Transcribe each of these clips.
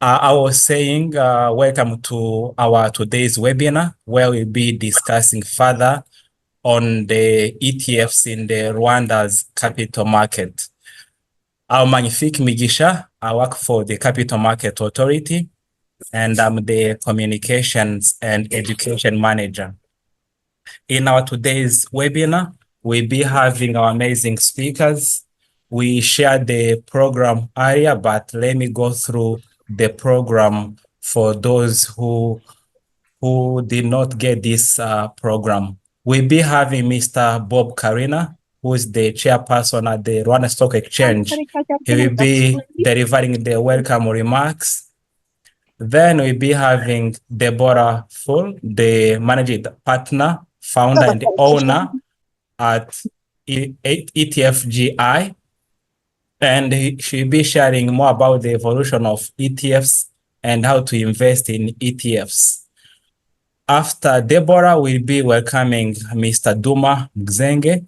I was saying, welcome to our today's webinar, where we'll be discussing further on the ETFs in the Rwanda's capital market. I'm Magnifique Migisha. I work for the Capital Market Authority, and I'm the Communications and Education Manager. In our today's webinar, we'll be having our amazing speakers. We shared the program earlier, but let me go through the program for those who did not get this program. We'll be having Mr. Bob Karina, who is the chairperson at the Rwanda Stock Exchange. He will be delivering the welcome remarks. Then we'll be having Deborah Full, the managing partner, founder, and owner at ETFGI. And she'll be sharing more about the evolution of ETFs and how to invest in ETFs. After Deborah, we'll be welcoming Mr. Duma Gzenge.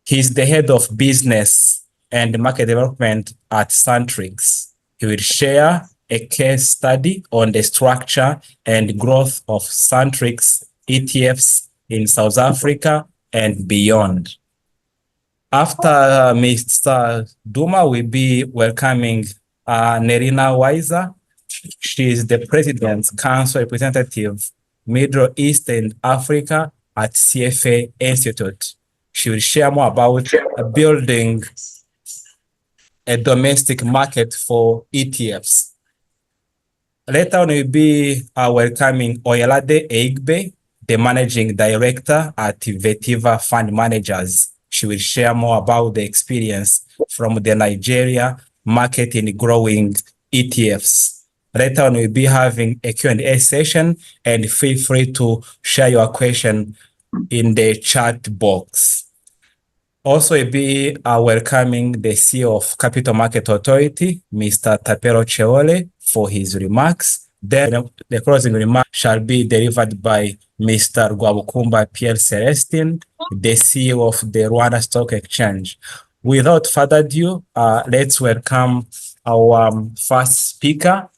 He's the head of business and market development at Centrix. He will share a case study on the structure and growth of Centrix ETFs in South Africa and beyond. After Mr. Duma, we'll be welcoming Nerina Weiser. She is the President's Council Representative, Middle East and Africa at CFA Institute. She will share more about building a domestic market for ETFs. Later on, we'll be welcoming Oyelade Eigbe, the Managing Director at Vetiva Fund Managers. She will share more about the experience from the Nigeria market in growing ETFs. Later on, we'll be having a Q&A session, and feel free to share your question in the chat box. Also, we'll be welcoming the CEO of Capital Market Authority, Mr. Tapero Cheole, for his remarks. Then the closing remarks shall be delivered by Mr. Gwabukumba Pierre Celestin, the CEO of the Rwanda Stock Exchange. Without further ado, let's welcome our first speaker,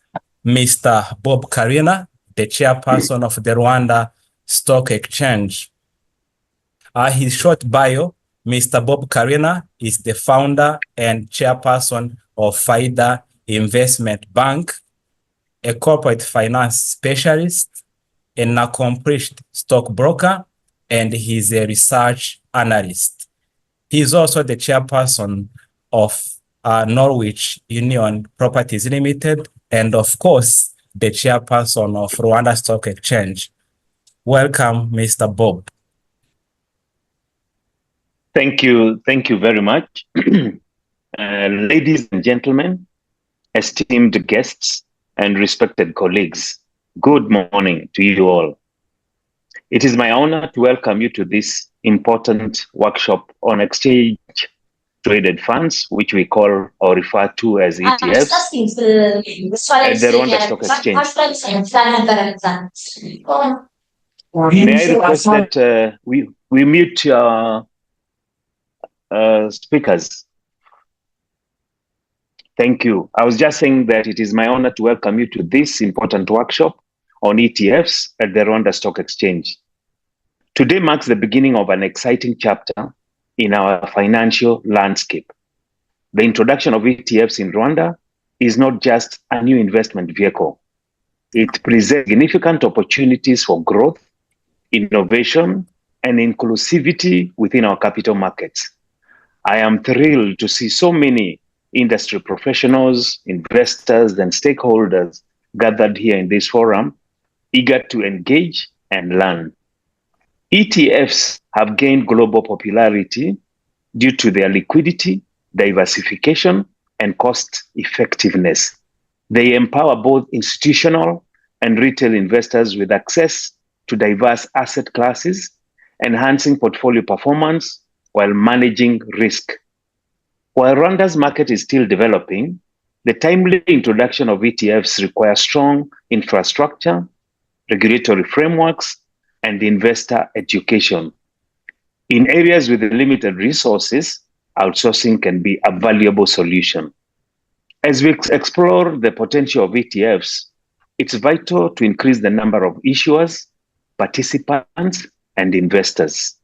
Mr. Bob Karina, the chairperson of the Rwanda Stock Exchange. His short bio: Mr. Bob Karina is the founder and chairperson of FIDA Investment Bank, a corporate finance specialist, an accomplished stockbroker, and he's a research analyst. He's also the chairperson of Norwich Union Properties Limited, and of course, the chairperson of Rwanda Stock Exchange. Welcome, Mr. Bob. Thank you very much. Ladies and gentlemen, esteemed guests, and respected colleagues, good morning to you all. It is my honor to welcome you to this important workshop on exchange traded funds, which we call or refer to as ETFs, at the Rwanda Stock Exchange. May I request that we mute speakers? Thank you. I was just saying that it is my honor to welcome you to this important workshop on ETFs at the Rwanda Stock Exchange. Today marks the beginning of an exciting chapter in our financial landscape. The introduction of ETFs in Rwanda is not just a new investment vehicle. It presents significant opportunities for growth, innovation, and inclusivity within our capital markets. I am thrilled to see so many industry professionals, investors, and stakeholders gathered here in this forum, eager to engage and learn. ETFs have gained global popularity due to their liquidity, diversification, and cost effectiveness. They empower both institutional and retail investors with access to diverse asset classes, enhancing portfolio performance while managing risk. While Rwanda's market is still developing, the timely introduction of ETFs requires strong infrastructure, regulatory frameworks, and investor education. In areas with limited resources, outsourcing can be a valuable solution. As we explore the potential of ETFs, it's vital to increase the number of issuers, participants, and investors.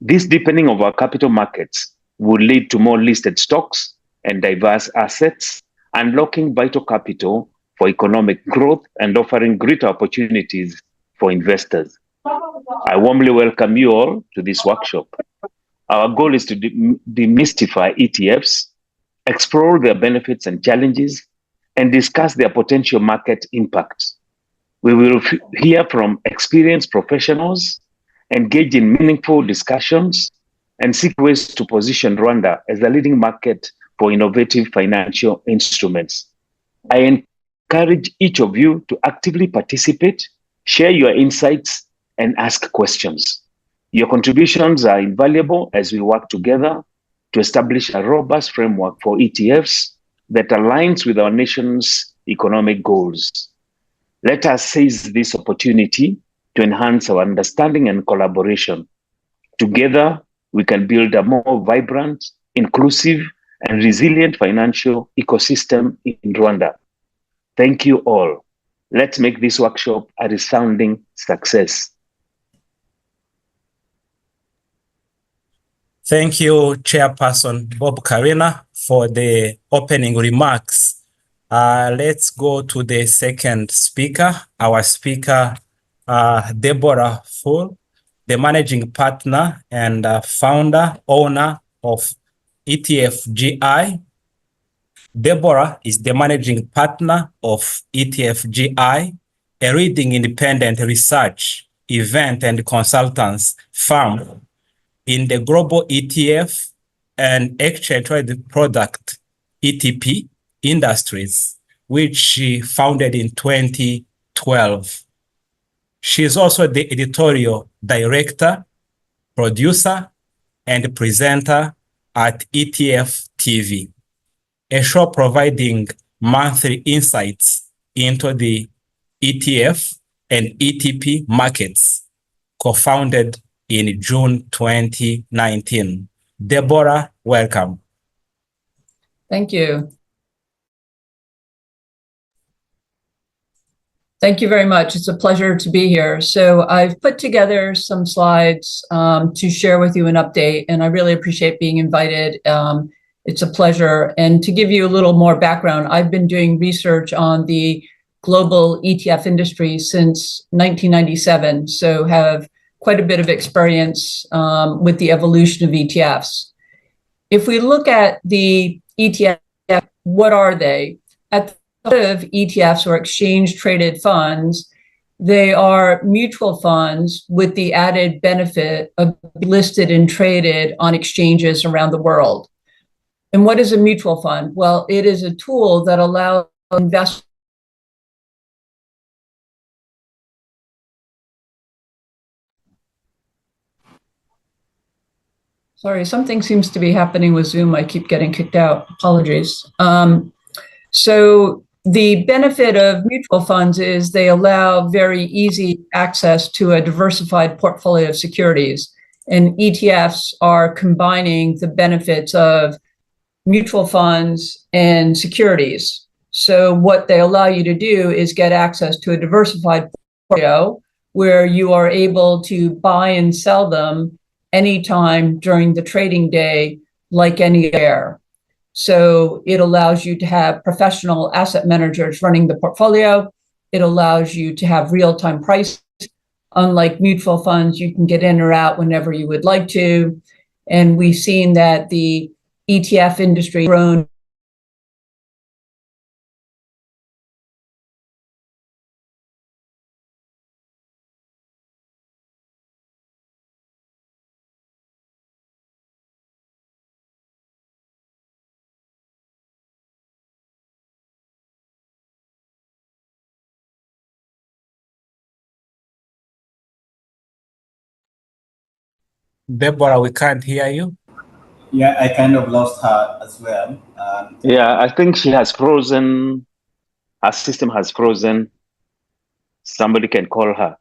This deepening of our capital markets will lead to more listed stocks and diverse assets, unlocking vital capital for economic growth and offering greater opportunities for investors. I warmly welcome you all to this workshop. Our goal is to demystify ETFs, explore their benefits and challenges, and discuss their potential market impacts. We will hear from experienced professionals, engage in meaningful discussions, and seek ways to position Rwanda as a leading market for innovative financial instruments. I encourage each of you to actively participate, share your insights, and ask questions. Your contributions are invaluable as we work together to establish a robust framework for ETFs that aligns with our nation's economic goals. Let us seize this opportunity to enhance our understanding and collaboration. Together, we can build a more vibrant, inclusive, and resilient financial ecosystem in Rwanda. Thank you all. Let's make this workshop a resounding success. Thank you, Chairperson Bob Karina, for the opening remarks. Let's go to the second speaker, our speaker, Deborah Full, the managing partner and founder, owner of ETFGI. Deborah is the managing partner of ETFGI, a leading independent research, event, and consultants firm in the global ETF and exchange-traded product ETP industries, which she founded in 2012. She is also the editorial director, producer, and presenter at ETF TV, a show providing monthly insights into the ETF and ETP markets, co-founded in June 2019. Deborah, welcome. Thank you. Thank you very much. It's a pleasure to be here. So I've put together some slides to share with you an update, and I really appreciate being invited. It's a pleasure. And to give you a little more background, I've been doing research on the global ETF industry since 1997, so have quite a bit of experience with the evolution of ETFs. If we look at the ETF, what are they? At the heart of ETFs, or exchange-traded funds, they are mutual funds with the added benefit of listed and traded on exchanges around the world. And what is a mutual fund? Well, it is a tool that allows investors. Sorry, something seems to be happening with Zoom. I keep getting kicked out. Apologies. So the benefit of mutual funds is they allow very easy access to a diversified portfolio of securities. And ETFs are combining the benefits of mutual funds and securities. So what they allow you to do is get access to a diversified portfolio where you are able to buy and sell them anytime during the trading day, like anywhere. So it allows you to have professional asset managers running the portfolio. It allows you to have real-time prices. Unlike mutual funds, you can get in or out whenever you would like to. And we've seen that the ETF industry has grown. Deborah, we can't hear you. Yeah, I kind of lost her as well. Yeah, I think she has frozen. Her system has frozen. Somebody can call her.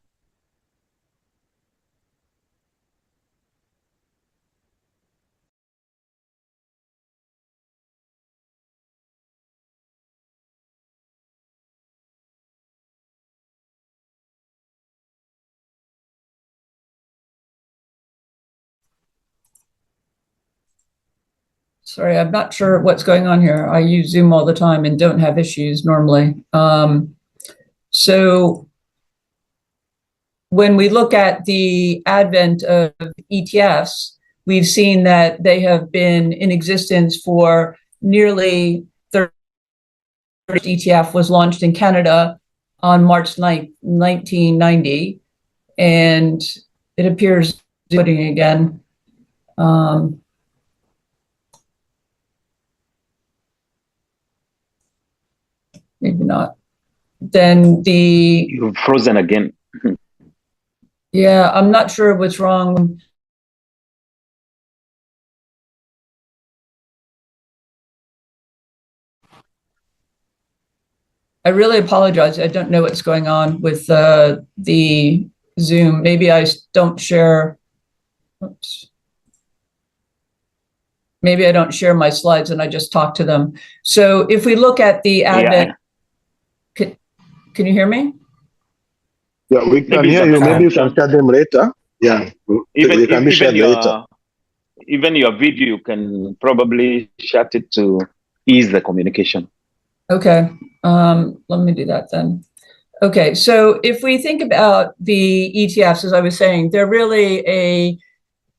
Sorry, I'm not sure what's going on here. I use Zoom all the time and don't have issues normally. So when we look at the advent of ETFs, we've seen that they have been in existence for nearly 30 years. ETF was launched in Canada on March 9th, 1990, and it appears voting again. Maybe not. Then You've frozen again. Yeah, I'm not sure what's wrong. I really apologize. I don't know what's going on with the Zoom. Maybe I don't share. Oops. Maybe I don't share my slides and I just talk to them. So if we look at the advent, can you hear me? Yeah, we can hear you. Maybe you can share them later. Yeah, even your video, you can probably shut it to ease the communication. Okay, let me do that then. Okay, so if we think about the ETFs, as I was saying, they're really a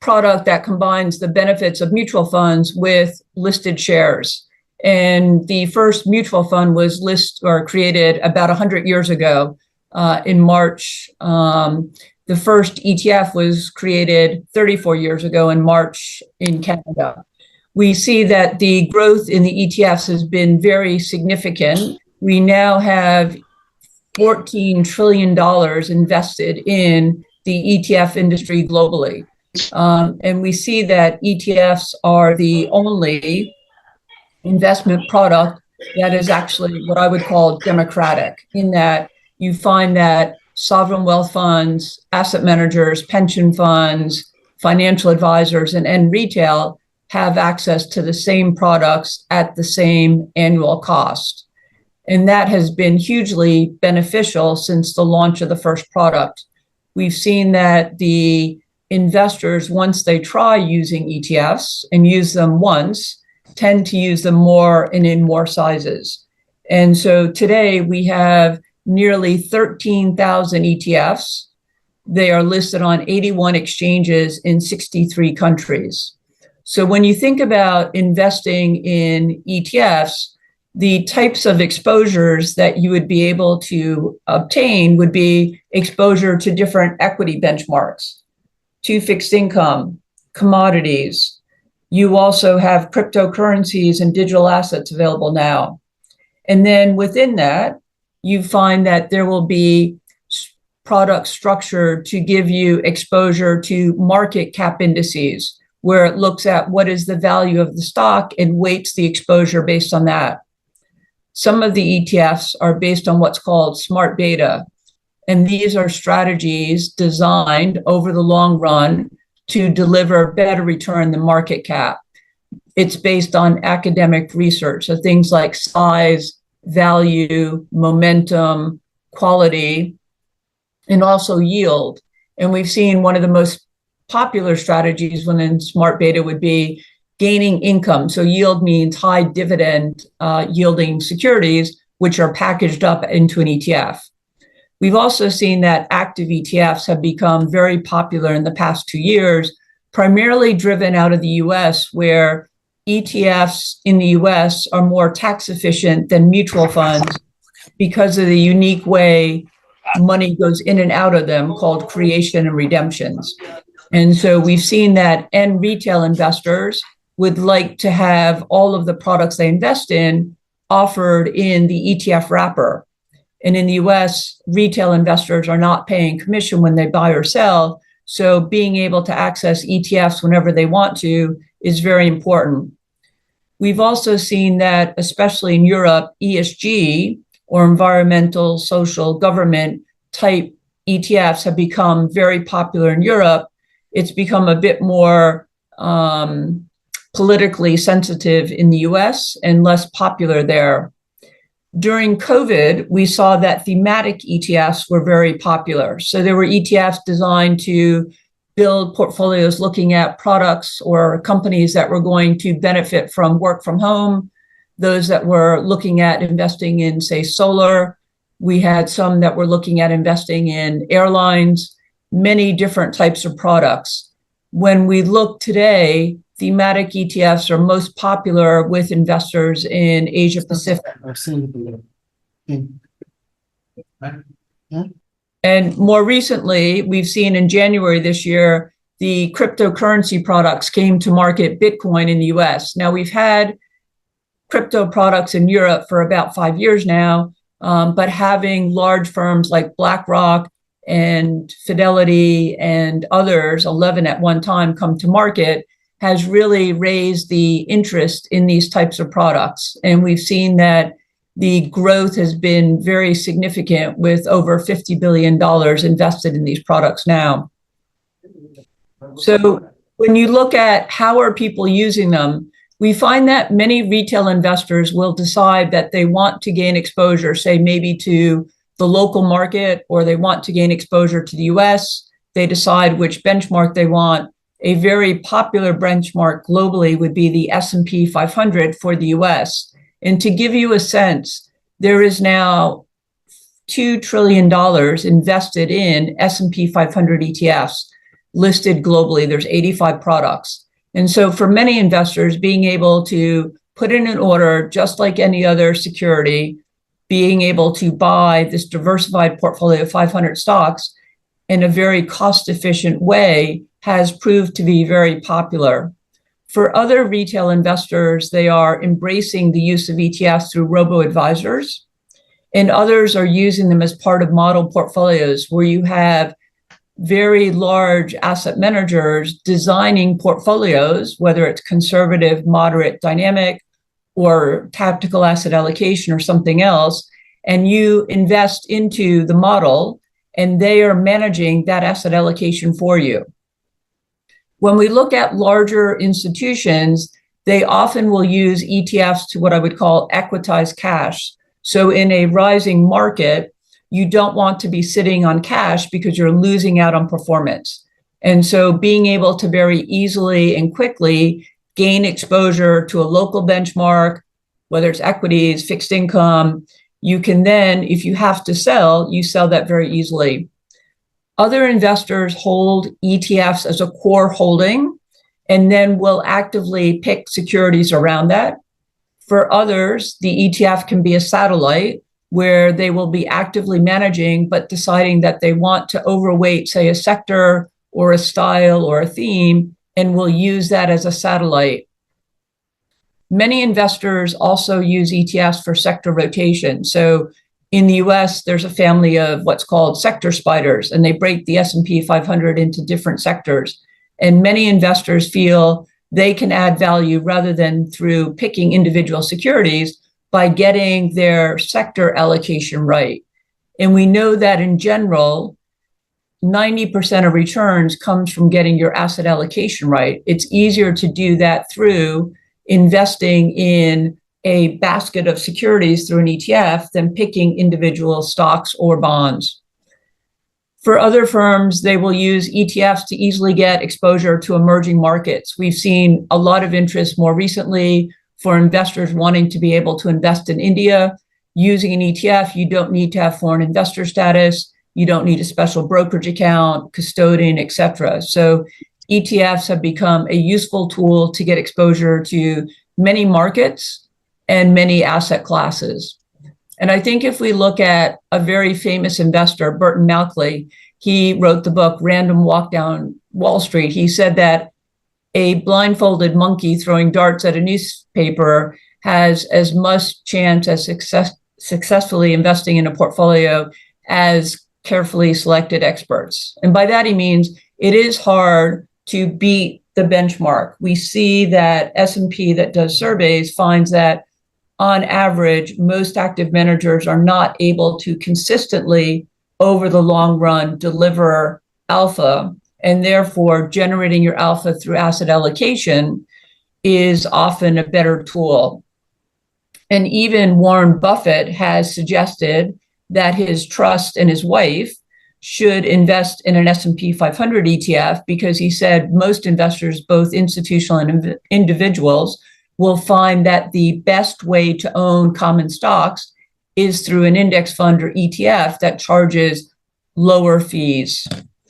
product that combines the benefits of mutual funds with listed shares. And the first mutual fund was created about 100 years ago in March. The first ETF was created 34 years ago in March in Canada. We see that the growth in the ETFs has been very significant. We now have $14 trillion invested in the ETF industry globally. And we see that ETFs are the only investment product that is actually what I would call democratic, in that you find that sovereign wealth funds, asset managers, pension funds, financial advisors, and retail have access to the same products at the same annual cost. And that has been hugely beneficial since the launch of the first product. We've seen that the investors, once they try using ETFs and use them once, tend to use them more and in more sizes. And so today we have nearly 13,000 ETFs. They are listed on 81 exchanges in 63 countries. So when you think about investing in ETFs, the types of exposures that you would be able to obtain would be exposure to different equity benchmarks, to fixed income, commodities. You also have cryptocurrencies and digital assets available now. And then within that, you find that there will be products structured to give you exposure to market cap indices, where it looks at what is the value of the stock and weights the exposure based on that. Some of the ETFs are based on what's called smart beta. And these are strategies designed over the long run to deliver better return than market cap. It's based on academic research, so things like size, value, momentum, quality, and also yield. And we've seen one of the most popular strategies within smart beta would be gaining income. So yield means high dividend yielding securities, which are packaged up into an ETF. We've also seen that active ETFs have become very popular in the past 2 years, primarily driven out of the US, where ETFs in the US are more tax efficient than mutual funds because of the unique way money goes in and out of them, called creation and redemptions. And so we've seen that end retail investors would like to have all of the products they invest in offered in the ETF wrapper. And in the US, retail investors are not paying commission when they buy or sell. So being able to access ETFs whenever they want to is very important. We've also seen that, especially in Europe, ESG, or environmental, social, government type ETFs, have become very popular in Europe. It's become a bit more politically sensitive in the US and less popular there. During COVID, we saw that thematic ETFs were very popular. So there were ETFs designed to build portfolios looking at products or companies that were going to benefit from work from home, those that were looking at investing in, say, solar. We had some that were looking at investing in airlines, many different types of products. When we look today, thematic ETFs are most popular with investors in Asia Pacific. And more recently, we've seen in January this year, the cryptocurrency products came to market, Bitcoin in the US. Now, we've had crypto products in Europe for about 5 years now, but having large firms like BlackRock and Fidelity and others, 11 at one time, come to market has really raised the interest in these types of products. And we've seen that the growth has been very significant, with over $50 billion invested in these products now. So when you look at how are people using them, we find that many retail investors will decide that they want to gain exposure, say maybe to the local market, or they want to gain exposure to the US. They decide which benchmark they want. A very popular benchmark globally would be the S&P 500 for the US. And to give you a sense, there is now $2 trillion invested in S&P 500 ETFs listed globally. There's 85 products. And so for many investors, being able to put in an order just like any other security, being able to buy this diversified portfolio of 500 stocks in a very cost-efficient way has proved to be very popular. For other retail investors, they are embracing the use of ETFs through robo-advisors, and others are using them as part of model portfolios where you have very large asset managers designing portfolios, whether it's conservative, moderate, dynamic, or tactical asset allocation or something else, and you invest into the model and they are managing that asset allocation for you. When we look at larger institutions, they often will use ETFs to what I would call equitize cash. So in a rising market, you don't want to be sitting on cash because you're losing out on performance. And so being able to very easily and quickly gain exposure to a local benchmark, whether it's equities, fixed income, you can then, if you have to sell, you sell that very easily. Other investors hold ETFs as a core holding and then will actively pick securities around that. For others, the ETF can be a satellite where they will be actively managing, but deciding that they want to overweight, say, a sector or a style or a theme, and will use that as a satellite. Many investors also use ETFs for sector rotation. So in the US, there's a family of what's called sector spiders, and they break the S&P 500 into different sectors. And many investors feel they can add value rather than through picking individual securities by getting their sector allocation right. And we know that in general, 90% of returns comes from getting your asset allocation right. It's easier to do that through investing in a basket of securities through an ETF than picking individual stocks or bonds. For other firms, they will use ETFs to easily get exposure to emerging markets. We've seen a lot of interest more recently for investors wanting to be able to invest in India. Using an ETF, you don't need to have foreign investor status. You don't need a special brokerage account, custodian, et cetera. So ETFs have become a useful tool to get exposure to many markets and many asset classes. And I think if we look at a very famous investor, Burton Malcolm, he wrote the book Random Walk Down Wall Street. He said that a blindfolded monkey throwing darts at a newspaper has as much chance as successfully investing in a portfolio as carefully selected experts. And by that he means it is hard to beat the benchmark. We see that S&P that does surveys finds that on average, most active managers are not able to consistently, over the long run, deliver alpha, and therefore generating your alpha through asset allocation is often a better tool. And even Warren Buffett has suggested that his trust and his wife should invest in an S&P 500 ETF because he said most investors, both institutional and individuals, will find that the best way to own common stocks is through an index fund or ETF that charges lower fees.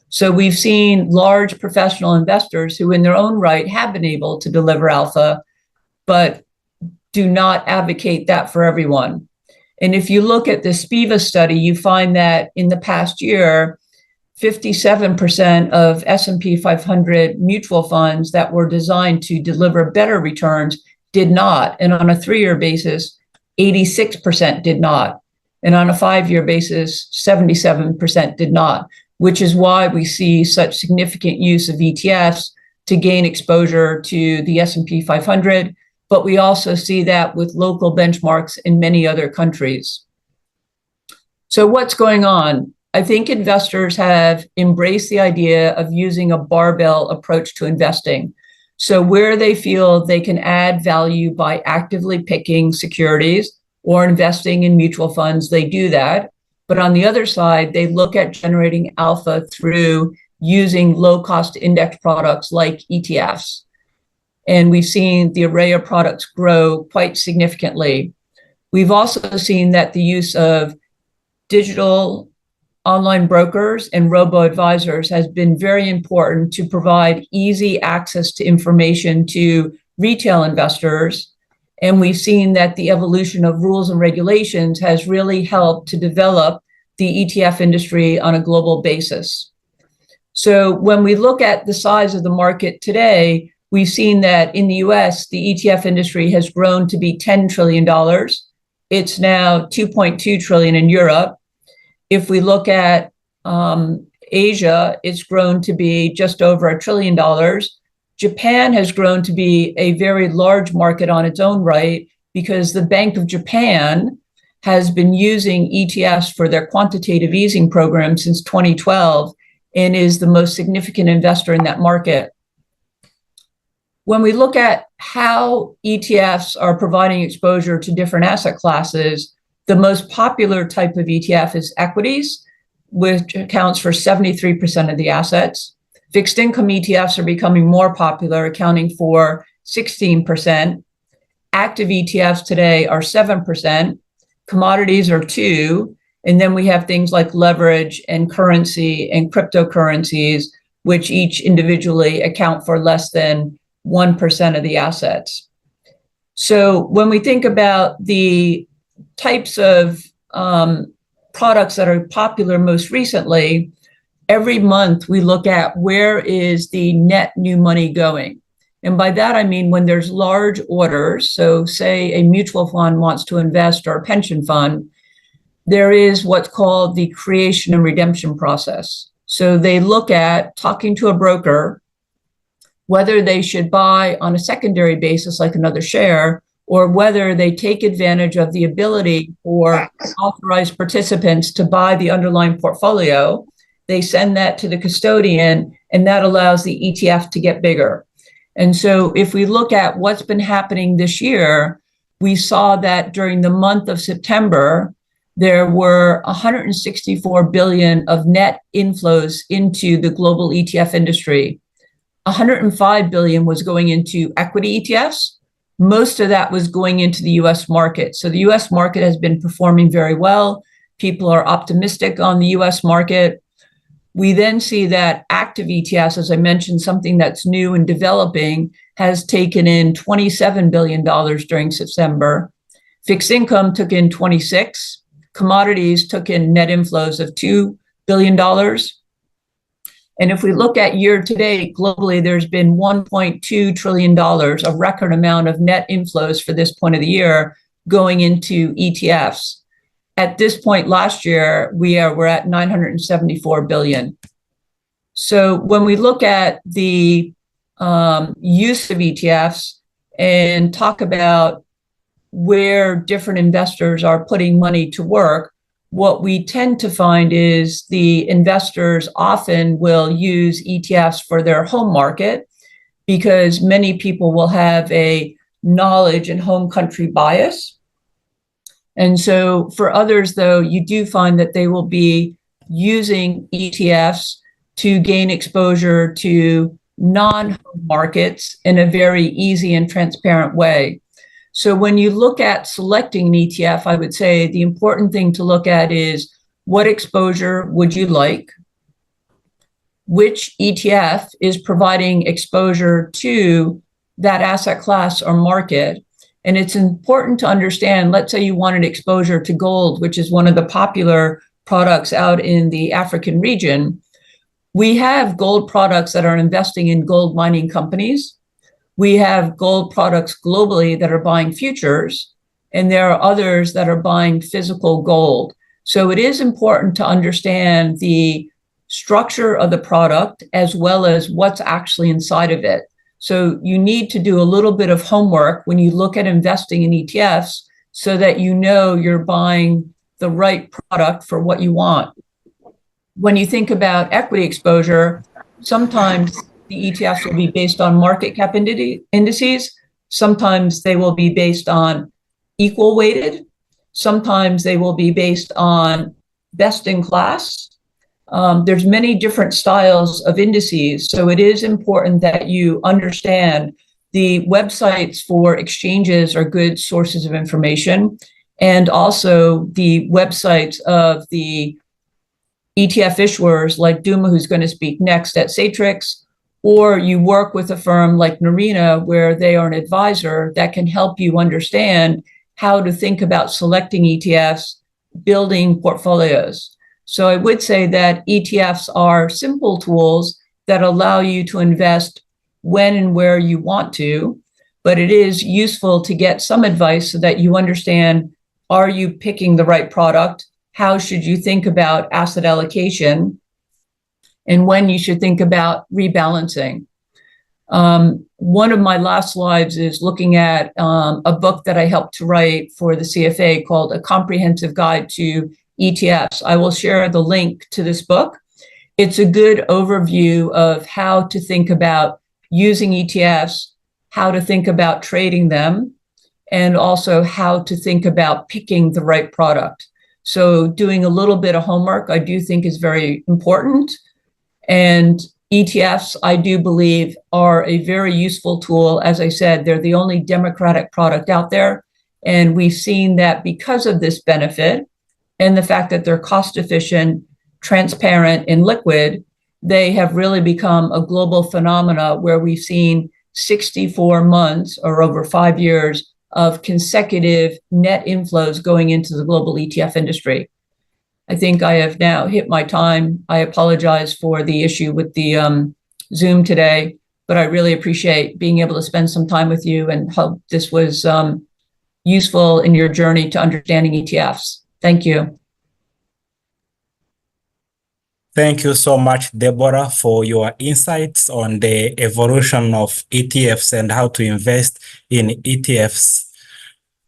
So we've seen large professional investors who in their own right have been able to deliver alpha, but do not advocate that for everyone. And if you look at the SPIVA study, you find that in the past year, 57% of S&P 500 mutual funds that were designed to deliver better returns did not. And on a 3-year basis, 86% did not. And on a 5-year basis, 77% did not, which is why we see such significant use of ETFs to gain exposure to the S&P 500. But we also see that with local benchmarks in many other countries. So what's going on? I think investors have embraced the idea of using a barbell approach to investing. So where they feel they can add value by actively picking securities or investing in mutual funds, they do that. But on the other side, they look at generating alpha through using low-cost index products like ETFs. And we've seen the array of products grow quite significantly. We've also seen that the use of digital online brokers and robo-advisors has been very important to provide easy access to information to retail investors. And we've seen that the evolution of rules and regulations has really helped to develop the ETF industry on a global basis. So when we look at the size of the market today, we've seen that in the US, the ETF industry has grown to be $10 trillion. It's now $2.2 trillion in Europe. If we look at Asia, it's grown to be just over $1 trillion. Japan has grown to be a very large market on its own right because the Bank of Japan has been using ETFs for their quantitative easing program since 2012 and is the most significant investor in that market. When we look at how ETFs are providing exposure to different asset classes, the most popular type of ETF is equities, which accounts for 73% of the assets. Fixed income ETFs are becoming more popular, accounting for 16%. Active ETFs today are 7%. Commodities are 2%. And then we have things like leverage and currency and cryptocurrencies, which each individually account for less than 1% of the assets. So when we think about the types of products that are popular most recently, every month we look at where is the net new money going. And by that, I mean when there's large orders, so say a mutual fund wants to invest or a pension fund, there is what's called the creation and redemption process. So they look at talking to a broker, whether they should buy on a secondary basis like another share, or whether they take advantage of the ability for authorized participants to buy the underlying portfolio. They send that to the custodian, and that allows the ETF to get bigger. And so if we look at what's been happening this year, we saw that during the month of September, there were 164 billion of net inflows into the global ETF industry. 105 billion was going into equity ETFs. Most of that was going into the US market. So the US market has been performing very well. People are optimistic on the US market. We then see that active ETFs, as I mentioned, something that's new and developing, has taken in $27 billion during September. Fixed income took in 26. Commodities took in net inflows of $2 billion. And if we look at year to date, globally, there's been $1.2 trillion, a record amount of net inflows for this point of the year going into ETFs. At this point last year, we're at 974 billion. So when we look at the use of ETFs and talk about where different investors are putting money to work, what we tend to find is the investors often will use ETFs for their home market because many people will have a knowledge and home country bias. And so for others, though, you do find that they will be using ETFs to gain exposure to non-home markets in a very easy and transparent way. So when you look at selecting an ETF, I would say the important thing to look at is what exposure would you like? Which ETF is providing exposure to that asset class or market? And it's important to understand, let's say you wanted exposure to gold, which is one of the popular products out in the African region. We have gold products that are investing in gold mining companies. We have gold products globally that are buying futures, and there are others that are buying physical gold. So it is important to understand the structure of the product as well as what's actually inside of it. So you need to do a little bit of homework when you look at investing in ETFs so that you know you're buying the right product for what you want. When you think about equity exposure, sometimes the ETFs will be based on market cap indices. Sometimes they will be based on equal weighted. Sometimes they will be based on best in class. There's many different styles of indices. So it is important that you understand the websites for exchanges are good sources of information, and also the websites of the ETF issuers like Duma, who's going to speak next at Satrix, or you work with a firm like Karina, where they are an advisor that can help you understand how to think about selecting ETFs, building portfolios. So I would say that ETFs are simple tools that allow you to invest when and where you want to, but it is useful to get some advice so that you understand, are you picking the right product? How should you think about asset allocation? And when you should think about rebalancing. One of my last slides is looking at a book that I helped to write for the CFA called A Comprehensive Guide to ETFs. I will share the link to this book. It's a good overview of how to think about using ETFs, how to think about trading them, and also how to think about picking the right product. So doing a little bit of homework, I do think is very important. And ETFs, I do believe, are a very useful tool. As I said, they're the only democratic product out there. And we've seen that because of this benefit and the fact that they're cost efficient, transparent, and liquid, they have really become a global phenomena where we've seen 64 months or over 5 years of consecutive net inflows going into the global ETF industry. I think I have now hit my time. I apologize for the issue with the Zoom today, but I really appreciate being able to spend some time with you and hope this was useful in your journey to understanding ETFs. Thank you. Thank you so much, Deborah, for your insights on the evolution of ETFs and how to invest in ETFs.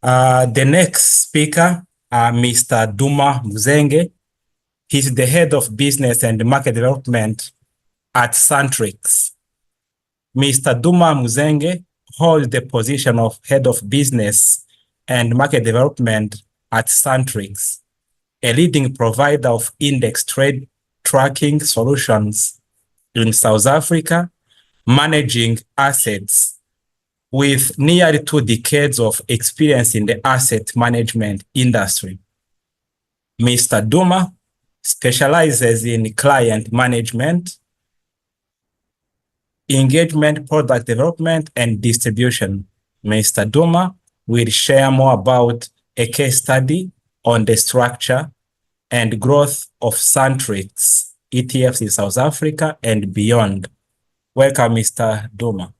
The next speaker, Mr. Duma Muzenge. He's the head of business and market development at Centrix. Mr. Duma Muzenge holds the position of head of business and market development at Centrix, a leading provider of index trade tracking solutions in South Africa, managing assets with nearly 2 decades of experience in the asset management industry. Mr. Duma specializes in client management, engagement, product development, and distribution. Mr. Duma will share more about a case study on the structure and growth of Centrix ETFs in South Africa and beyond. Welcome, Mr. Duma.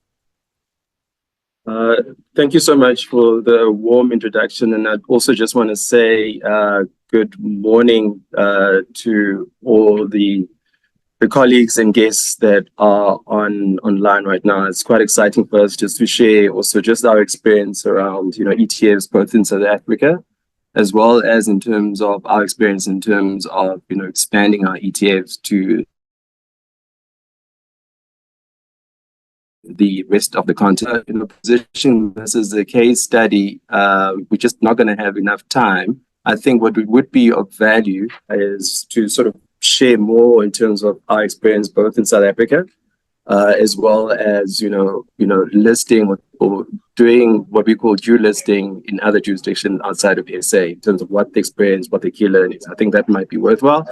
Thank you so much for the warm introduction. And I also just want to say good morning to all the colleagues and guests that are online right now. It's quite exciting for us just to share also just our experience around, ETFs, both in South Africa, as well as in terms of our experience in terms of, expanding our ETFs to the rest of the continent. In a position, this is a case study, we're just not going to have enough time. I think what would be of value is to sort of share more in terms of our experience both in South Africa, as well as listing or doing what we call due listing in other jurisdictions outside of SA in terms of what the experience, what the key learnings. I think that might be worthwhile.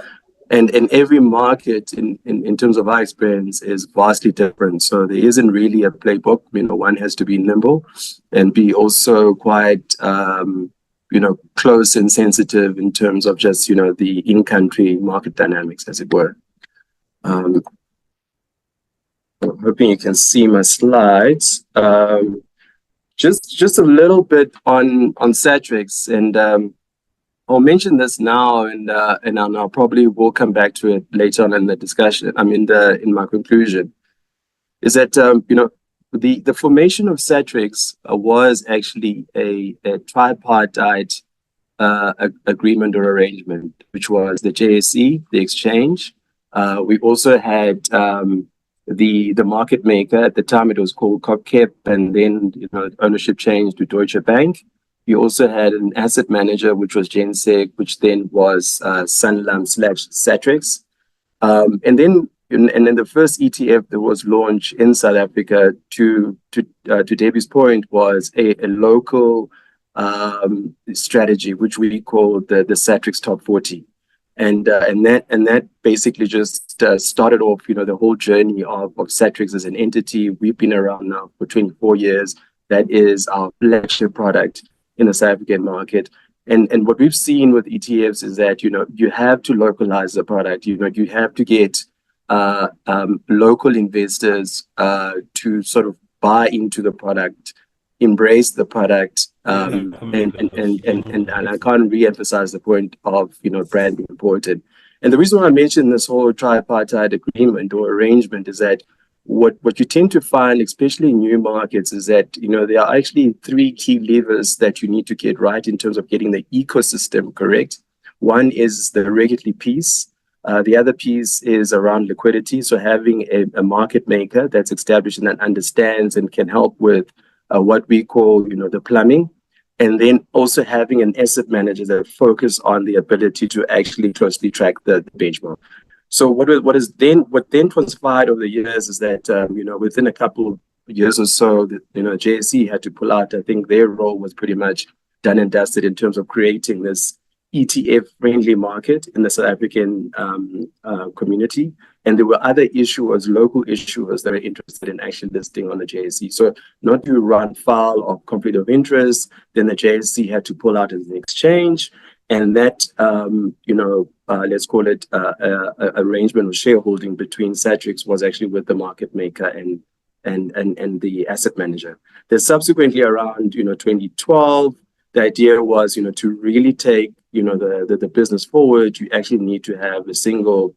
And every market in terms of our experience is vastly different. So there isn't really a playbook. One has to be nimble and be also quite close and sensitive in terms of just the in-country market dynamics, as it were. I'm hoping you can see my slides. Just a little bit on Satrix, and I'll mention this now, and I'll probably will come back to it later on in the discussion. In my conclusion, is that the formation of Satrix was actually a tripartite agreement or arrangement, which was the JSE, the exchange. We also had the market maker. At the time it was called COPCEP, and then ownership changed to Deutsche Bank. You also had an asset manager, which was Gensec, which then was Sanlam/Satrix. And then the first ETF that was launched in South Africa, to Debbie's point, was a local strategy, which we call the Satrix Top 40. And that basically just started off, the whole journey of Satrix as an entity. We've been around now for 24 years. That is our flagship product in the South African market. And what we've seen with ETFs is that, you have to localize the product. You have to get local investors to sort of buy into the product, embrace the product, and I can't re-emphasize the point of brand being important. And the reason why I mentioned this whole tripartite agreement or arrangement is that what you tend to find, especially in new markets, is that there are actually three key levers that you need to get right in terms of getting the ecosystem correct. One is the regulatory piece. The other piece is around liquidity. So having a market maker that's established and that understands and can help with what we call the plumbing. And then also having an asset manager that focus on the ability to actually closely track the benchmark. So what then transpired over the years is that within a couple of years or so, JSE had to pull out. I think their role was pretty much done and dusted in terms of creating this ETF friendly market in the South African community. And there were other issuers, local issuers, that are interested in actually listing on the JSE. So not to run foul of conflict of interest, then the JSE had to pull out as an exchange. And that, let's call it arrangement of shareholding between Satrix was actually with the market maker and the asset manager. Then subsequently around 2012, the idea was to really take the business forward. You actually need to have a single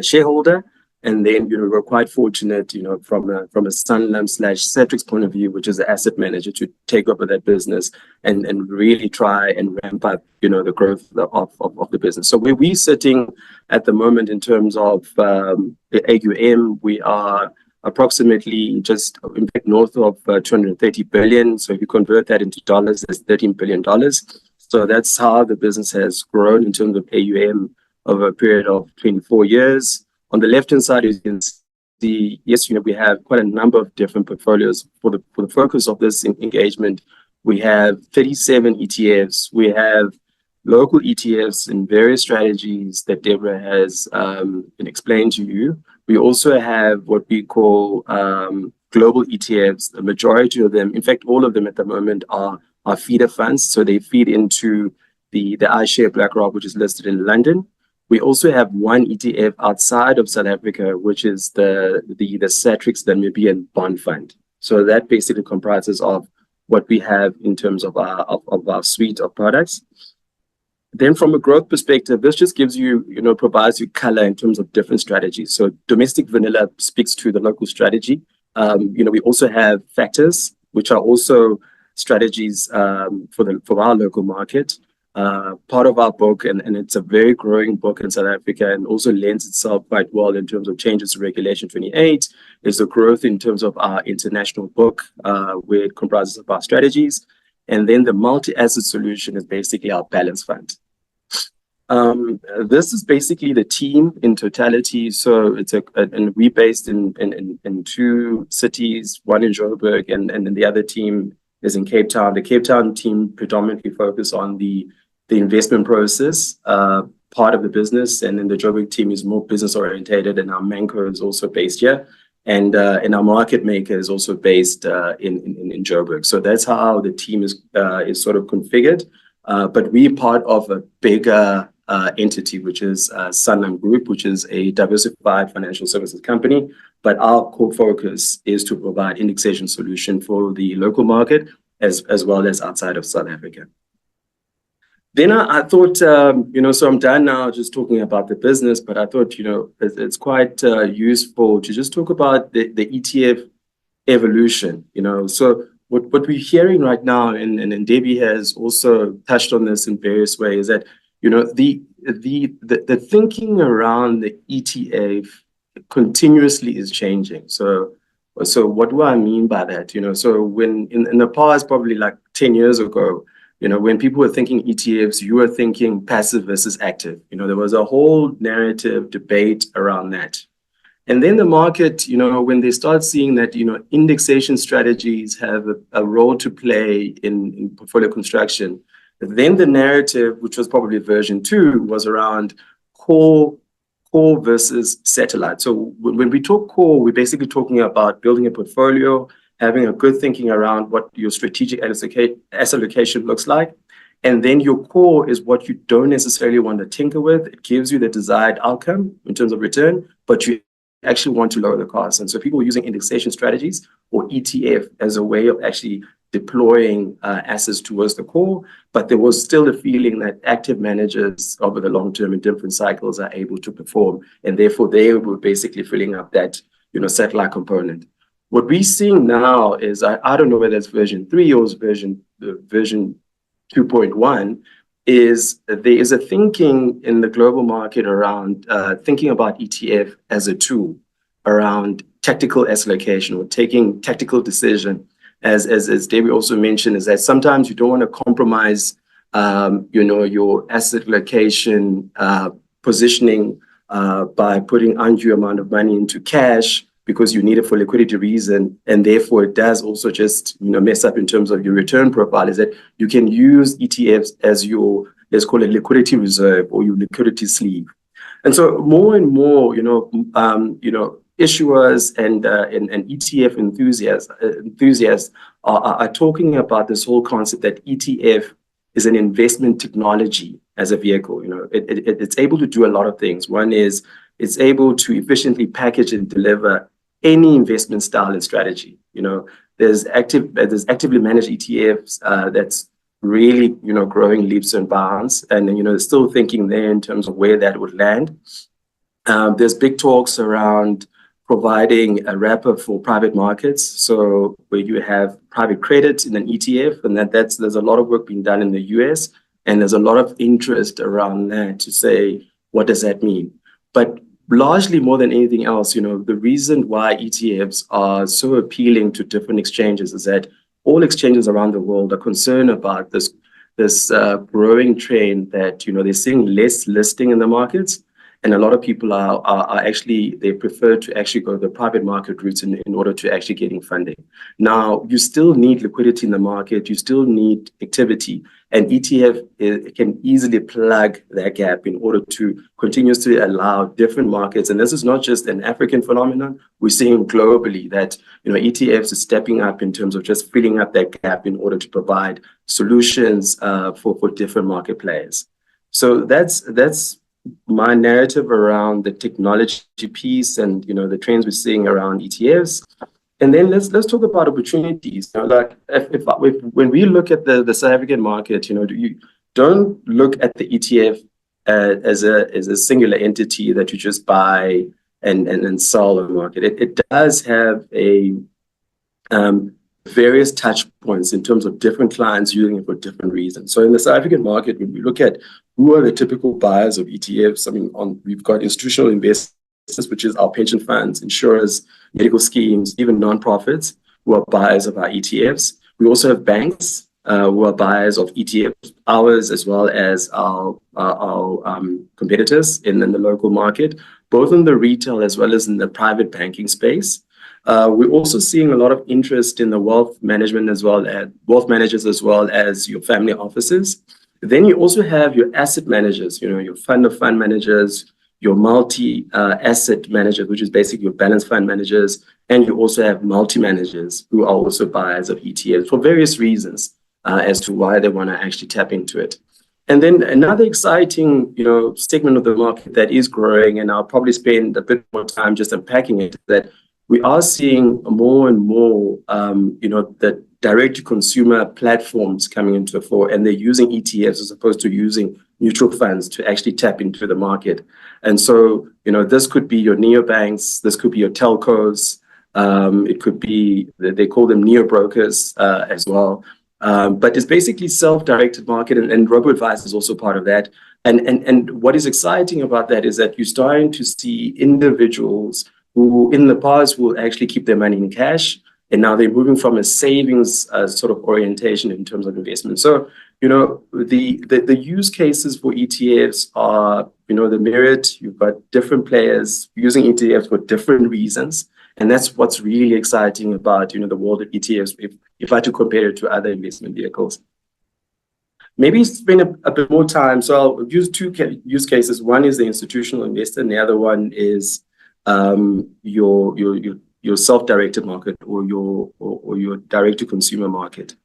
shareholder. And then we're quite fortunate from a Sanlam/Satrix point of view, which is the asset manager, to take over that business and really try and ramp up the growth of the business. So where we're sitting at the moment in terms of the AUM, we are approximately just in fact north of 230 billion. So if you convert that into dollars, that's $13 billion. So that's how the business has grown in terms of AUM over a period of 24 years. On the left-hand side, you can see, yes, we have quite a number of different portfolios. For the focus of this engagement, we have 37 ETFs. We have local ETFs in various strategies that Deborah has explained to you. We also have what we call global ETFs. The majority of them, in fact, all of them at the moment are feeder funds. So they feed into the iShare BlackRock, which is listed in London. We also have one ETF outside of South Africa, which is the Satrix Namibian Bond Fund. So that basically comprises of what we have in terms of our suite of products. Then from a growth perspective, this just gives you, provides you color in terms of different strategies. So domestic vanilla speaks to the local strategy. We also have factors, which are also strategies for our local market. Part of our book, and it's a very growing book in South Africa and also lends itself quite well in terms of changes to Regulation 28, is the growth in terms of our international book, where it comprises of our strategies. And then the multi-asset solution is basically our balance fund. This is basically the team in totality. So it's and we based in two cities, one in Joburg, and then the other team is in Cape Town. The Cape Town team predominantly focus on the investment process part of the business, and then the Joburg team is more business orientated, and our Manco is also based here, and our market maker is also based in Joburg. So that's how the team is sort of configured. But we're part of a bigger entity, which is Sanlam Group, which is a diversified financial services company. But our core focus is to provide indexation solution for the local market as well as outside of South Africa. Then I thought, so I'm done now just talking about the business, but I thought, it's quite useful to just talk about the ETF evolution, So what we're hearing right now, and Debbie has also touched on this in various ways, that, the thinking around the ETF continuously is changing. So what do I mean by that? So when in the past, probably like 10 years ago, when people were thinking ETFs, you were thinking passive versus active. There was a whole narrative debate around that. And then the market, when they start seeing that, indexation strategies have a role to play in portfolio construction, then the narrative, which was probably version 2, was around core versus satellite. So when we talk core, we're basically talking about building a portfolio, having a good thinking around what your strategic asset allocation looks like. And then your core is what you don't necessarily want to tinker with. It gives you the desired outcome in terms of return, but you actually want to lower the cost. And so people were using indexation strategies or ETF as a way of actually deploying assets towards the core, but there was still a feeling that active managers over the long term in different cycles are able to perform, and therefore they were basically filling up that satellite component. What we're seeing now is, I don't know whether it's version 3 or version 2.1, is there is a thinking in the global market around thinking about ETF as a tool around tactical asset allocation or taking tactical decision. As Debbie also mentioned, is that sometimes you don't want to compromise, your asset allocation positioning by putting undue amount of money into cash because you need it for liquidity reason, and therefore it does also just mess up in terms of your return profile. Is that you can use ETFs as your, let's call it, liquidity reserve or your liquidity sleeve. And so more and more, issuers and ETF enthusiasts are talking about this whole concept that ETF is an investment technology as a vehicle. It's able to do a lot of things. One is it's able to efficiently package and deliver any investment style and strategy. There's actively managed ETFs that's really growing leaps and bounds, and they're still thinking there in terms of where that would land. There's big talks around providing a wrapper for private markets, so where you have private credit in an ETF, and there's a lot of work being done in the US, and there's a lot of interest around that to say, what does that mean? But largely, more than anything else, the reason why ETFs are so appealing to different exchanges is that all exchanges around the world are concerned about this growing trend that they're seeing less listing in the markets, and a lot of people are actually, they prefer to actually go the private market routes in order to actually getting funding. Now, you still need liquidity in the market, you still need activity, and ETF can easily plug that gap in order to continuously allow different markets. And this is not just an African phenomenon. We're seeing globally that ETFs is stepping up in terms of just filling up that gap in order to provide solutions for different market players. So that's my narrative around the technology piece and the trends we're seeing around ETFs. And then let's talk about opportunities. Like when we look at the South African market, you don't look at the ETF as a singular entity that you just buy and sell on the market. It does have a various touch points in terms of different clients using it for different reasons. So in the South African market, when we look at who are the typical buyers of ETFs, we've got institutional investors, which is our pension funds, insurers, medical schemes, even nonprofits who are buyers of our ETFs. We also have banks who are buyers of ETFs, ours as well as our competitors in the local market, both in the retail as well as in the private banking space. We're also seeing a lot of interest in the wealth management as well as wealth managers as well as your family offices. Then you also have your asset managers, your fund of fund managers, your multi-asset managers, which is basically your balance fund managers, and you also have multi-managers who are also buyers of ETFs for various reasons as to why they want to actually tap into it. And then another exciting, segment of the market that is growing, and I'll probably spend a bit more time just unpacking it, that we are seeing more and more, the direct-to-consumer platforms coming into the fore, and they're using ETFs as opposed to using mutual funds to actually tap into the market. And so, this could be your neobanks, this could be your telcos, it could be, they call them neo-brokers as well. But it's basically self-directed market, and robo-advice is also part of that. And what is exciting about that is that you're starting to see individuals who in the past will actually keep their money in cash, and now they're moving from a savings sort of orientation in terms of investment. So, the use cases for ETFs are, the merit. You've got different players using ETFs for different reasons. And that's what's really exciting about, the world of ETFs, if I had to compare it to other investment vehicles. Maybe spend a bit more time. So I'll use two use cases. One is the institutional investor, and the other one is your self-directed market or your direct-to-consumer market.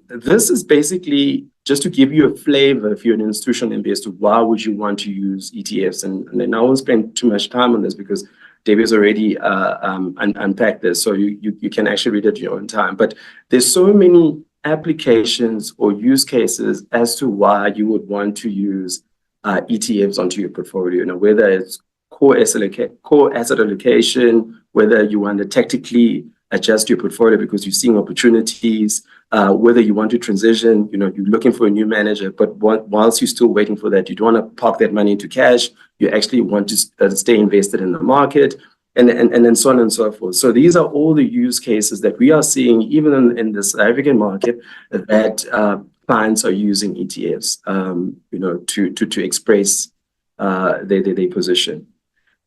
This is basically just to give you a flavor. If you're an institutional investor, why would you want to use ETFs? And then I won't spend too much time on this because David has already unpacked this, so you can actually read it at your own time. But there's so many applications or use cases as to why you would want to use ETFs onto your portfolio. Whether it's core asset allocation, whether you want to tactically adjust your portfolio because you're seeing opportunities, whether you want to transition, you're looking for a new manager, but whilst you're still waiting for that, you don't want to park that money into cash. You actually want to stay invested in the market, and then so on and so forth. So these are all the use cases that we are seeing, even in the South African market, that clients are using ETFs, to express their position.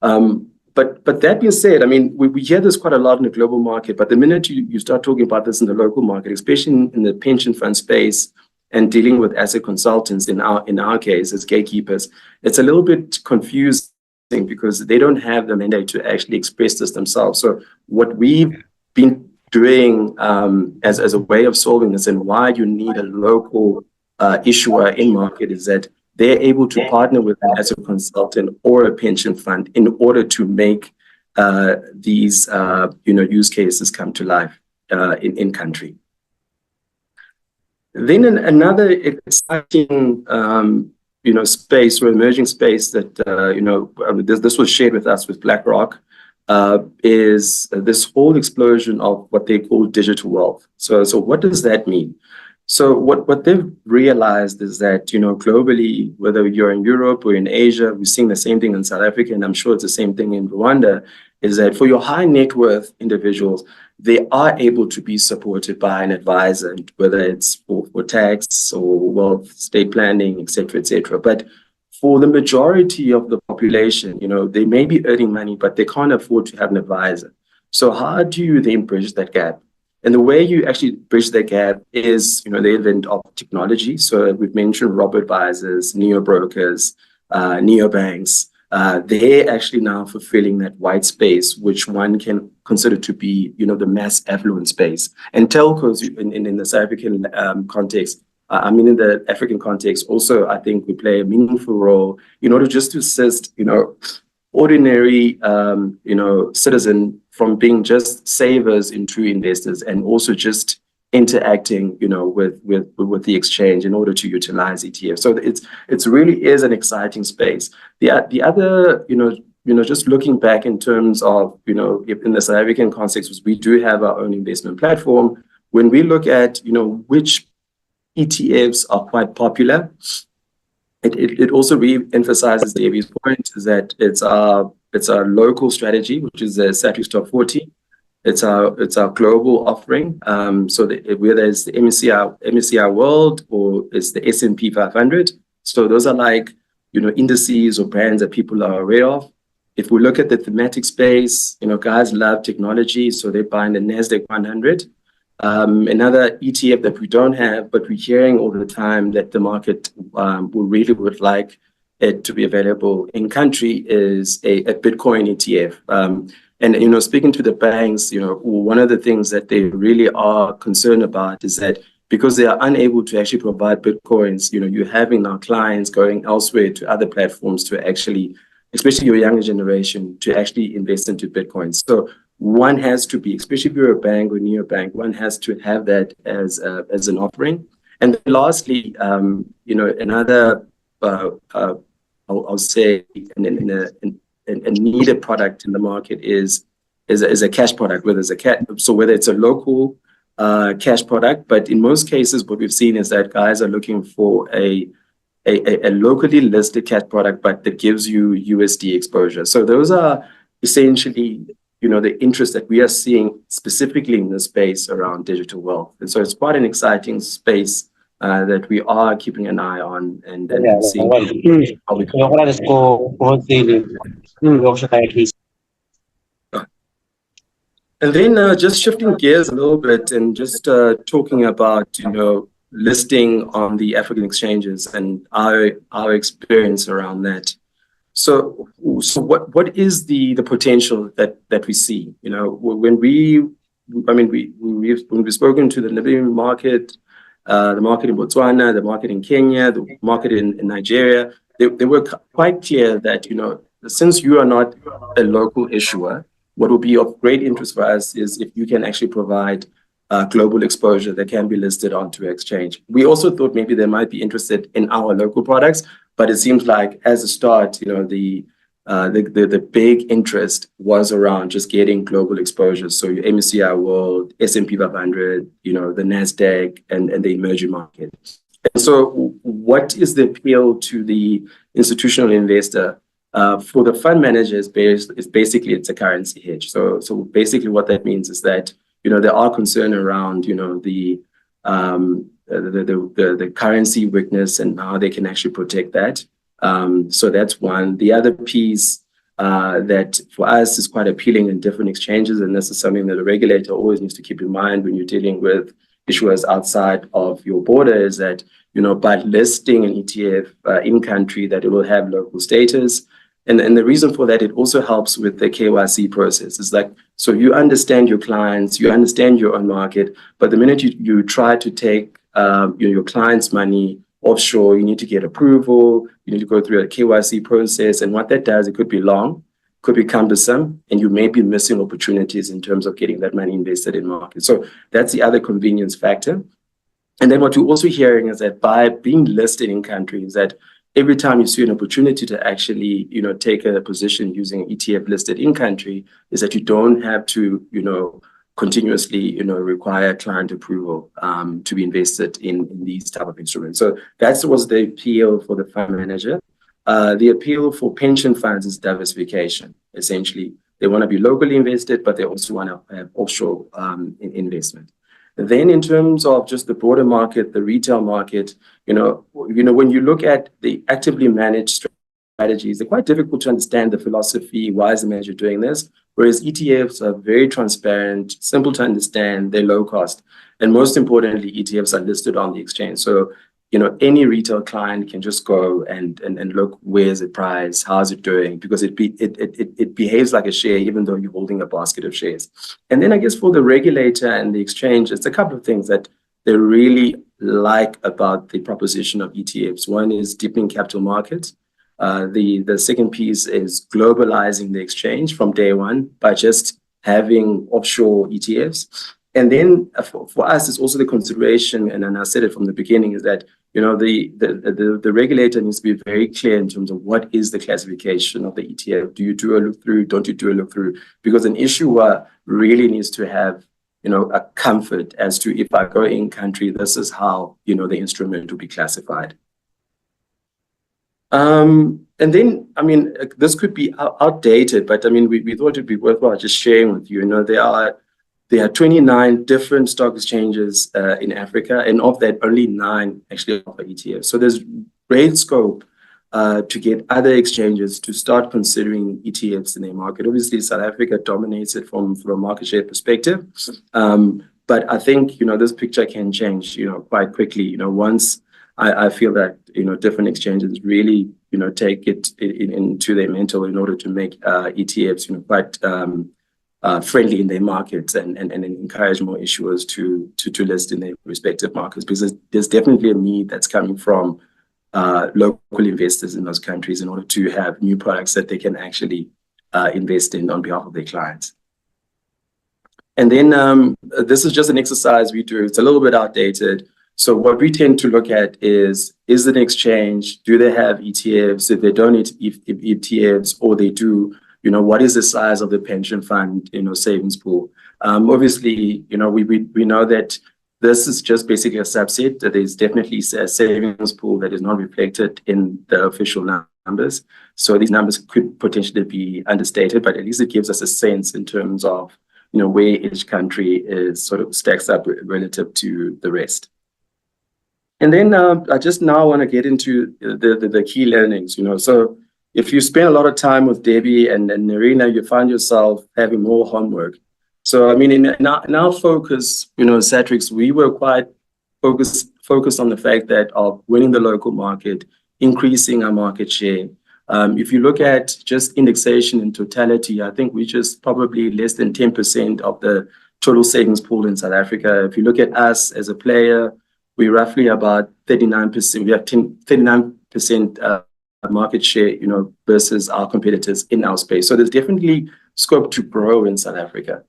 But that being said, I mean, we hear this quite a lot in the global market, but the minute you start talking about this in the local market, especially in the pension fund space and dealing with asset consultants in our case as gatekeepers, it's a little bit confusing because they don't have the mandate to actually express this themselves. So what we've been doing as a way of solving this, and why you need a local issuer in market, is that they're able to partner with an asset consultant or a pension fund in order to make these use cases come to life in country. Then another exciting space or emerging space that this was shared with us with BlackRock is this whole explosion of what they call digital wealth. So what does that mean? So what they've realized is that, globally, whether you're in Europe or in Asia, we're seeing the same thing in South Africa, and I'm sure it's the same thing in Rwanda, is that for your high net worth individuals, they are able to be supported by an advisor, whether it's for tax or wealth, estate planning, et cetera, But for the majority of the population, they may be earning money, but they can't afford to have an advisor. So how do you then bridge that gap? And the way you actually bridge that gap is, the advent of technology. So we've mentioned robo-advisors, neo-brokers, neobanks. They're actually now fulfilling that white space, which one can consider to be, the mass affluent space. And telcos in the South African context, in the African context, also, I think we play a meaningful role in order just to assist, ordinary, citizen from being just savers into investors, and also just interacting, with the exchange in order to utilize ETFs. So it's really is an exciting space. The other, just looking back in terms of, in the South African context, we do have our own investment platform. When we look at, which ETFs are quite popular, it also re-emphasizes Davy's point, is that it's our local strategy, which is the Satellite Stock 40. It's our global offering. So whether it's the MSCI World or it's the S&P 500. So those are like, indices or brands that people are aware of. If we look at the thematic space, guys love technology, so they're buying the NASDAQ 100. Another ETF that we don't have, but we're hearing all the time that the market would like it to be available in country is a Bitcoin ETF. And speaking to the banks, one of the things that they really are concerned about is that because they are unable to actually provide Bitcoins, you're having our clients going elsewhere to other platforms to actually, especially your younger generation, to actually invest into Bitcoins. So one has to be, especially if you're a bank or near a bank, one has to have that as an offering. And then lastly, another, I'll say, a needed product in the market is a cash product, whether it's a local cash product, but in most cases, what we've seen is that guys are looking for a locally listed cash product, but that gives you USD exposure. So those are essentially, the interest that we are seeing specifically in the space around digital wealth. And so it's quite an exciting space that we are keeping an eye on and seeing how we And then just shifting gears a little bit and just talking about, listing on the African exchanges and our experience around that. So what is the potential that we see? When we've spoken to the Namibian market, the market in Botswana, the market in Kenya, the market in Nigeria, they were quite clear that, since you are not a local issuer, what will be of great interest for us is if you can actually provide global exposure that can be listed onto exchange. We also thought maybe they might be interested in our local products, but it seems like as a start, the big interest was around just getting global exposure. So your MSCI World, S&P 500, the NASDAQ and the emerging market. And so what is the appeal to the institutional investor? For the fund managers, it's a currency hedge. So basically what that means is that, there are concern around, the currency weakness and how they can actually protect that. So that's one. The other piece that for us is quite appealing in different exchanges, and this is something that a regulator always needs to keep in mind when you're dealing with issuers outside of your border, is that, by listing an ETF in country, that it will have local status. And the reason for that, it also helps with the KYC process. It's like, so you understand your clients, you understand your own market, but the minute you try to take your client's money offshore, you need to get approval, you need to go through a KYC process. And what that does, it could be long, could be cumbersome, and you may be missing opportunities in terms of getting that money invested in market. So that's the other convenience factor. And then what you're also hearing is that by being listed in countries, that every time you see an opportunity to actually, take a position using ETF listed in country, is that you don't have to, continuously, require client approval to be invested in these type of instruments. So that was the appeal for the fund manager. The appeal for pension funds is diversification. Essentially, they want to be locally invested, but they also want to have offshore investment. Then in terms of just the broader market, the retail market, when you look at the actively managed strategies, they're quite difficult to understand the philosophy. Why is the manager doing this? Whereas ETFs are very transparent, simple to understand, they're low cost. And most importantly, ETFs are listed on the exchange. So, any retail client can just go and look, where's the price, how's it doing? Because it behaves like a share, even though you're holding a basket of shares. And then I guess for the regulator and the exchange, it's a couple of things that they really like about the proposition of ETFs. One is deepening capital markets. The second piece is globalizing the exchange from day one by just having offshore ETFs. And then for us, it's also the consideration, and I said it from the beginning, is that the regulator needs to be very clear in terms of what is the classification of the ETF. Do you do a look through? Don't you do a look through? Because an issuer really needs to have a comfort as to, if I go in country, this is how the instrument will be classified. And then, this could be outdated, but we thought it'd be worthwhile just sharing with you. There are there are 29 different stock exchanges in Africa, and of that, only 9 actually offer ETFs. So there's great scope to get other exchanges to start considering ETFs in their market. Obviously, South Africa dominates it from a market share perspective. But I think, this picture can change, quite quickly, once I feel that, different exchanges really, take it into their mental in order to make ETFs, quite friendly in their markets and encourage more issuers to list in their respective markets, because there's definitely a need that's coming from local investors in those countries in order to have new products that they can actually invest in on behalf of their clients. And then this is just an exercise we do. It's a little bit outdated. So what we tend to look at is it an exchange? Do they have ETFs? If they don't have ETFs, or they do, what is the size of the pension fund, savings pool? Obviously, we know that this is just basically a subset. That there's definitely a savings pool that is not reflected in the official numbers. So these numbers could potentially be understated, but at least it gives us a sense in terms of, where each country is sort of stacks up relative to the rest. And then I just now want to get into the key learnings, So if you spend a lot of time with Debbie and Karina, you find yourself having more homework. So, I mean, in our focus, Satrix, we were quite focused on the fact that of winning the local market, increasing our market share. If you look at just indexation in totality, I think we just probably less than 10% of the total savings pool in South Africa. If you look at us as a player, we're roughly about 39%. We have 39% market share, versus our competitors in our space. So there's definitely scope to grow in South Africa.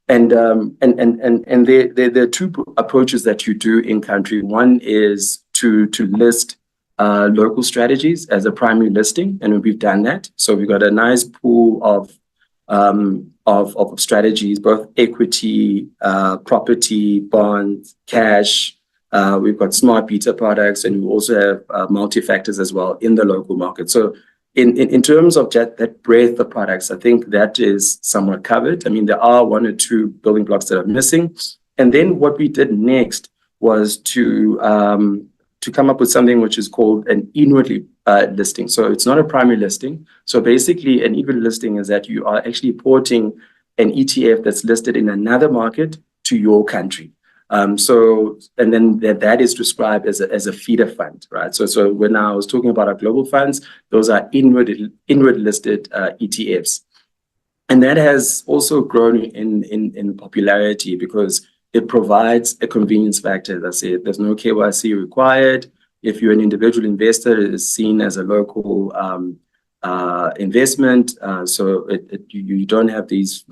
And there are two approaches that you do in country. One is to list local strategies as a primary listing, and we've done that. So we've got a nice pool of strategies, both equity, property, bonds, cash. We've got smart beta products, and we also have multi-factors as well in the local market. So in terms of that breadth of products, I think that is somewhat covered. I mean, there are 1 or 2 building blocks that are missing. And then what we did next was to come up with something which is called an inwardly listing. So it's not a primary listing. So basically, an inward listing is that you are actually porting an ETF that's listed in another market to your country. And then that is described as a feeder fund, right? So when I was talking about our global funds, those are inward listed ETFs. And that has also grown in popularity because it provides a convenience factor. As I said, there's no KYC required. If you're an individual investor, it is seen as a local investment. So you don't have these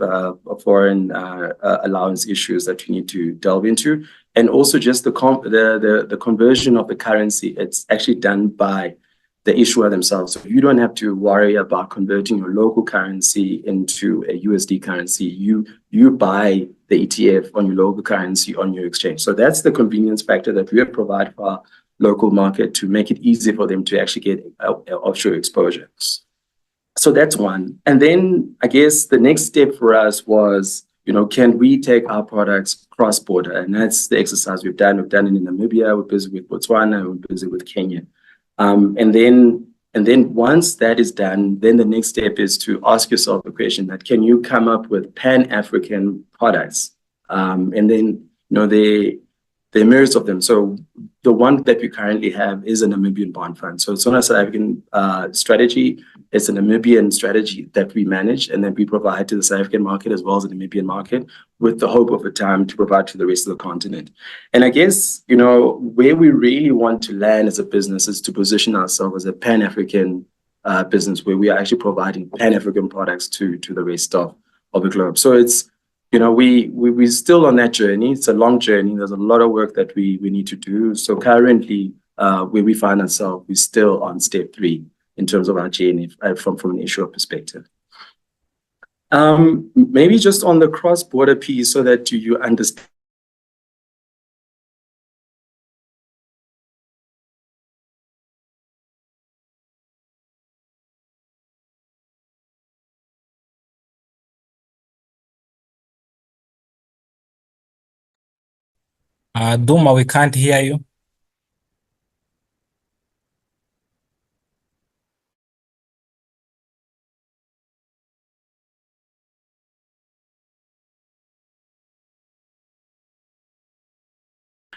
foreign allowance issues that you need to delve into. And also just the conversion of the currency, it's actually done by the issuer themselves. So you don't have to worry about converting your local currency into a USD currency. You buy the ETF on your local currency on your exchange. So that's the convenience factor that we provide for our local market to make it easy for them to actually get offshore exposure. So that's one. And then I guess the next step for us was, can we take our products cross-border? And that's the exercise we've done. We've done it in Namibia, we're busy with Botswana, we're busy with Kenya. And then once that is done, then the next step is to ask yourself the question that can you come up with Pan-African products? And then, there are myriads of them. So the one that we currently have is a Namibian bond fund. So it's not a South African strategy. It's a Namibian strategy that we manage and that we provide to the South African market as well as the Namibian market with the hope over time to provide to the rest of the continent. And I guess, where we really want to land as a business is to position ourselves as a Pan-African business where we are actually providing Pan-African products to the rest of the globe. So it's, we're still on that journey. It's a long journey. There's a lot of work that we need to do. So currently, where we find ourselves, we're still on step 3 in terms of our journey from an issuer perspective. Maybe just on the cross-border piece so that you understand Duma, we can't hear you.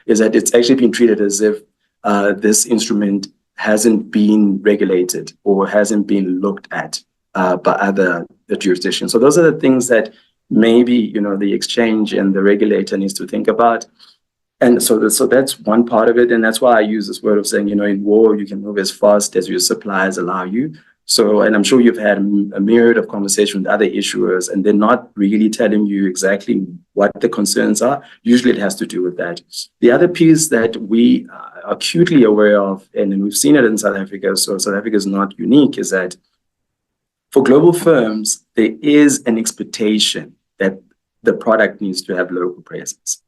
Is that it's actually been treated as if this instrument hasn't been regulated or hasn't been looked at by other jurisdictions. So those are the things that maybe the exchange and the regulator needs to think about. And so that's one part of it. And that's why I use this word of saying, in war, you can move as fast as your suppliers allow you. So, and I'm sure you've had a myriad of conversations with other issuers, and they're not really telling you exactly what the concerns are. Usually it has to do with that. The other piece that we are acutely aware of, and we've seen it in South Africa, so South Africa is not unique, is that for global firms, there is an expectation that the product needs to have local presence.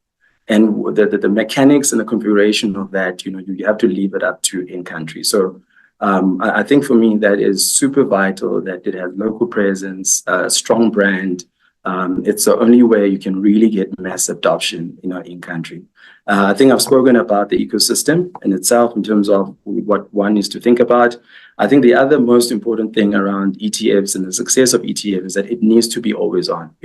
And the mechanics and the configuration of that, you have to leave it up to in country. So I think for me, that is super vital that it has local presence, strong brand. It's the only way you can really get mass adoption, in country. I think I've spoken about the ecosystem in itself in terms of what one needs to think about. I think the other most important thing around ETFs and the success of ETF is that it needs to be always on,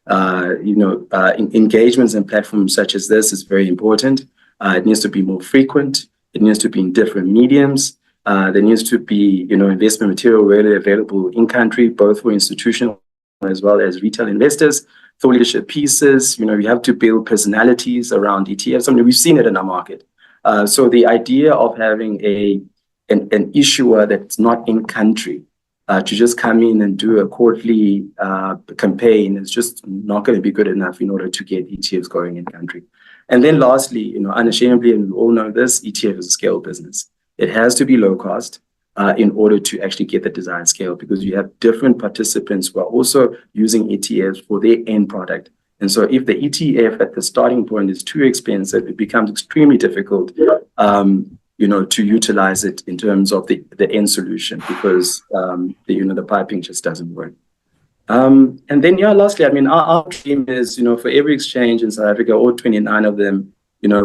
engagements and platforms such as this is very important. It needs to be more frequent. It needs to be in different mediums. There needs to be, investment material readily available in country, both for institutional as well as retail investors. Thought leadership pieces, you have to build personalities around ETFs. I mean, we've seen it in our market. So the idea of having an issuer that's not in country to just come in and do a quarterly campaign is just not going to be good enough in order to get ETFs going in country. And then lastly, unashamedly, and we all know this, ETF is a scale business. It has to be low cost in order to actually get the desired scale, because you have different participants who are also using ETFs for their end product. And so if the ETF at the starting point is too expensive, it becomes extremely difficult to utilize it in terms of the end solution, because the piping just doesn't work. And then lastly, I mean, our dream is for every exchange in South Africa, all 29 of them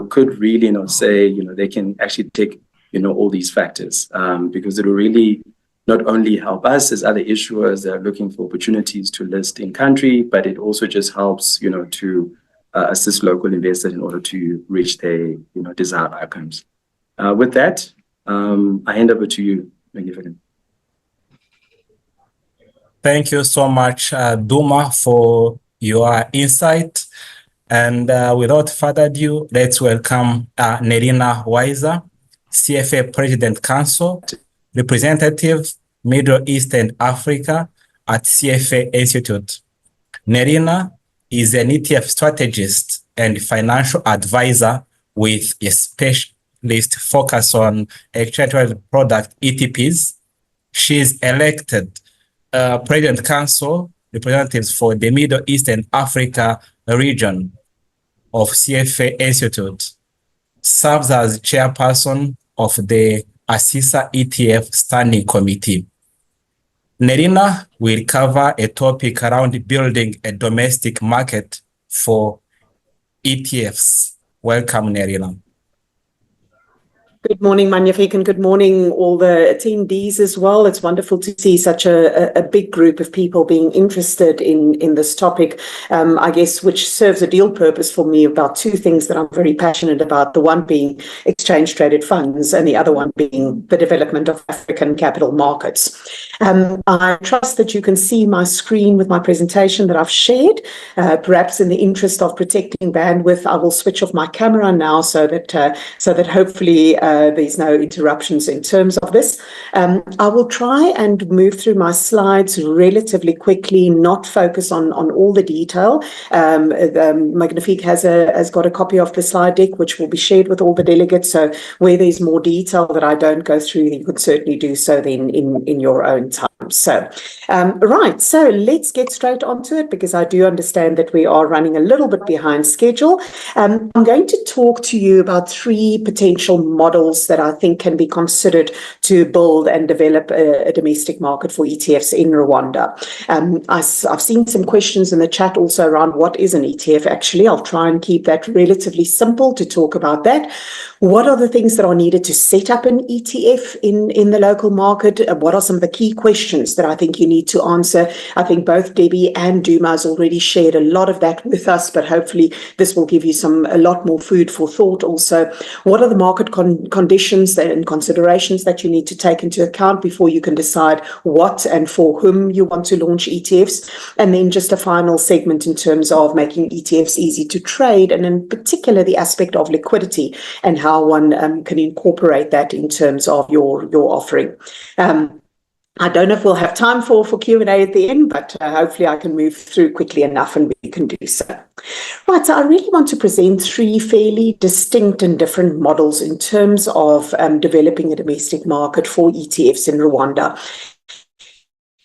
could really say they can actually take all these factors, because it will really not only help us as other issuers that are looking for opportunities to list in country, but it also just helps to assist local investors in order to reach their desired outcomes. With that, I hand over to you, Magnificent. Thank you so much, Duma, for your insight. And without further ado, let's welcome Nerina Weiser, CFA President Council, Representative, Middle East and Africa at CFA Institute. Nerina is an ETF strategist and financial advisor with a specialist focus on exchange-traded product ETPs. She is elected President Council Representatives for the Middle East and Africa region of CFA Institute, serves as chairperson of the ASISA ETF Standing Committee. Nerina will cover a topic around building a domestic market for ETFs. Welcome, Nerina. Good morning, Magnifique, and good morning, all the attendees as well. It's wonderful to see such a big group of people being interested in this topic, I guess, which serves a dual purpose for me about two things that I'm very passionate about, the one being exchange-traded funds and the other one being the development of African capital markets. I trust that you can see my screen with my presentation that I've shared. Perhaps in the interest of protecting bandwidth, I will switch off my camera now so that hopefully there's no interruptions in terms of this. I will try and move through my slides relatively quickly, not focus on all the detail. Magnifique has got a copy of the slide deck, which will be shared with all the delegates. So where there's more detail that I don't go through, you could certainly do so then in your own time. So, right, so let's get straight onto it, because I do understand that we are running a little bit behind schedule. I'm going to talk to you about three potential models models that I think can be considered to build and develop a domestic market for ETFs in Rwanda. I've seen some questions in the chat also around what is an ETF actually. I'll try and keep that relatively simple to talk about that. What are the things that are needed to set up an ETF in the local market? What are some of the key questions that I think you need to answer? I think both Debbie and Duma has already shared a lot of that with us, but hopefully this will give you a lot more food for thought also. What are the market conditions and considerations that you need to take into account before you can decide what and for whom you want to launch ETFs? And then just a final segment in terms of making ETFs easy to trade, and in particular the aspect of liquidity and how one can incorporate that in terms of your offering. I don't know if we'll have time for Q&A at the end, but hopefully I can move through quickly enough and we can do so. Right, so I really want to present three fairly distinct and different models in terms of developing a domestic market for ETFs in Rwanda.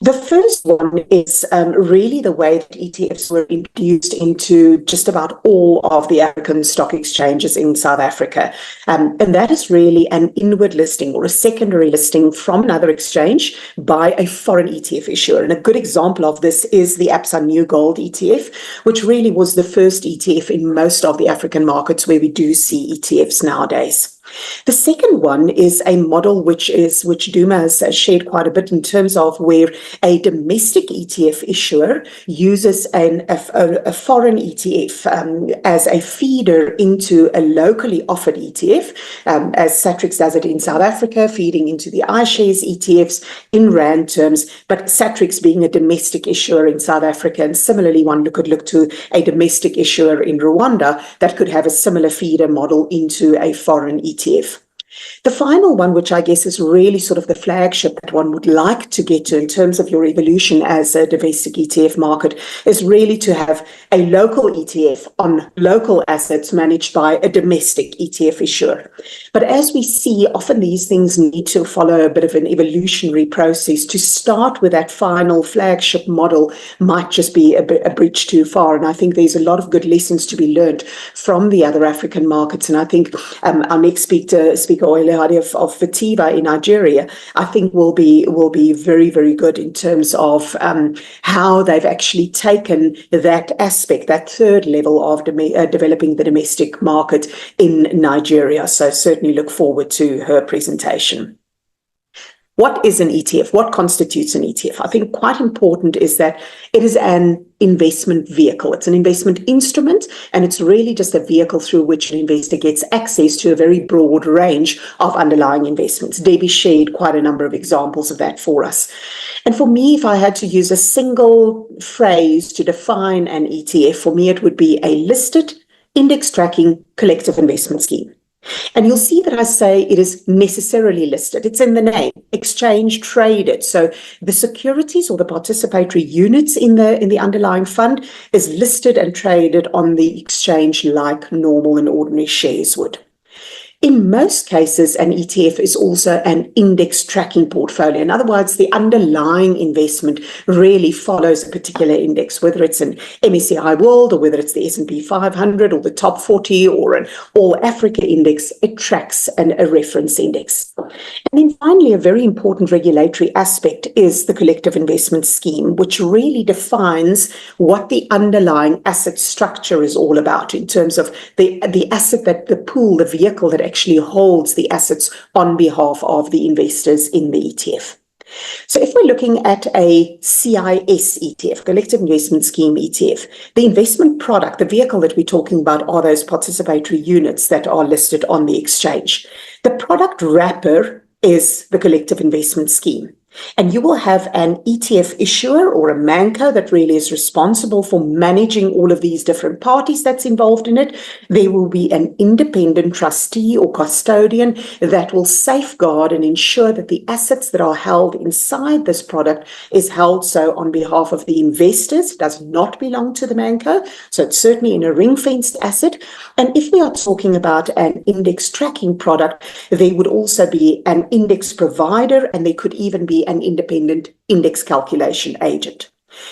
The first one is really the way that ETFs were introduced into just about all of the African stock exchanges in South Africa. And that is really an inward listing or a secondary listing from another exchange by a foreign ETF issuer. And a good example of this is the Absa New Gold ETF, which really was the first ETF in most of the African markets where we do see ETFs nowadays. The second one is a model which Duma has shared quite a bit in terms of where a domestic ETF issuer uses a foreign ETF as a feeder into a locally offered ETF, as Satrix does it in South Africa, feeding into the iShares ETFs in Rand terms, but Satrix being a domestic issuer in South Africa. And similarly, one could look to a domestic issuer in Rwanda that could have a similar feeder model into a foreign ETF. The final one, which I guess is really sort of the flagship that one would like to get to in terms of your evolution as a domestic ETF market, is really to have a local ETF on local assets managed by a domestic ETF issuer. But as we see, often these things need to follow a bit of an evolutionary process. To start with that final flagship model might just be a bridge too far. And I think there's a lot of good lessons to be learned from the other African markets. And I think our next speaker Oilehadi of Fativa in Nigeria, I think will be very, very good in terms of how they've actually taken that aspect, that third level of developing the domestic market in Nigeria. So certainly look forward to her presentation. What is an ETF? What constitutes an ETF? I think quite important is that it is an investment vehicle. It's an investment instrument, and it's really just a vehicle through which an investor gets access to a very broad range of underlying investments. Debbie shared quite a number of examples of that for us. And for me, if I had to use a single phrase to define an ETF, for me it would be a listed, index tracking, collective investment scheme. And you'll see that I say it is necessarily listed. It's in the name, exchange traded. So the securities or the participatory units in the underlying fund is listed and traded on the exchange like normal and ordinary shares would. In most cases, an ETF is also an index tracking portfolio. In other words, the underlying investment really follows a particular index, whether it's an MSCI World or whether it's the S&P 500 or the top 40 or an All Africa index. It tracks a reference index. And then finally, a very important regulatory aspect is the collective investment scheme, which really defines what the underlying asset structure is all about in terms of the asset, that the pool, the vehicle that actually holds the assets on behalf of the investors in the ETF. So if we're looking at a CIS ETF, Collective Investment Scheme ETF, the investment product, the vehicle that we're talking about are those participatory units that are listed on the exchange. The product wrapper is the Collective Investment Scheme. And you will have an ETF issuer or a ManCo that really is responsible for managing all of these different parties that's involved in it. There will be an independent trustee or custodian that will safeguard and ensure that the assets that are held inside this product is held so on behalf of the investors. It does not belong to the ManCo. So it's certainly in a ring-fenced asset. And if we are talking about an index tracking product, there would also be an index provider, and there could even be an independent index calculation agent.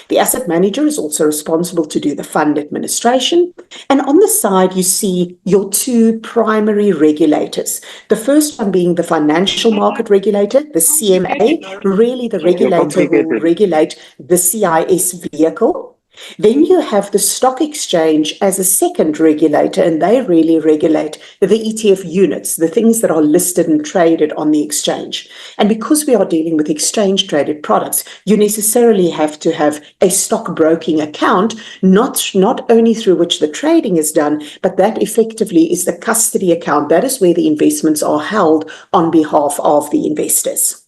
The asset manager is also responsible to do the fund administration. And on the side, you see your two primary regulators. The first one being the financial market regulator, the CMA, really the regulator who will regulate the CIS vehicle. Then you have the stock exchange as a second regulator, and they really regulate the ETF units, the things that are listed and traded on the exchange. And because we are dealing with exchange traded products, you necessarily have to have a stock broking account, not only through which the trading is done, but that effectively is the custody account. That is where the investments are held on behalf of the investors.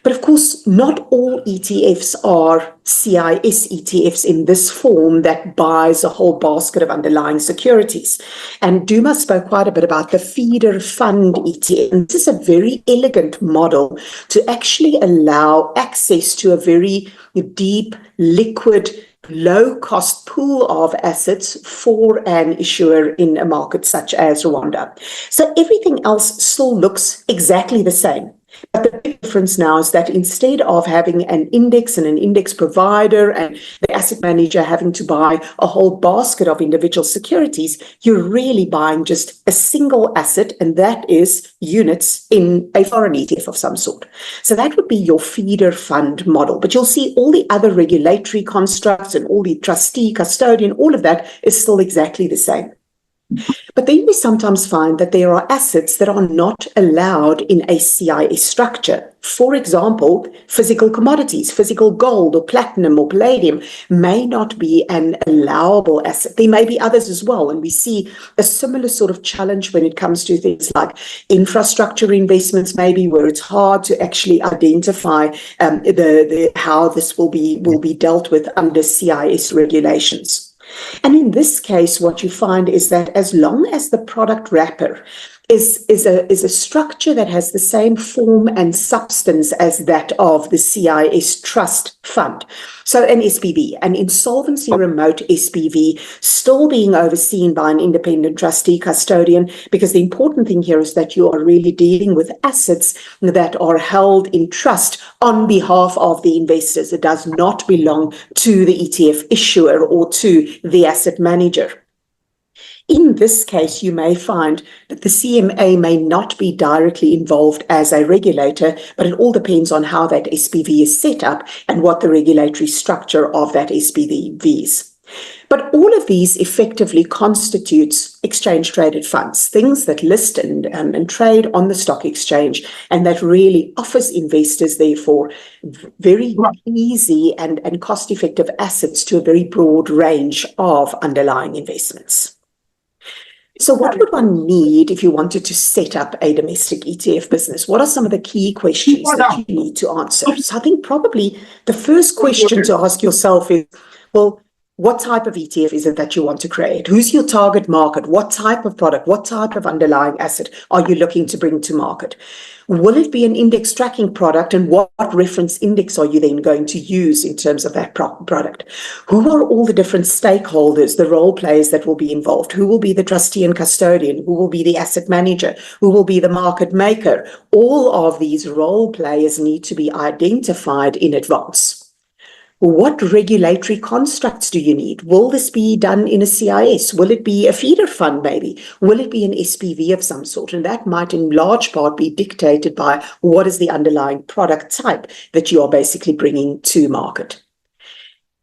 But of course, not all ETFs are CIS ETFs in this form that buys a whole basket of underlying securities. And Duma spoke quite a bit about the feeder fund ETF. And this is a very elegant model to actually allow access to a very deep, liquid, low-cost pool of assets for an issuer in a market such as Rwanda. So everything else still looks exactly the same. But the big difference now is that instead of having an index and an index provider and the asset manager having to buy a whole basket of individual securities, you're really buying just a single asset, and that is units in a foreign ETF of some sort. So that would be your feeder fund model. But you'll see all the other regulatory constructs and all the trustee, custodian, all of that is still exactly the same. But then we sometimes find that there are assets that are not allowed in a CIS structure. For example, physical commodities, physical gold or platinum or palladium may not be an allowable asset. There may be others as well. And we see a similar sort of challenge when it comes to things like infrastructure investments, maybe where it's hard to actually identify how this will be dealt with under CIS regulations. And in this case, what you find is that as long as the product wrapper is a structure that has the same form and substance as that of the CIS trust fund, so an SPV, an insolvency remote SPV, still being overseen by an independent trustee custodian, because the important thing here is that you are really dealing with assets that are held in trust on behalf of the investors. It does not belong to the ETF issuer or to the asset manager. In this case, you may find that the CMA may not be directly involved as a regulator, but it all depends on how that SPV is set up and what the regulatory structure of that SPV is. But all of these effectively constitutes exchange-traded funds, things that list and trade on the stock exchange, and that really offers investors, therefore, very easy and cost-effective assets to a very broad range of underlying investments. So what would one need if you wanted to set up a domestic ETF business? What are some of the key questions that you need to answer? So I think probably the first question to ask yourself is, well, what type of ETF is it that you want to create? Who's your target market? What type of product? What type of underlying asset are you looking to bring to market? Will it be an index tracking product, and what reference index are you then going to use in terms of that product? Who are all the different stakeholders, the role players that will be involved? Who will be the trustee and custodian? Who will be the asset manager? Who will be the market maker? All of these role players need to be identified in advance. What regulatory constructs do you need? Will this be done in a CIS? Will it be a feeder fund maybe? Will it be an SPV of some sort? And that might in large part be dictated by what is the underlying product type that you are basically bringing to market.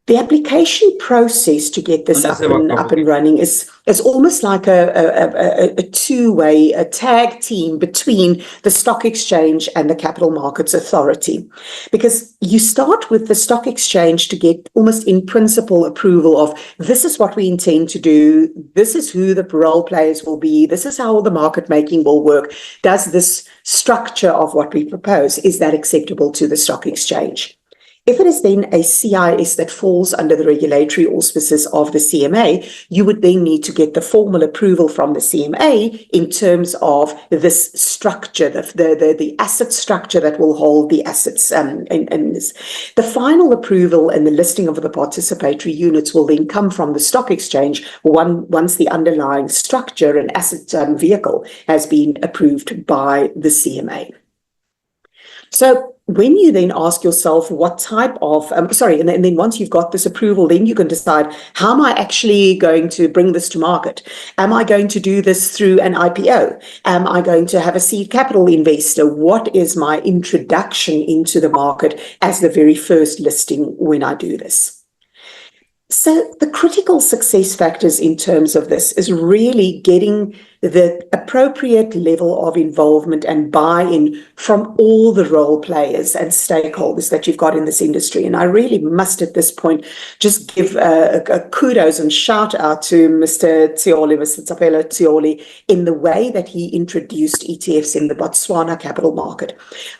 The application process to get this up and running is almost like a two-way, a tag team between the stock exchange and the capital markets authority. Because you start with the stock exchange to get almost in principle approval of this is what we intend to do, this is who the role players will be, this is how the market making will work. Does this structure of what we propose, is that acceptable to the stock exchange? If it is then a CIS that falls under the regulatory auspices of the CMA, you would then need to get the formal approval from the CMA in terms of this structure, the asset structure that will hold the assets. The final approval and the listing of the participatory units will then come from the stock exchange once the underlying structure and asset vehicle has been approved by the CMA. So when you then ask yourself what type of, and then once you've got this approval, then you can decide, how am I actually going to bring this to market? Am I going to do this through an IPO? Am I going to have a seed capital investor? What is my introduction into the market as the very first listing when I do this? So the critical success factors in terms of this is really getting the appropriate level of involvement and buy-in from all the role players and stakeholders that you've got in this industry. And I really must at this point just give a kudos and shout out to Mr. Tsapelo Tsioli, in the way that he introduced ETFs in the Botswana capital market.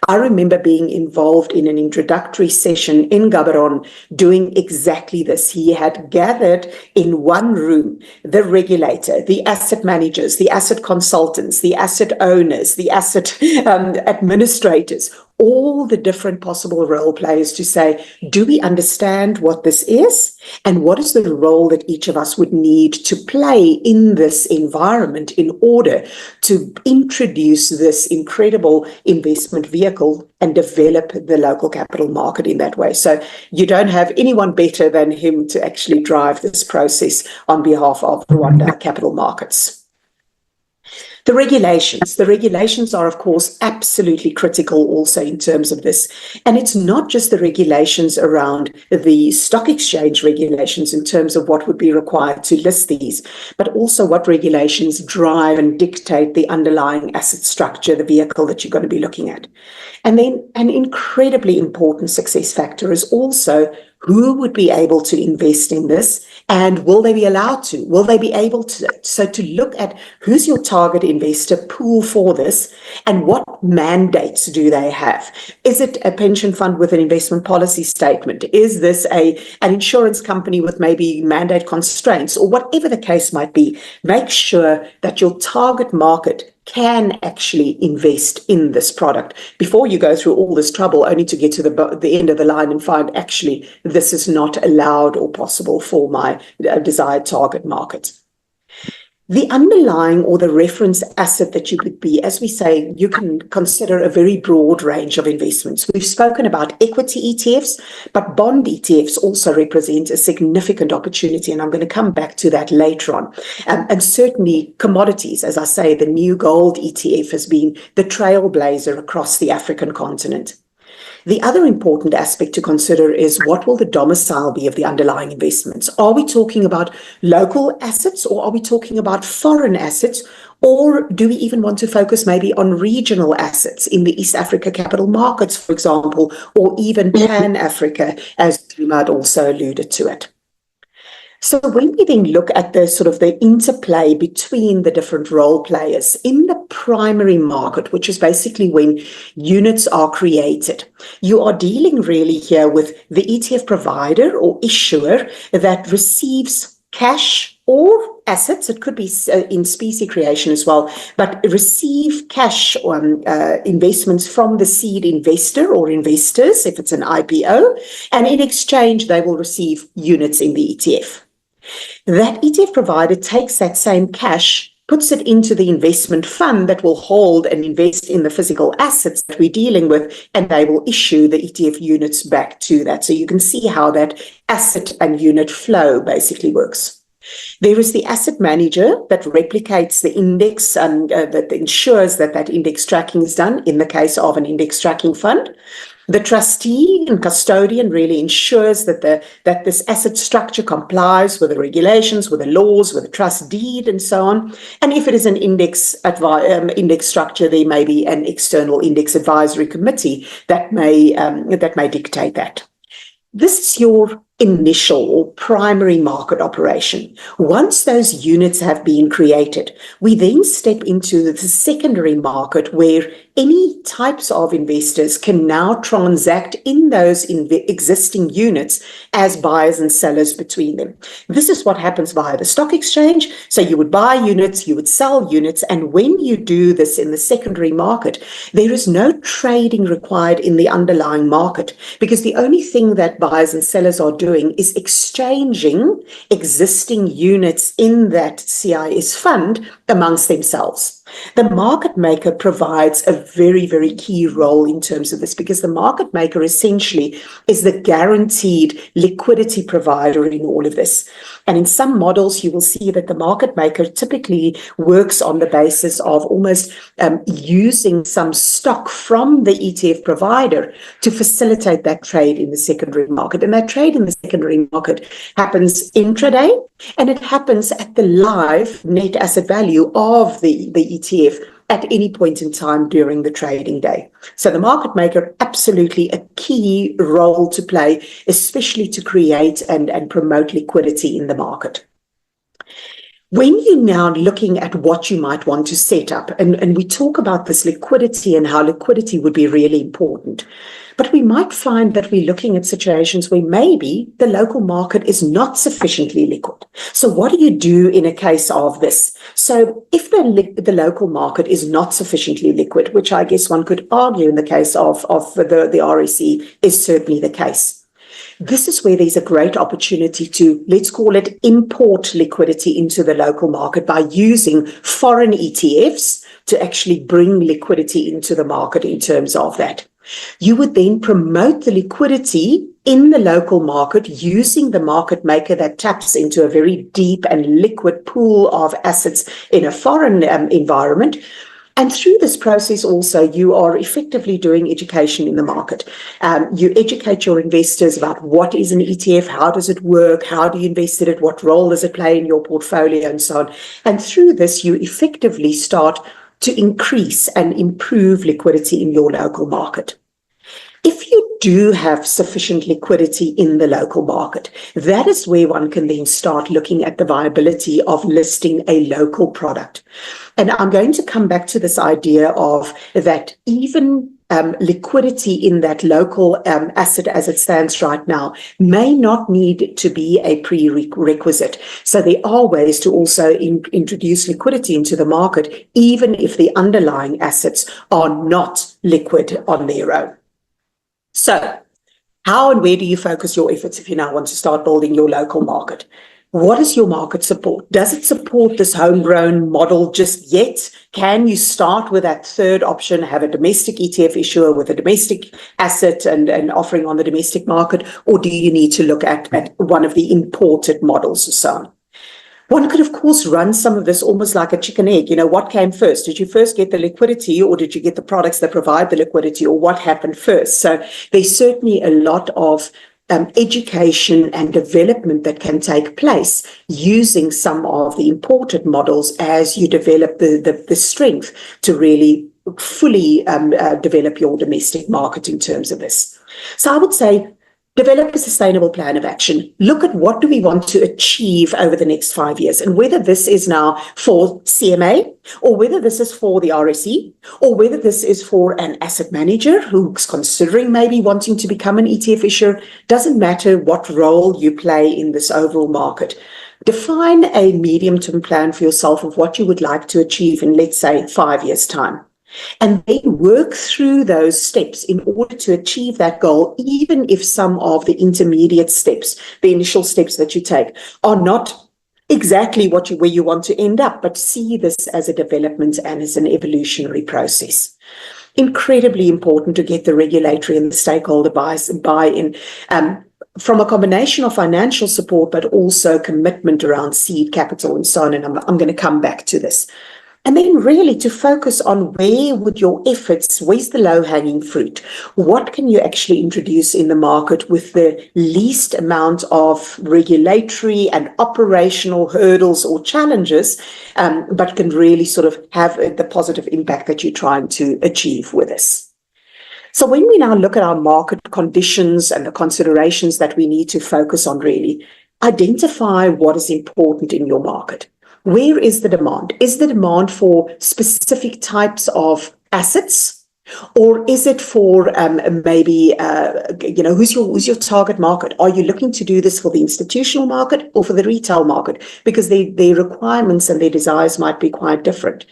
I remember being involved in an introductory session in Gaborone doing exactly this. He had gathered in one room the regulator, the asset managers, the asset consultants, the asset owners, the asset administrators, all the different possible role players, to say, do we understand what this is? And what is the role that each of us would need to play in this environment in order to introduce this incredible investment vehicle and develop the local capital market in that way? So you don't have anyone better than him to actually drive this process on behalf of Rwanda capital markets. The regulations are, of course, absolutely critical also in terms of this. And it's not just the regulations around the stock exchange regulations in terms of what would be required to list these, but also what regulations drive and dictate the underlying asset structure, the vehicle that you're going to be looking at. And then an incredibly important success factor is also who would be able to invest in this, and will they be allowed to? Will they be able to? So to look at who's your target investor pool for this, and what mandates do they have? Is it a pension fund with an investment policy statement? Is this an insurance company with maybe mandate constraints, or whatever the case might be? Make sure that your target market can actually invest in this product before you go through all this trouble only to get to the end of the line and find actually this is not allowed or possible for my desired target market. The underlying or the reference asset that you could be, as we say, you can consider a very broad range of investments. We've spoken about equity ETFs, but bond ETFs also represent a significant opportunity, and I'm going to come back to that later on. And certainly commodities, as I say, the new gold ETF has been the trailblazer across the African continent. The other important aspect to consider is, what will the domicile be of the underlying investments? Are we talking about local assets, or are we talking about foreign assets? Or do we even want to focus maybe on regional assets in the East Africa capital markets, for example, or even Pan-Africa, as Rima also alluded to it? So when we then look at the sort of the interplay between the different role players in the primary market, which is basically when units are created, you are dealing really here with the ETF provider or issuer that receives cash or assets. It could be in specie creation as well, but receive cash investments from the seed investor or investors if it's an IPO, and in exchange they will receive units in the ETF. That ETF provider takes that same cash, puts it into the investment fund that will hold and invest in the physical assets that we're dealing with, and they will issue the ETF units back to that. So you can see how that asset and unit flow basically works. There is the asset manager that replicates the index and that ensures that that index tracking is done in the case of an index tracking fund. The trustee and custodian really ensures that this asset structure complies with the regulations, with the laws, with the trust deed, and so on. And if it is an index structure, there may be an external index advisory committee that may dictate that. This is your initial or primary market operation. Once those units have been created, we then step into the secondary market, where any types of investors can now transact in those existing units as buyers and sellers between them. This is what happens via the stock exchange. So you would buy units, you would sell units, and when you do this in the secondary market, there is no trading required in the underlying market, because the only thing that buyers and sellers are doing is exchanging existing units in that CIS fund amongst themselves. The market maker provides a very, very key role in terms of this, because the market maker essentially is the guaranteed liquidity provider in all of this. And in some models, you will see that the market maker typically works on the basis of almost using some stock from the ETF provider to facilitate that trade in the secondary market. And that trade in the secondary market happens intraday, and it happens at the live net asset value of the ETF at any point in time during the trading day. So the market maker, absolutely a key role to play, especially to create and promote liquidity in the market. When you're now looking at what you might want to set up, and we talk about this liquidity and how liquidity would be really important, but we might find that we're looking at situations where maybe the local market is not sufficiently liquid. So what do you do in a case of this? So if the local market is not sufficiently liquid, which I guess one could argue in the case of the RSE is certainly the case. This is where there's a great opportunity to, let's call it, import liquidity into the local market by using foreign ETFs to actually bring liquidity into the market in terms of that. You would then promote the liquidity in the local market using the market maker that taps into a very deep and liquid pool of assets in a foreign environment. And through this process also, you are effectively doing education in the market. You educate your investors about what is an ETF, how does it work, how do you invest in it, what role does it play in your portfolio, and so on. And through this, you effectively start to increase and improve liquidity in your local market. If you do have sufficient liquidity in the local market, that is where one can then start looking at the viability of listing a local product. And I'm going to come back to this idea of that even liquidity in that local asset as it stands right now may not need to be a prerequisite. So there are ways to also introduce liquidity into the market, even if the underlying assets are not liquid on their own. So how and where do you focus your efforts if you now want to start building your local market? What does your market support? Does it support this homegrown model just yet? Can you start with that third option, have a domestic ETF issuer with a domestic asset and offering on the domestic market? Or do you need to look at one of the imported models or so on? One could, of course, run some of this almost like a chicken egg. You know, what came first? Did you first get the liquidity, or did you get the products that provide the liquidity, or what happened first? So there's certainly a lot of education and development that can take place using some of the imported models as you develop the strength to really fully develop your domestic market in terms of this. So I would say, develop a sustainable plan of action. Look at what do we want to achieve over the next 5 years, and whether this is now for CMA, or whether this is for the RSE, or whether this is for an asset manager who's considering maybe wanting to become an ETF issuer. Doesn't matter what role you play in this overall market. Define a medium-term plan for yourself of what you would like to achieve in, let's say, 5 years' time. And then work through those steps in order to achieve that goal, even if some of the intermediate steps, the initial steps that you take, are not exactly where you want to end up, but see this as a development and as an evolutionary process. Incredibly important to get the regulatory and the stakeholder buy-in from a combination of financial support, but also commitment around seed capital and so on. And I'm going to come back to this. And then really to focus on where would your efforts, where's the low-hanging fruit? What can you actually introduce in the market with the least amount of regulatory and operational hurdles or challenges, but can really sort of have the positive impact that you're trying to achieve with this? So when we now look at our market conditions and the considerations that we need to focus on, really, identify what is important in your market. Where is the demand? Is the demand for specific types of assets, or is it for maybe who's your target market? Are you looking to do this for the institutional market or for the retail market? Because their requirements and their desires might be quite different.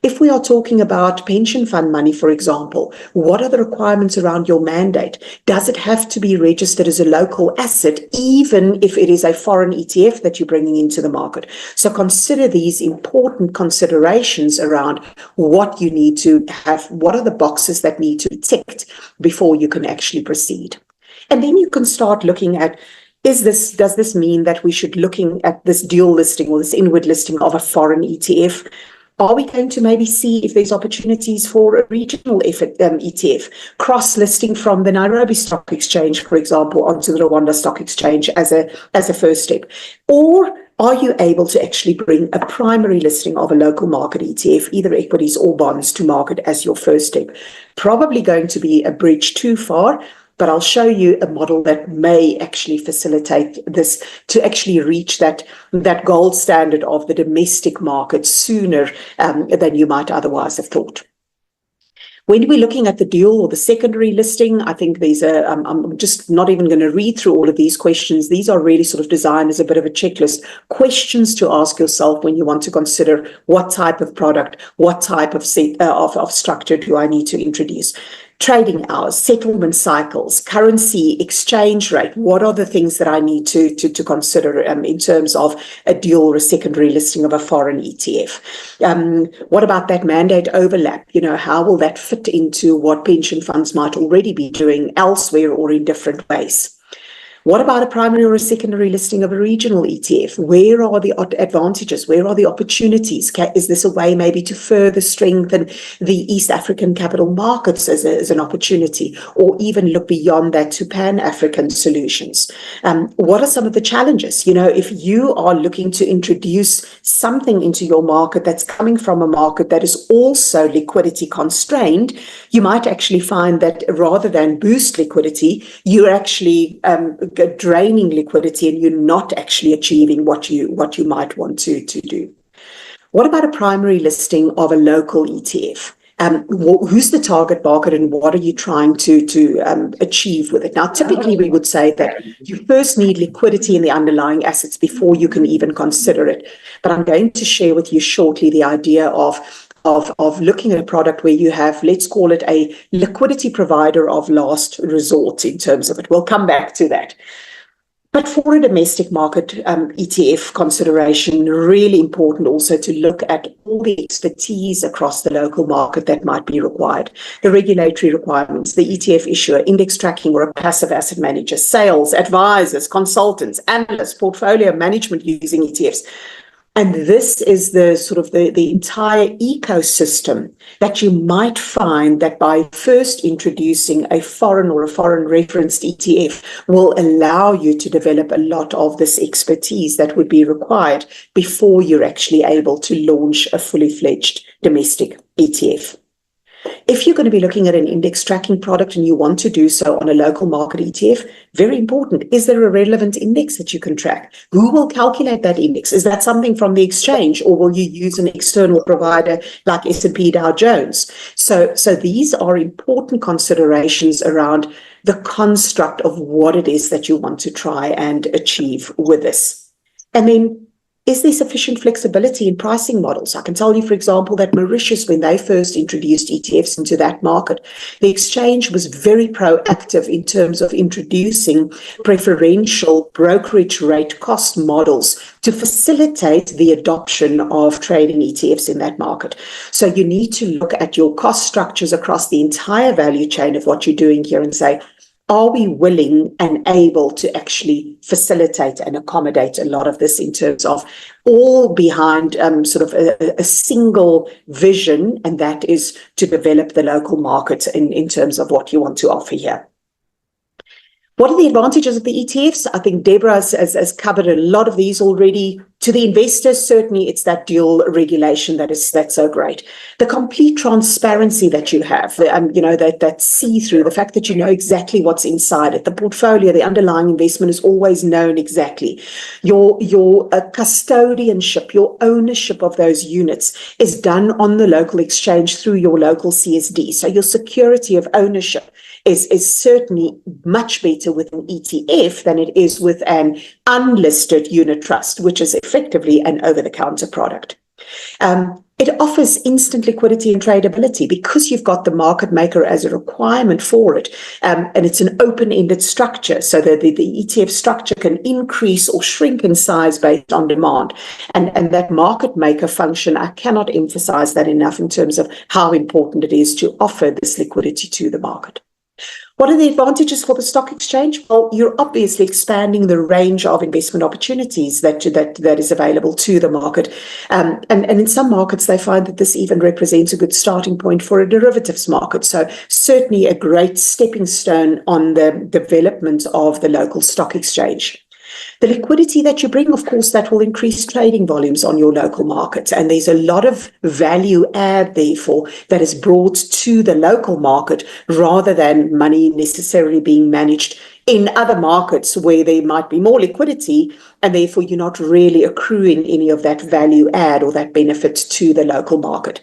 If we are talking about pension fund money, for example, what are the requirements around your mandate? Does it have to be registered as a local asset, even if it is a foreign ETF that you're bringing into the market? So consider these important considerations around what you need to have, what are the boxes that need to be ticked before you can actually proceed. And then you can start looking at, does this mean that we should looking at this dual listing or this inward listing of a foreign ETF? Are we going to maybe see if there's opportunities for a regional ETF, cross-listing from the Nairobi Stock Exchange, for example, onto the Rwanda Stock Exchange as a first step? Or are you able to actually bring a primary listing of a local market ETF, either equities or bonds, to market as your first step? Probably going to be a bridge too far, but I'll show you a model that may actually facilitate this to actually reach that gold standard of the domestic market sooner than you might otherwise have thought. When we're looking at the dual or the secondary listing, I think these are, I'm just not even going to read through all of these questions. These are really sort of designed as a bit of a checklist, questions to ask yourself when you want to consider what type of product, what type of structure do I need to introduce. Trading hours, settlement cycles, currency, exchange rate. What are the things that I need to consider in terms of a dual or a secondary listing of a foreign ETF? What about that mandate overlap? How will that fit into what pension funds might already be doing elsewhere or in different ways? What about a primary or a secondary listing of a regional ETF? Where are the advantages? Where are the opportunities? Is this a way maybe to further strengthen the East African capital markets as an opportunity, or even look beyond that to Pan-African solutions? What are some of the challenges? If you are looking to introduce something into your market that's coming from a market that is also liquidity constrained, you might actually find that rather than boost liquidity, you're actually draining liquidity, and you're not actually achieving what you might want to do. What about a primary listing of a local ETF? Who's the target market, and what are you trying to achieve with it? Now, typically, we would say that you first need liquidity in the underlying assets before you can even consider it. But I'm going to share with you shortly the idea of looking at a product where you have, let's call it a liquidity provider of last resort in terms of it. We'll come back to that. But for a domestic market ETF consideration, really important also to look at all the expertise across the local market that might be required. The regulatory requirements, the ETF issuer, index tracking or a passive asset manager, sales, advisors, consultants, analysts, portfolio management using ETFs. And this is the entire ecosystem that you might find that by first introducing a foreign or a foreign referenced ETF will allow you to develop a lot of this expertise that would be required before you're actually able to launch a fully fledged domestic ETF. If you're going to be looking at an index tracking product and you want to do so on a local market ETF, very important. Is there a relevant index that you can track? Who will calculate that index? Is that something from the exchange, or will you use an external provider like S&P Dow Jones? So these are important considerations around the construct of what it is that you want to try and achieve with this. And then, is there sufficient flexibility in pricing models? I can tell you, for example, that Mauritius, when they first introduced ETFs into that market, the exchange was very proactive in terms of introducing preferential brokerage rate cost models to facilitate the adoption of trading ETFs in that market. So you need to look at your cost structures across the entire value chain of what you're doing here and say, are we willing and able to actually facilitate and accommodate a lot of this in terms of all behind a single vision, and that is to develop the local market in terms of what you want to offer here? What are the advantages of the ETFs? I think Deborah has covered a lot of these already. To the investors, certainly it's that dual regulation that's so great. The complete transparency that you have, that see-through, the fact that you know exactly what's inside it, the portfolio, the underlying investment is always known exactly. Your custodianship, your ownership of those units is done on the local exchange through your local CSD. So your security of ownership is certainly much better with an ETF than it is with an unlisted unit trust, which is effectively an over-the-counter product. It offers instant liquidity and tradability because you've got the market maker as a requirement for it. And it's an open-ended structure, so that the ETF structure can increase or shrink in size based on demand. And that market maker function, I cannot emphasize that enough in terms of how important it is to offer this liquidity to the market. What are the advantages for the stock exchange? Well, you're obviously expanding the range of investment opportunities that is available to the market. And in some markets, they find that this even represents a good starting point for a derivatives market. So certainly a great stepping stone on the development of the local stock exchange. The liquidity that you bring, of course, that will increase trading volumes on your local market. And there's a lot of value add, therefore, that is brought to the local market rather than money necessarily being managed in other markets where there might be more liquidity, and therefore you're not really accruing any of that value add or that benefit to the local market.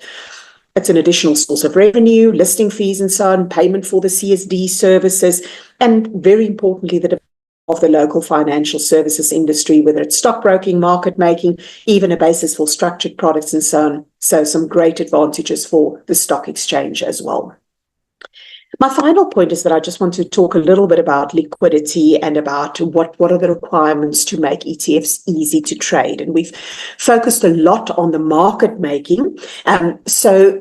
It's an additional source of revenue, listing fees and so on, payment for the CSD services, and very importantly, of the local financial services industry, whether it's stockbroking, market making, even a basis for structured products and so on. So some great advantages for the stock exchange as well. My final point is that I just want to talk a little bit about liquidity and about what are the requirements to make ETFs easy to trade. And we've focused a lot on the market making. So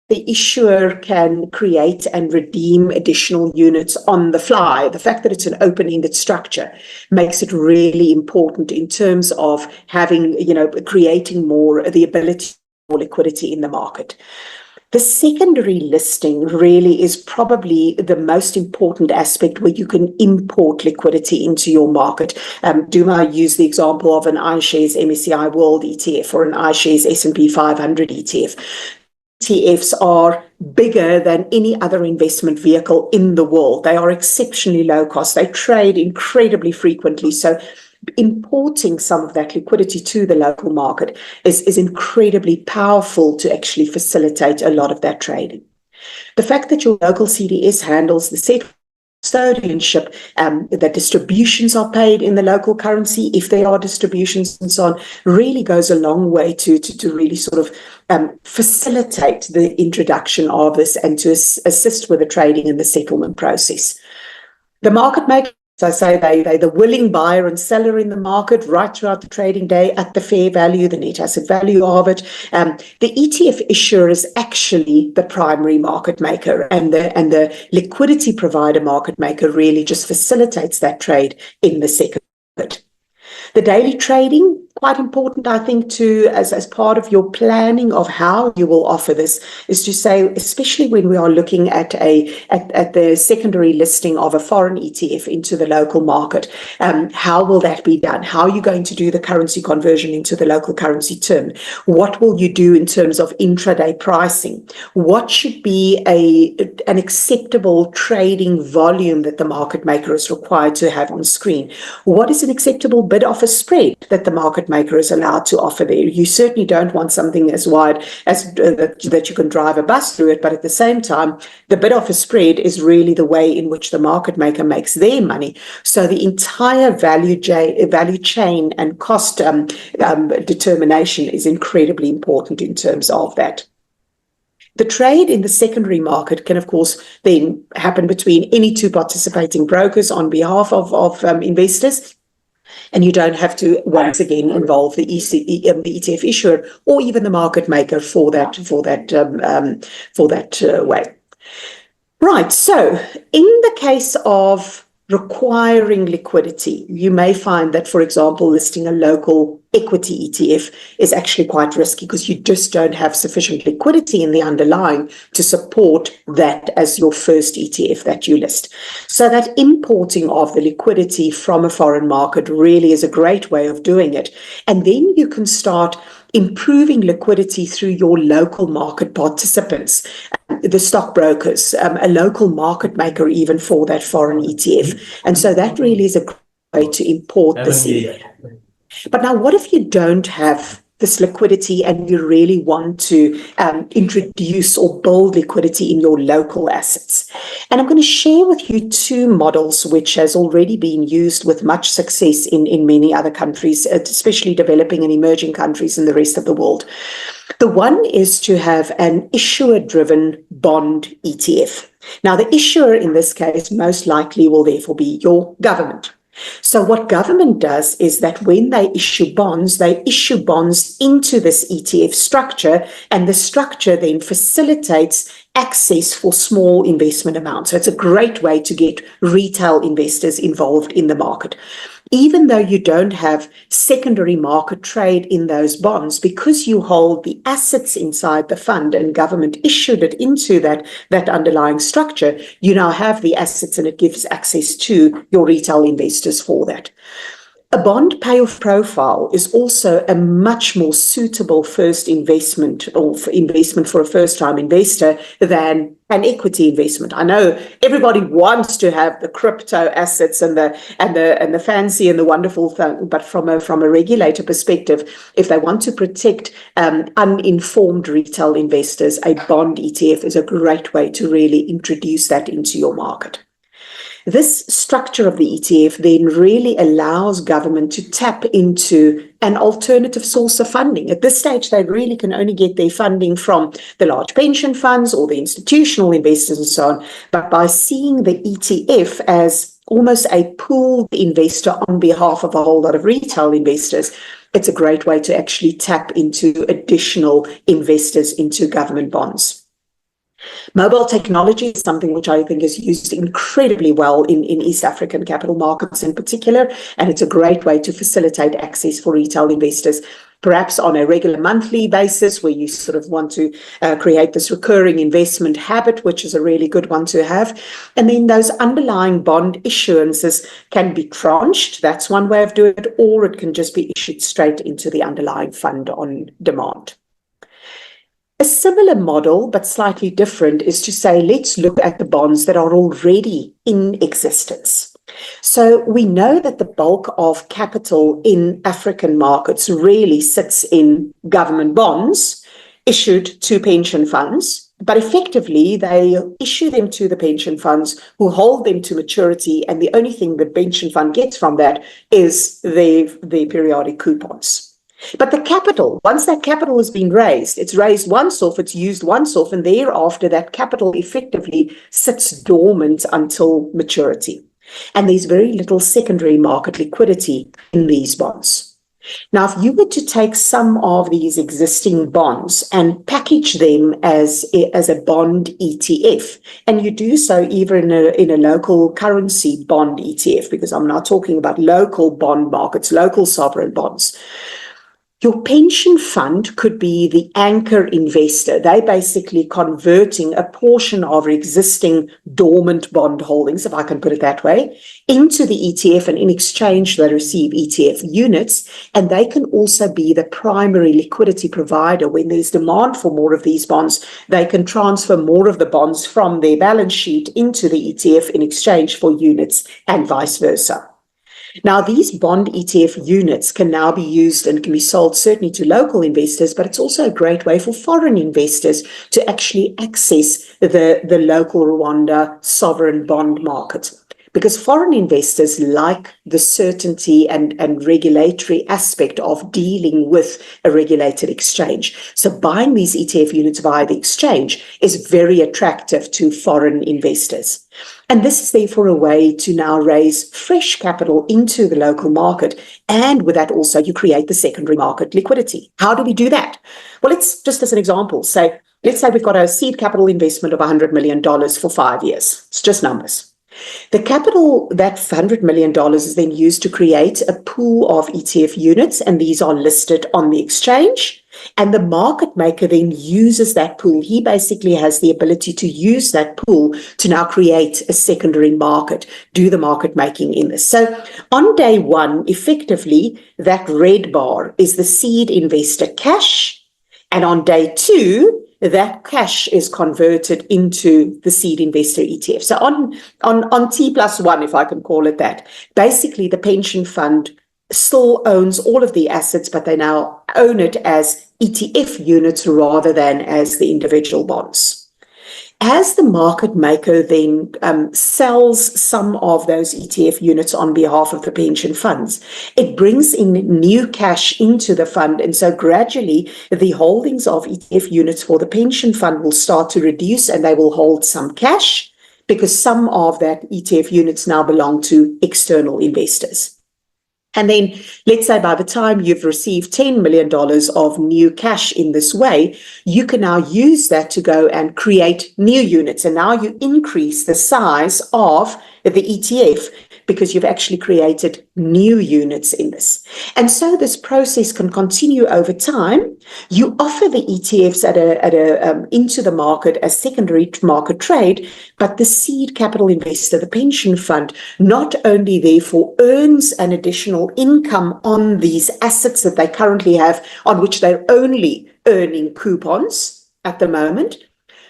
the issuer can create and redeem additional units on the fly. The fact that it's an open-ended structure makes it really important in terms of having, creating the ability for liquidity in the market. The secondary listing really is probably the most important aspect where you can import liquidity into your market. Duma used the example of an iShares MSCI World ETF or an iShares S&P 500 ETF. ETFs are bigger than any other investment vehicle in the world. They are exceptionally low cost. They trade incredibly frequently. So importing some of that liquidity to the local market is incredibly powerful to actually facilitate a lot of that trading. The fact that your local CDS handles the set custodianship, that distributions are paid in the local currency, if there are distributions and so on, really goes a long way to really sort of facilitate the introduction of this and to assist with the trading and the settlement process. The market maker, as I say, they're the willing buyer and seller in the market right throughout the trading day at the fair value, the net asset value of it. The ETF issuer is actually the primary market maker, and the liquidity provider market maker really just facilitates that trade in the second. The daily trading, quite important, I think, too, as part of your planning of how you will offer this, is to say, especially when we are looking at the secondary listing of a foreign ETF into the local market, how will that be done? How are you going to do the currency conversion into the local currency term? What will you do in terms of intraday pricing? What should be an acceptable trading volume that the market maker is required to have on screen? What is an acceptable bid-offer spread that the market maker is allowed to offer there? You certainly don't want something as wide as that you can drive a bus through it, but at the same time, the bid-offer spread is really the way in which the market maker makes their money. So the entire value chain and cost determination is incredibly important in terms of that. The trade in the secondary market can, of course, then happen between any two participating brokers on behalf of investors. And you don't have to once again involve the ETF issuer or even the market maker for that way. Right. So in the case of requiring liquidity, you may find that, for example, listing a local equity ETF is actually quite risky because you just don't have sufficient liquidity in the underlying to support that as your first ETF that you list. So that importing of the liquidity from a foreign market really is a great way of doing it. And then you can start improving liquidity through your local market participants, the stockbrokers, a local market maker even for that foreign ETF. And so that really is a great way to import this in. But now what if you don't have this liquidity and you really want to introduce or build liquidity in your local assets. And I'm going to share with you two models which has already been used with much success in many other countries, especially developing and emerging countries in the rest of the world. The one is to have an issuer-driven bond ETF. Now, the issuer in this case most likely will therefore be your government. So what government does is that when they issue bonds into this ETF structure, and the structure then facilitates access for small investment amounts. So it's a great way to get retail investors involved in the market. Even though you don't have secondary market trade in those bonds, because you hold the assets inside the fund and government issued it into that underlying structure, you now have the assets and it gives access to your retail investors for that. A bond payoff profile is also a much more suitable first investment or for investment for a first-time investor than an equity investment. I know everybody wants to have the crypto assets and the fancy and the wonderful thing, but from a regulator perspective, if they want to protect uninformed retail investors, a bond ETF is a great way to really introduce that into your market. This structure of the ETF then really allows government to tap into an alternative source of funding. At this stage, they really can only get their funding from the large pension funds or the institutional investors and so on. But by seeing the ETF as almost a pooled investor on behalf of a whole lot of retail investors, it's a great way to actually tap into additional investors into government bonds. Mobile technology is something which I think is used incredibly well in East African capital markets in particular, and it's a great way to facilitate access for retail investors, perhaps on a regular monthly basis where you sort of want to create this recurring investment habit, which is a really good one to have. And then those underlying bond issuances can be tranched. That's one way of doing it, or it can just be issued straight into the underlying fund on demand. A similar model, but slightly different, is to say, let's look at the bonds that are already in existence. So we know that the bulk of capital in African markets really sits in government bonds issued to pension funds, but effectively they issue them to the pension funds who hold them to maturity, and the only thing the pension fund gets from that is their periodic coupons. But the capital, once that capital has been raised, it's raised once off, it's used once off, and thereafter that capital effectively sits dormant until maturity. And there's very little secondary market liquidity in these bonds. Now, if you were to take some of these existing bonds and package them as a bond ETF, and you do so either in a local currency bond ETF, because I'm now talking about local bond markets, local sovereign bonds, your pension fund could be the anchor investor. They're basically converting a portion of existing dormant bond holdings, if I can put it that way, into the ETF, and in exchange they receive ETF units, and they can also be the primary liquidity provider. When there's demand for more of these bonds, they can transfer more of the bonds from their balance sheet into the ETF in exchange for units, and vice versa. Now, these bond ETF units can now be used and can be sold certainly to local investors, but it's also a great way for foreign investors to actually access the local Rwanda sovereign bond market. Because foreign investors like the certainty and regulatory aspect of dealing with a regulated exchange. So buying these ETF units via the exchange is very attractive to foreign investors. And this is therefore a way to now raise fresh capital into the local market. And with that also, you create the secondary market liquidity. How do we do that? Well, it's just as an example. Let's say we've got a seed capital investment of $100 million for 5 years. It's just numbers. The capital, that $100 million, is then used to create a pool of ETF units, and these are listed on the exchange. And the market maker then uses that pool. He basically has the ability to use that pool to now create a secondary market, do the market making in this. So on day one, effectively, that red bar is the seed investor cash. And on day two, that cash is converted into the seed investor ETF. So on T+1, if I can call it that, basically the pension fund still owns all of the assets, but they now own it as ETF units rather than as the individual bonds. As the market maker then sells some of those ETF units on behalf of the pension funds, it brings in new cash into the fund. And so gradually the holdings of ETF units for the pension fund will start to reduce, and they will hold some cash because some of that ETF units now belong to external investors. And then let's say by the time you've received $10 million of new cash in this way, you can now use that to go and create new units. And now you increase the size of the ETF because you've actually created new units in this. And so this process can continue over time. You offer the ETFs into the market as secondary market trade, but the seed capital investor, the pension fund, not only therefore earns an additional income on these assets that they currently have, on which they're only earning coupons at the moment,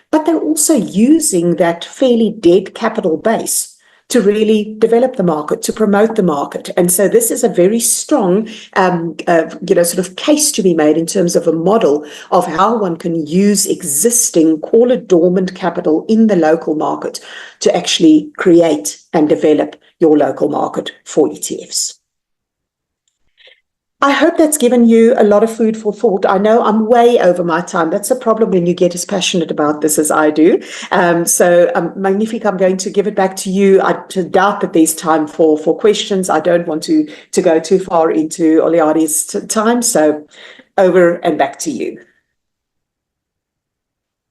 but they're also using that fairly dead capital base to really develop the market, to promote the market. And so this is a very strong, sort of case to be made in terms of a model of how one can use existing, call it dormant capital in the local market to actually create and develop your local market for ETFs. I hope that's given you a lot of food for thought. I know I'm way over my time. That's a problem when you get as passionate about this as I do. Magnifique, I'm going to give it back to you. I doubt that there's time for questions. I don't want to go too far into Oliadi's time. So over and back to you.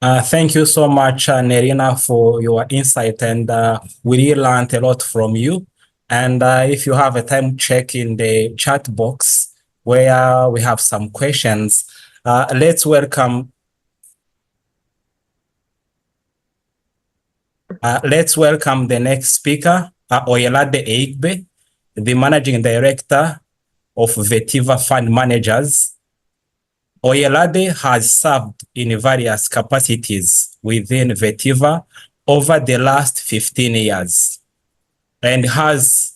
Thank you so much, Nerina, for your insight. And we really learned a lot from you. And if you have a time, check in the chat box where we have some questions. Let's welcome the next speaker, Oyelade Eigbe, the Managing Director of Vetiva Fund Managers. Oyelade has served in various capacities within Vetiva over the last 15 years and has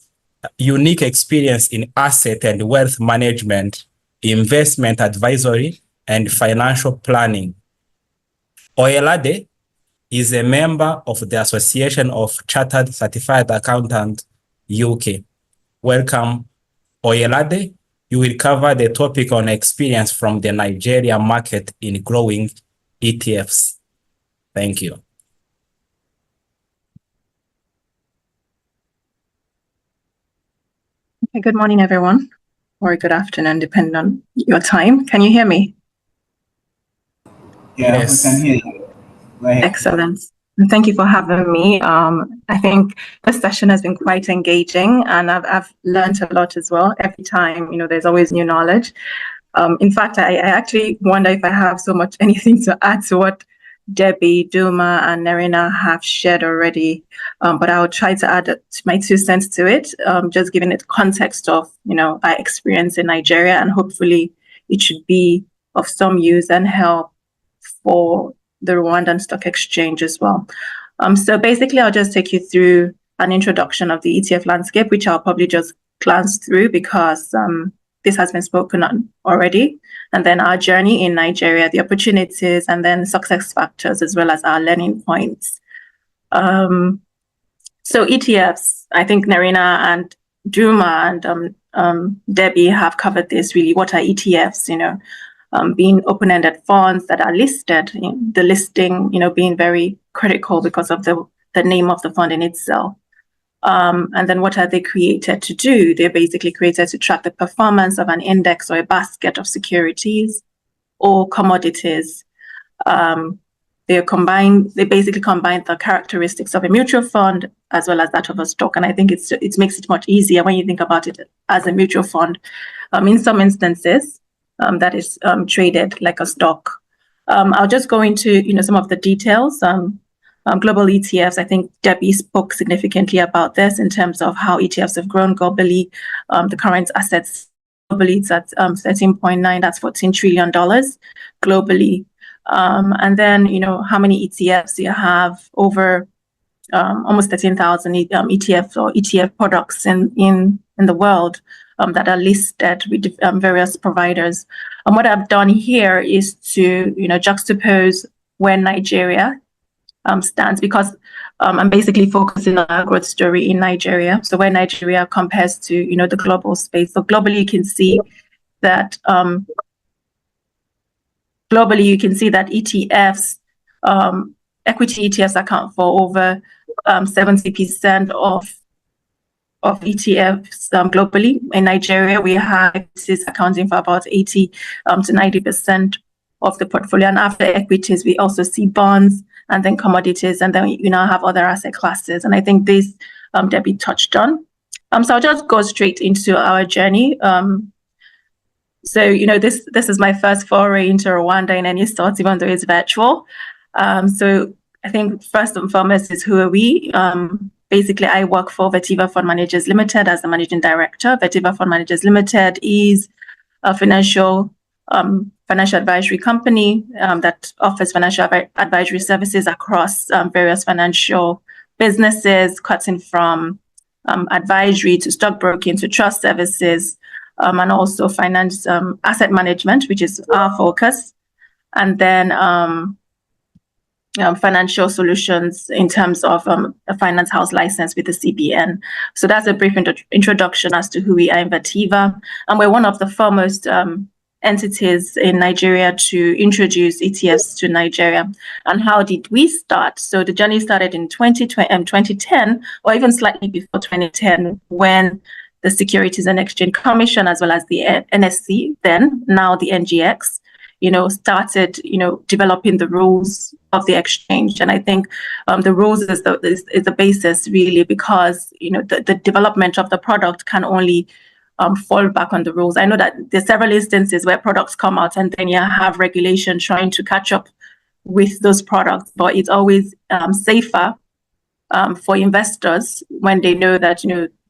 unique experience in asset and wealth management, investment advisory, and financial planning. Oyelade is a member of the Association of Chartered Certified Accountants UK. Welcome, Oyelade. You will cover the topic on experience from the Nigerian market in growing ETFs. Thank you. Good morning, everyone, or good afternoon, depending on your time. Can you hear me? Yeah, Yes. We can hear you. Right. Excellent. Thank you for having me. I think this session has been quite engaging, and I've learned a lot as well. Every time, there's always new knowledge. In fact, I actually wonder if I have anything to add to what Debbie, Duma, and Nerina have shared already, but I'll try to add my 2 cents to it, just giving it context of, our experience in Nigeria, and hopefully it should be of some use and help for the Rwandan Stock Exchange as well. So basically, I'll just take you through an introduction of the ETF landscape, which I'll probably just glance through because this has been spoken on already, and then our journey in Nigeria, the opportunities, and then success factors, as well as our learning points. So ETFs, I think Nerina and Duma and Debbie have covered this really. What are ETFs? Being open-ended funds that are listed, the listing, being very critical because of the name of the fund in itself. And then what are they created to do? They're basically created to track the performance of an index or a basket of securities or commodities. They basically combine the characteristics of a mutual fund as well as that of a stock. And I think it makes it much easier when you think about it as a mutual fund. In some instances, that is traded like a stock. I'll just go into some of the details. Global ETFs, I think Debbie spoke significantly about this in terms of how ETFs have grown globally. The current assets globally, it's at 13.9, that's $14 trillion globally. And then, how many ETFs you have? Over almost 13,000 ETFs or ETF products in the world that are listed with various providers. And what I've done here is to, juxtapose where Nigeria stands, because I'm basically focusing on our growth story in Nigeria. So where Nigeria compares to, the global space. So globally, you can see that ETFs, equity ETFs account for over 70% of ETFs globally. In Nigeria, we have equities accounting for about 80 to 90% of the portfolio. And after equities, we also see bonds and then commodities, and then we now have other asset classes. And I think this Debbie touched on. So I'll just go straight into our journey. So, this is my first foray into Rwanda in any sort, even though it's virtual. So I think first and foremost is, who are we? Basically, I work for Vertiva Fund Managers Limited as the managing director. Vertiva Fund Managers Limited is a financial advisory company that offers financial advisory services across various financial businesses, cutting from advisory to stockbroking to trust services, and also finance asset management, which is our focus, and then financial solutions in terms of a finance house license with the CBN. So that's a brief introduction as to who we are in Vertiva. And we're one of the foremost entities in Nigeria to introduce ETFs to Nigeria. And how did we start? So the journey started in 2010, or even slightly before 2010, when the Securities and Exchange Commission, as well as the NSC, then now the NGX, started, developing the rules of the exchange. And I think the rules is the basis, really, because, the development of the product can only fall back on the rules. I know that there's several instances where products come out and then you have regulation trying to catch up with those products, but it's always safer for investors when they know that,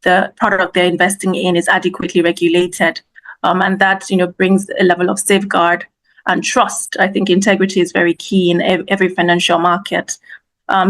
the product they're investing in is adequately regulated. And that, brings a level of safeguard and trust. I think integrity is very key in every financial market.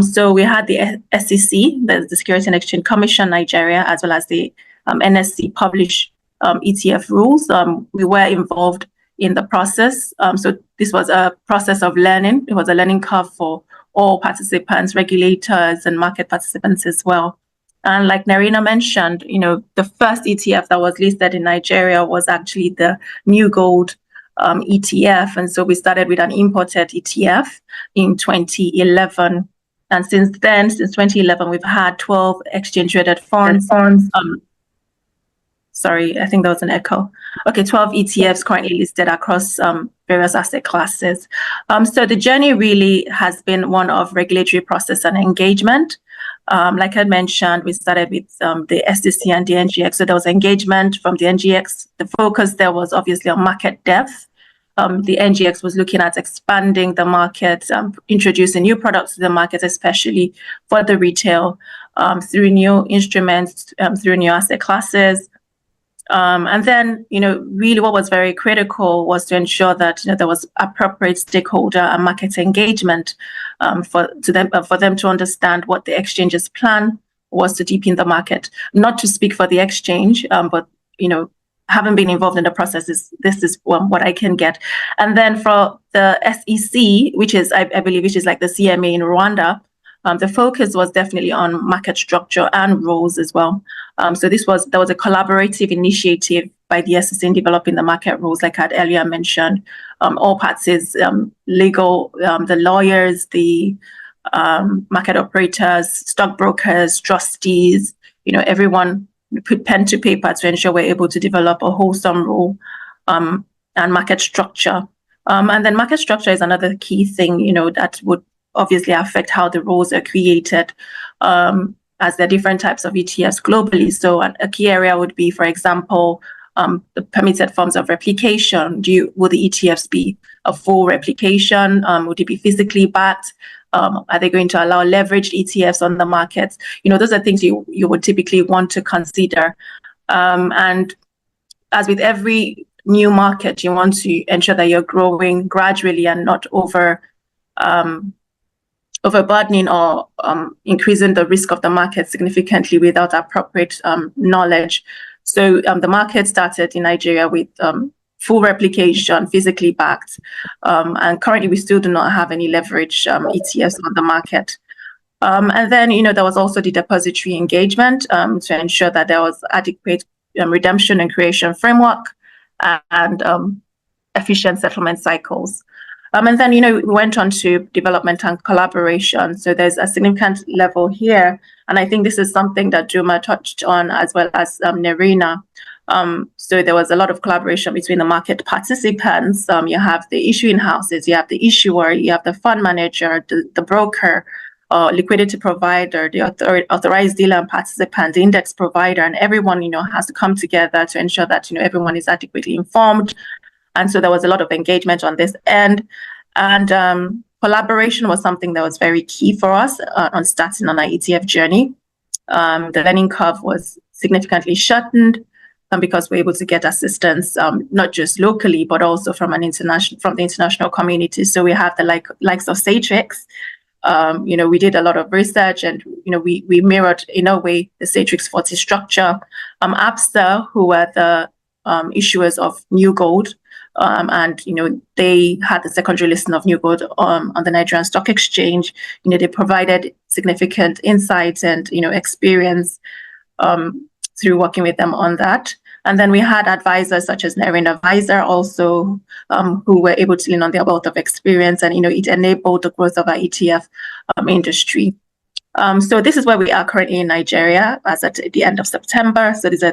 So we had the SEC, the Securities and Exchange Commission Nigeria, as well as the NSC publish ETF rules. We were involved in the process. So this was a process of learning. It was a learning curve for all participants, regulators, and market participants as well. And like Karina mentioned, the first ETF that was listed in Nigeria was actually the New Gold ETF. And so we started with an imported ETF in 2011. And since then, since 2011, we've had 12 exchange-traded funds. Sorry, I think there was an echo. Okay, 12 ETFs currently listed across various asset classes. So the journey really has been one of regulatory process and engagement. Like I mentioned, we started with the SEC and the NGX. So there was engagement from the NGX. The focus there was obviously on market depth. The NGX was looking at expanding the market, introducing new products to the market, especially for the retail, through new instruments, through new asset classes. And then, really what was very critical was to ensure that there was appropriate stakeholder and market engagement for them to understand what the exchange's plan was to deepen the market. Not to speak for the exchange, but having been involved in the process, this is what I can get. And then for the SEC, which is I believe which is like the CMA in Rwanda, the focus was definitely on market structure and rules as well. So there was a collaborative initiative by the SEC in developing the market rules, like I had earlier mentioned. All parties, legal, the lawyers, the market operators, stockbrokers, trustees, everyone put pen to paper to ensure we're able to develop a wholesome rule and market structure. And then market structure is another key thing, that would obviously affect how the rules are created, as there are different types of ETFs globally. So a key area would be, for example, the permitted forms of replication. Will the ETFs be a full replication? Would it be physically backed? Are they going to allow leveraged ETFs on the markets? Those are things you would typically want to consider. And as with every new market, you want to ensure that you're growing gradually and not overburdening or increasing the risk of the market significantly without appropriate knowledge. So the market started in Nigeria with full replication, physically backed. And currently we still do not have any leverage ETFs on the market. And then, there was also the depository engagement to ensure that there was adequate redemption and creation framework and efficient settlement cycles. And then, we went on to development and collaboration. So there's a significant level here. And I think this is something that Juma touched on, as well as Nerina. So there was a lot of collaboration between the market participants. You have the issuing houses, you have the issuer, you have the fund manager, the broker, liquidity provider, the authorized dealer and participant, the index provider, and everyone, has to come together to ensure that, everyone is adequately informed. And so there was a lot of engagement on this end. And collaboration was something that was very key for us on starting on our ETF journey. The learning curve was significantly shortened because we're able to get assistance, not just locally, but also from the international community. So we have the likes of Satrix. We did a lot of research, and we mirrored in a way the Satrix 40 structure. ABSA, who were the issuers of New Gold, and they had the secondary listing of New Gold on the Nigerian Stock Exchange. They provided significant insights and experience through working with them on that. And then we had advisors such as Nerina Advisor also, who were able to lean on their wealth of experience, and it enabled the growth of our ETF industry. So this is where we are currently in Nigeria as at the end of September. So these are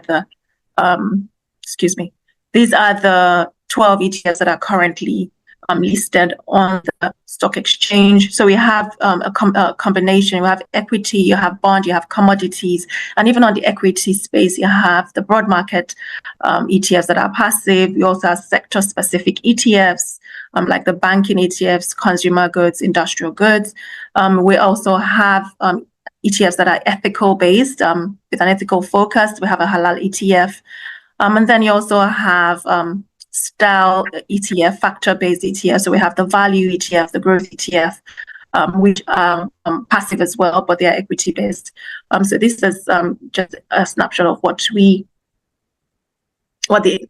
these are the 12 ETFs that are currently listed on the stock exchange. So we have a combination. You have equity, you have bond, you have commodities, and even on the equity space, you have the broad market ETFs that are passive. We also have sector-specific ETFs, like the banking ETFs, consumer goods, industrial goods. We also have ETFs that are ethical-based, with an ethical focus. We have a halal ETF. And then you also have style ETF, factor-based ETF. So we have the value ETF, the growth ETF, which are passive as well, but they are equity-based. So this is just a snapshot of what the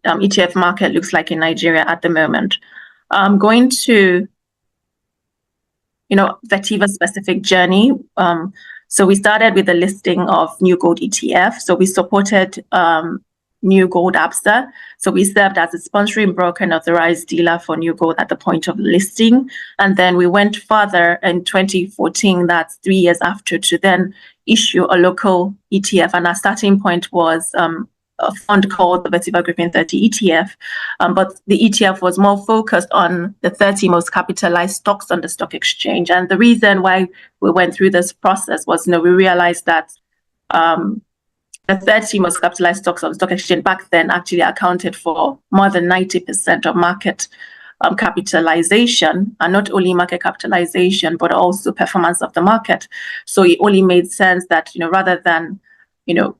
ETF market looks like in Nigeria at the moment. Going to, Vertiva-specific journey. So we started with the listing of New Gold ETF. So we supported New Gold ABSA. So we served as a sponsoring broker and authorized dealer for New Gold at the point of listing. And then we went further in 2014, that's 3 years after, to then issue a local ETF. And our starting point was a fund called the Vertiva Griffin 30 ETF. But the ETF was more focused on the 30 most capitalized stocks on the stock exchange. And the reason why we went through this process was, we realized that the 30 most capitalized stocks on the stock exchange back then actually accounted for more than 90% of market capitalization, and not only market capitalization, but also performance of the market. So it only made sense that, rather than,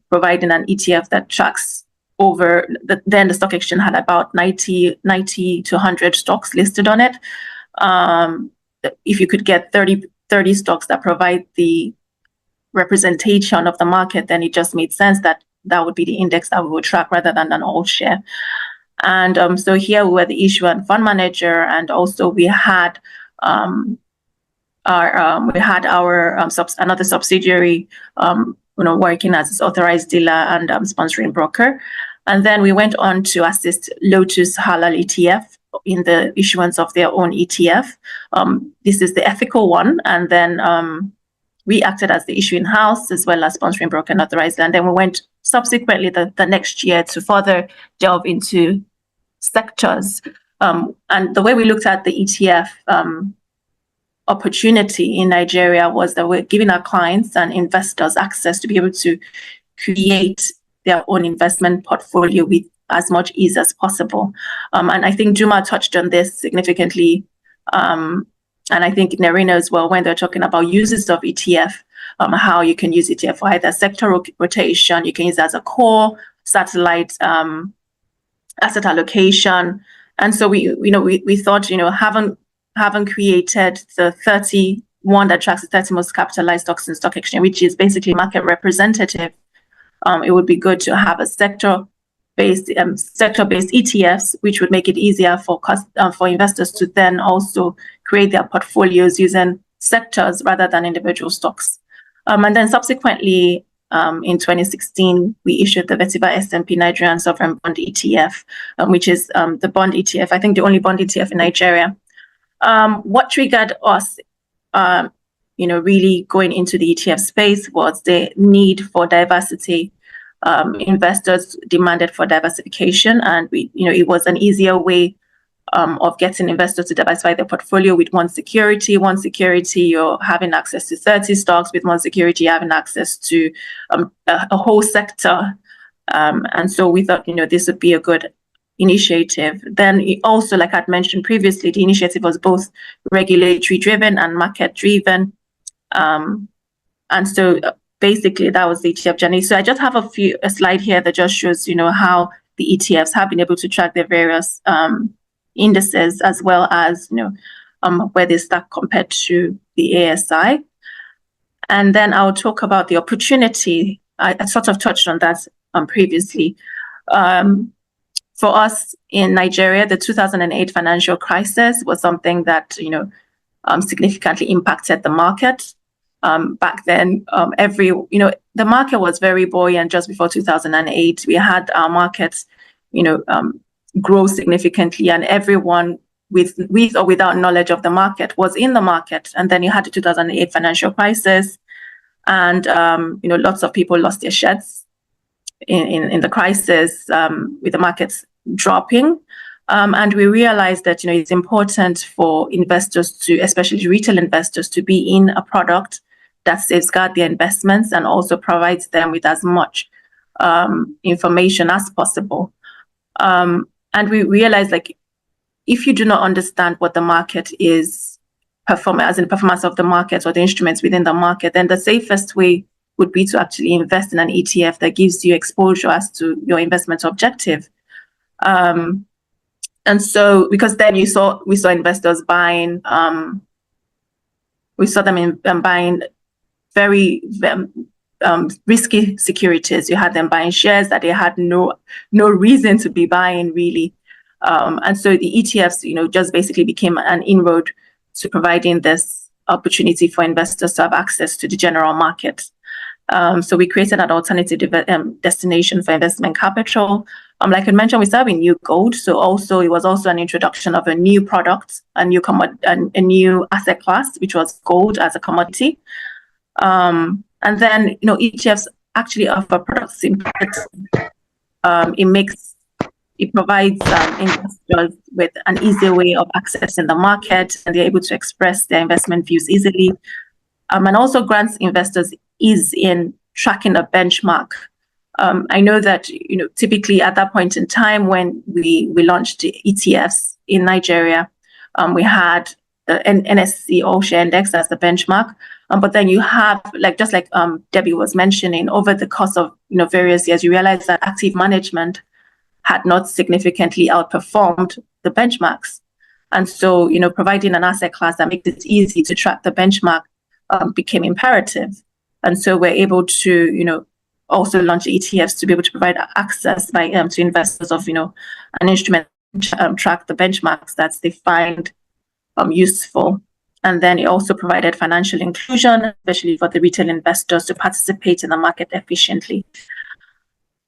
providing an ETF that tracks over, then the stock exchange had about 90 to 100 stocks listed on it. If you could get 30 stocks that provide the representation of the market, then it just made sense that would be the index that we would track rather than an all share. And so here we were the issuer and fund manager, and also we had another subsidiary working as its authorized dealer and sponsoring broker. And then we went on to assist Lotus Halal ETF in the issuance of their own ETF. This is the ethical one, and then we acted as the issuing house as well as sponsoring broker and authorized. And then we went subsequently the next year to further delve into sectors. And the way we looked at the ETF opportunity in Nigeria was that we're giving our clients and investors access to be able to create their own investment portfolio with as much ease as possible. And I think Juma touched on this significantly. And I think Nerina as well, when they're talking about uses of ETF, how you can use ETF for either sector rotation, you can use it as a core, satellite asset allocation. And so we thought, having created the 31 that tracks the 30 most capitalized stocks in stock exchange, which is basically market representative, it would be good to have a sector based sector-based ETFs, which would make it easier for investors to then also create their portfolios using sectors rather than individual stocks. And then subsequently, in 2016, we issued the Vetiva S&P Nigerian Sovereign Bond ETF, which is the bond ETF, I think the only bond ETF in Nigeria. What triggered us, really going into the ETF space was the need for diversity. Investors demanded for diversification, and it was an easier way of getting investors to diversify their portfolio with one security. One security, you're having access to 30 stocks. With one security, you're having access to a whole sector. And so we thought, this would be a good initiative. Then it also, like I'd mentioned previously, the initiative was both regulatory driven and market driven. And so basically that was the ETF journey. So I just have a slide here that just shows, how the ETFs have been able to track their various indices, as well as where they stack compared to the ASI. And then I'll talk about the opportunity. I sort of touched on that previously. For us in Nigeria, the 2008 financial crisis was something that significantly impacted the market. Back then, the market was very buoyant just before 2008. We had our markets, grow significantly, and everyone with or without knowledge of the market was in the market. And then you had the 2008 financial crisis, and lots of people lost their sheds in the crisis, with the markets dropping. And we realized that it's important for investors to, especially retail investors, to be in a product that safeguards their investments and also provides them with as much information as possible. And we realized, if you do not understand what the market is as in the performance of the market or the instruments within the market, then the safest way would be to actually invest in an ETF that gives you exposure as to your investment objective. And so, because then we saw investors buying, we saw them buying very risky securities. You had them buying shares that they had no reason to be buying, really. And so the ETFs, just basically became an inroad to providing this opportunity for investors to have access to the general market. So we created an alternative destination for investment capital. Like I mentioned, we started with new gold. So it was also an introduction of a new product, a new asset class, which was gold as a commodity. And then, ETFs actually offer products in it provides investors with an easier way of accessing the market, and they're able to express their investment views easily. And also grants investors ease in tracking a benchmark. I know that, typically at that point in time when we launched the ETFs in Nigeria, we had the NSE All Share Index as the benchmark. But then you have, just like Debbie was mentioning, over the course of various years, you realize that active management had not significantly outperformed the benchmarks. And so, providing an asset class that makes it easy to track the benchmark became imperative. And so we're able to, also launch ETFs to be able to provide access to investors of, an instrument track the benchmarks that they find useful. And then it also provided financial inclusion, especially for the retail investors to participate in the market efficiently.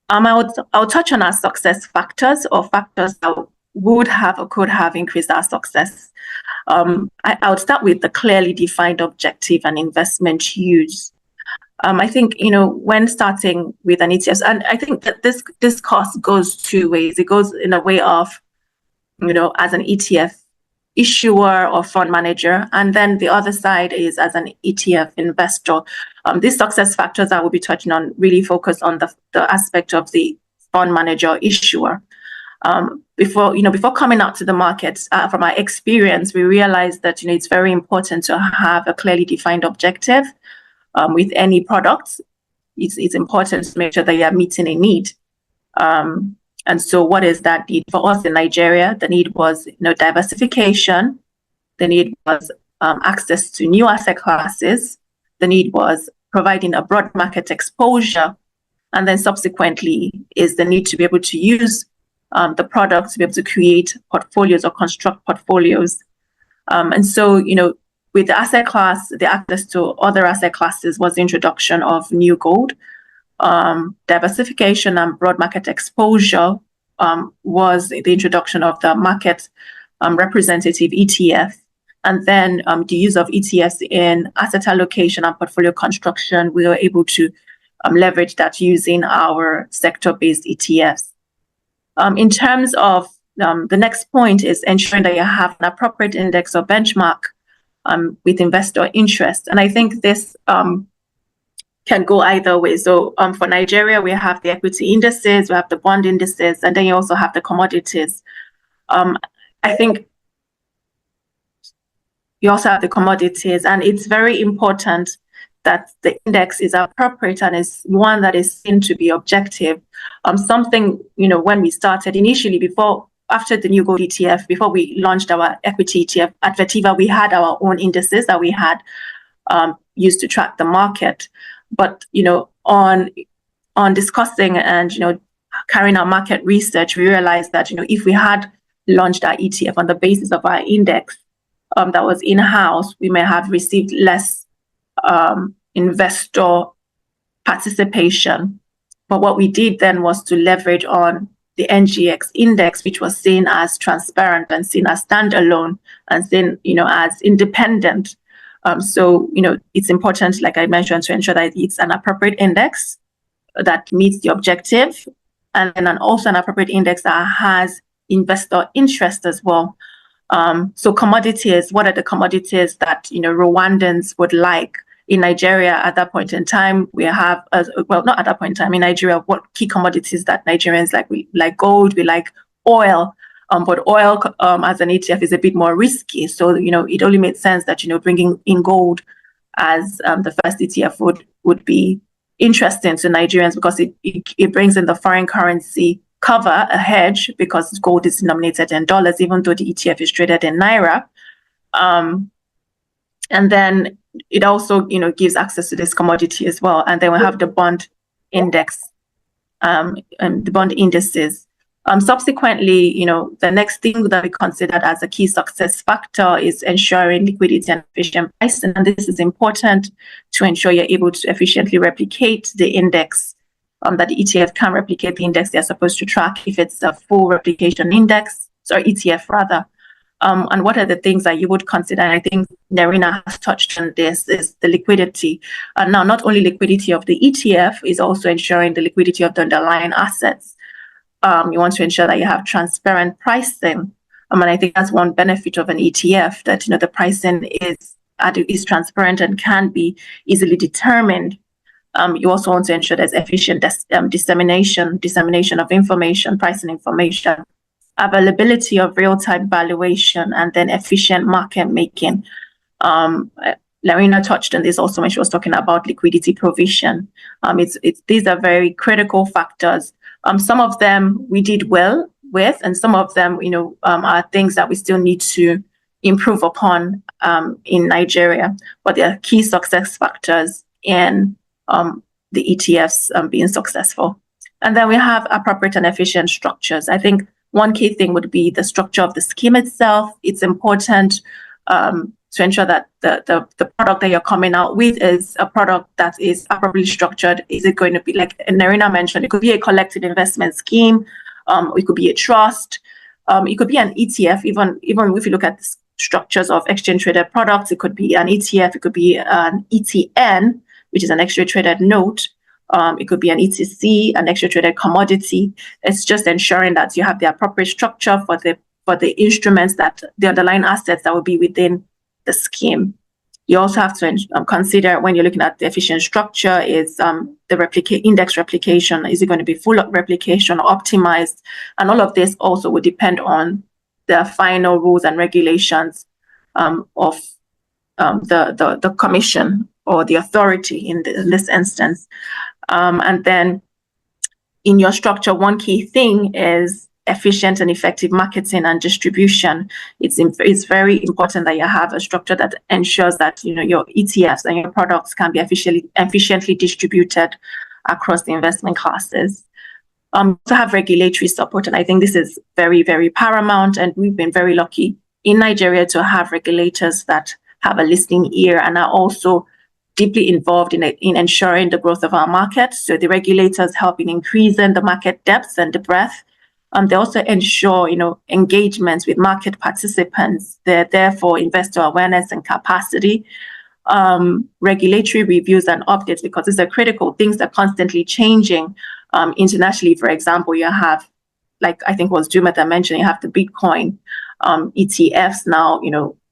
I'll touch on our success factors, or factors that would have or could have increased our success. I would start with the clearly defined objective and investment use. I think, when starting with an ETF, and I think that this cost goes two ways. It goes in a way of, as an ETF issuer or fund manager, and then the other side is as an ETF investor. These success factors I will be touching on really focus on the aspect of the fund manager issuer. Before coming out to the market, from our experience, we realized that it's very important to have a clearly defined objective with any product. It's important to make sure that you are meeting a need. And so what is that need? For us in Nigeria, the need was diversification. The need was access to new asset classes. The need was providing a broad market exposure. And then subsequently is the need to be able to use the product to be able to create portfolios or construct portfolios. And so, with the asset class, the access to other asset classes was the introduction of new gold. Diversification and broad market exposure was the introduction of the market representative ETF. And then the use of ETFs in asset allocation and portfolio construction, we were able to leverage that using our sector-based ETFs. In terms of the next point is ensuring that you have an appropriate index or benchmark with investor interest. And I think this can go either way. So for Nigeria, we have the equity indices, we have the bond indices, and then you also have the commodities. I think you also have the commodities, and it's very important that the index is appropriate and is one that is seen to be objective. Something, when we started initially, after the new gold ETF, before we launched our equity ETF at Vertiva, we had our own indices that we had used to track the market. But, on discussing and, carrying out market research, we realized that, if we had launched our ETF on the basis of our index that was in-house, we may have received less investor participation. But what we did then was to leverage on the NGX index, which was seen as transparent and seen as standalone and seen, as independent. So, it's important, like I mentioned, to ensure that it's an appropriate index that meets the objective, and then also an appropriate index that has investor interest as well. So commodities, what are the commodities that, Rwandans would like? In Nigeria, at that point in time, we have, not at that point in time, in Nigeria, what key commodities that Nigerians like? We like gold, we like oil, but oil as an ETF is a bit more risky. So, it only made sense that, bringing in gold as the first ETF would be interesting to Nigerians, because it brings in the foreign currency cover, a hedge, because gold is denominated in dollars, even though the ETF is traded in Naira. And then it also, gives access to this commodity as well. And then we have the bond index and the bond indices. Subsequently, the next thing that we considered as a key success factor is ensuring liquidity and efficient pricing. And this is important to ensure you're able to efficiently replicate the index, that the ETF can replicate the index they're supposed to track if it's a full replication index, or ETF rather. And what are the things that you would consider? And I think Nerina has touched on this, is the liquidity. And now, not only liquidity of the ETF, is also ensuring the liquidity of the underlying assets. You want to ensure that you have transparent pricing. And I think that's one benefit of an ETF, that, the pricing is transparent and can be easily determined. You also want to ensure there's efficient dissemination of information, pricing information, availability of real-time valuation, and then efficient market making. Larina touched on this also when she was talking about liquidity provision. These are very critical factors. Some of them we did well with, and some of them, are things that we still need to improve upon in Nigeria. But they are key success factors in the ETFs being successful. And then we have appropriate and efficient structures. I think one key thing would be the structure of the scheme itself. It's important to ensure that the product that you're coming out with is a product that is appropriately structured. Is it going to be, like Nerina mentioned, it could be a collective investment scheme, it could be a trust, it could be an ETF, even if you look at the structures of exchange traded products, it could be an ETF, it could be an ETN, which is an exchange traded note. It could be an ETC, an exchange traded commodity. It's just ensuring that you have the appropriate structure for the instruments, that the underlying assets that will be within the scheme. You also have to consider, when you're looking at the efficient structure, is the index replication. Is it going to be full replication or optimized? And all of this also would depend on the final rules and regulations of the commission or the authority in this instance. And then in your structure, one key thing is efficient and effective marketing and distribution. It's very important that you have a structure that ensures that your ETFs and your products can be efficiently distributed across the investment classes. To have regulatory support, and I think this is very, very paramount, and we've been very lucky in Nigeria to have regulators that have a listening ear and are also deeply involved in ensuring the growth of our market. So the regulators help in increasing the market depth and the breadth. They also ensure, engagements with market participants. They're there for investor awareness and capacity. Regulatory reviews and updates, because these are critical. Things are constantly changing. Internationally, for example, you have, like I think was Juma that mentioned, you have the Bitcoin ETFs now,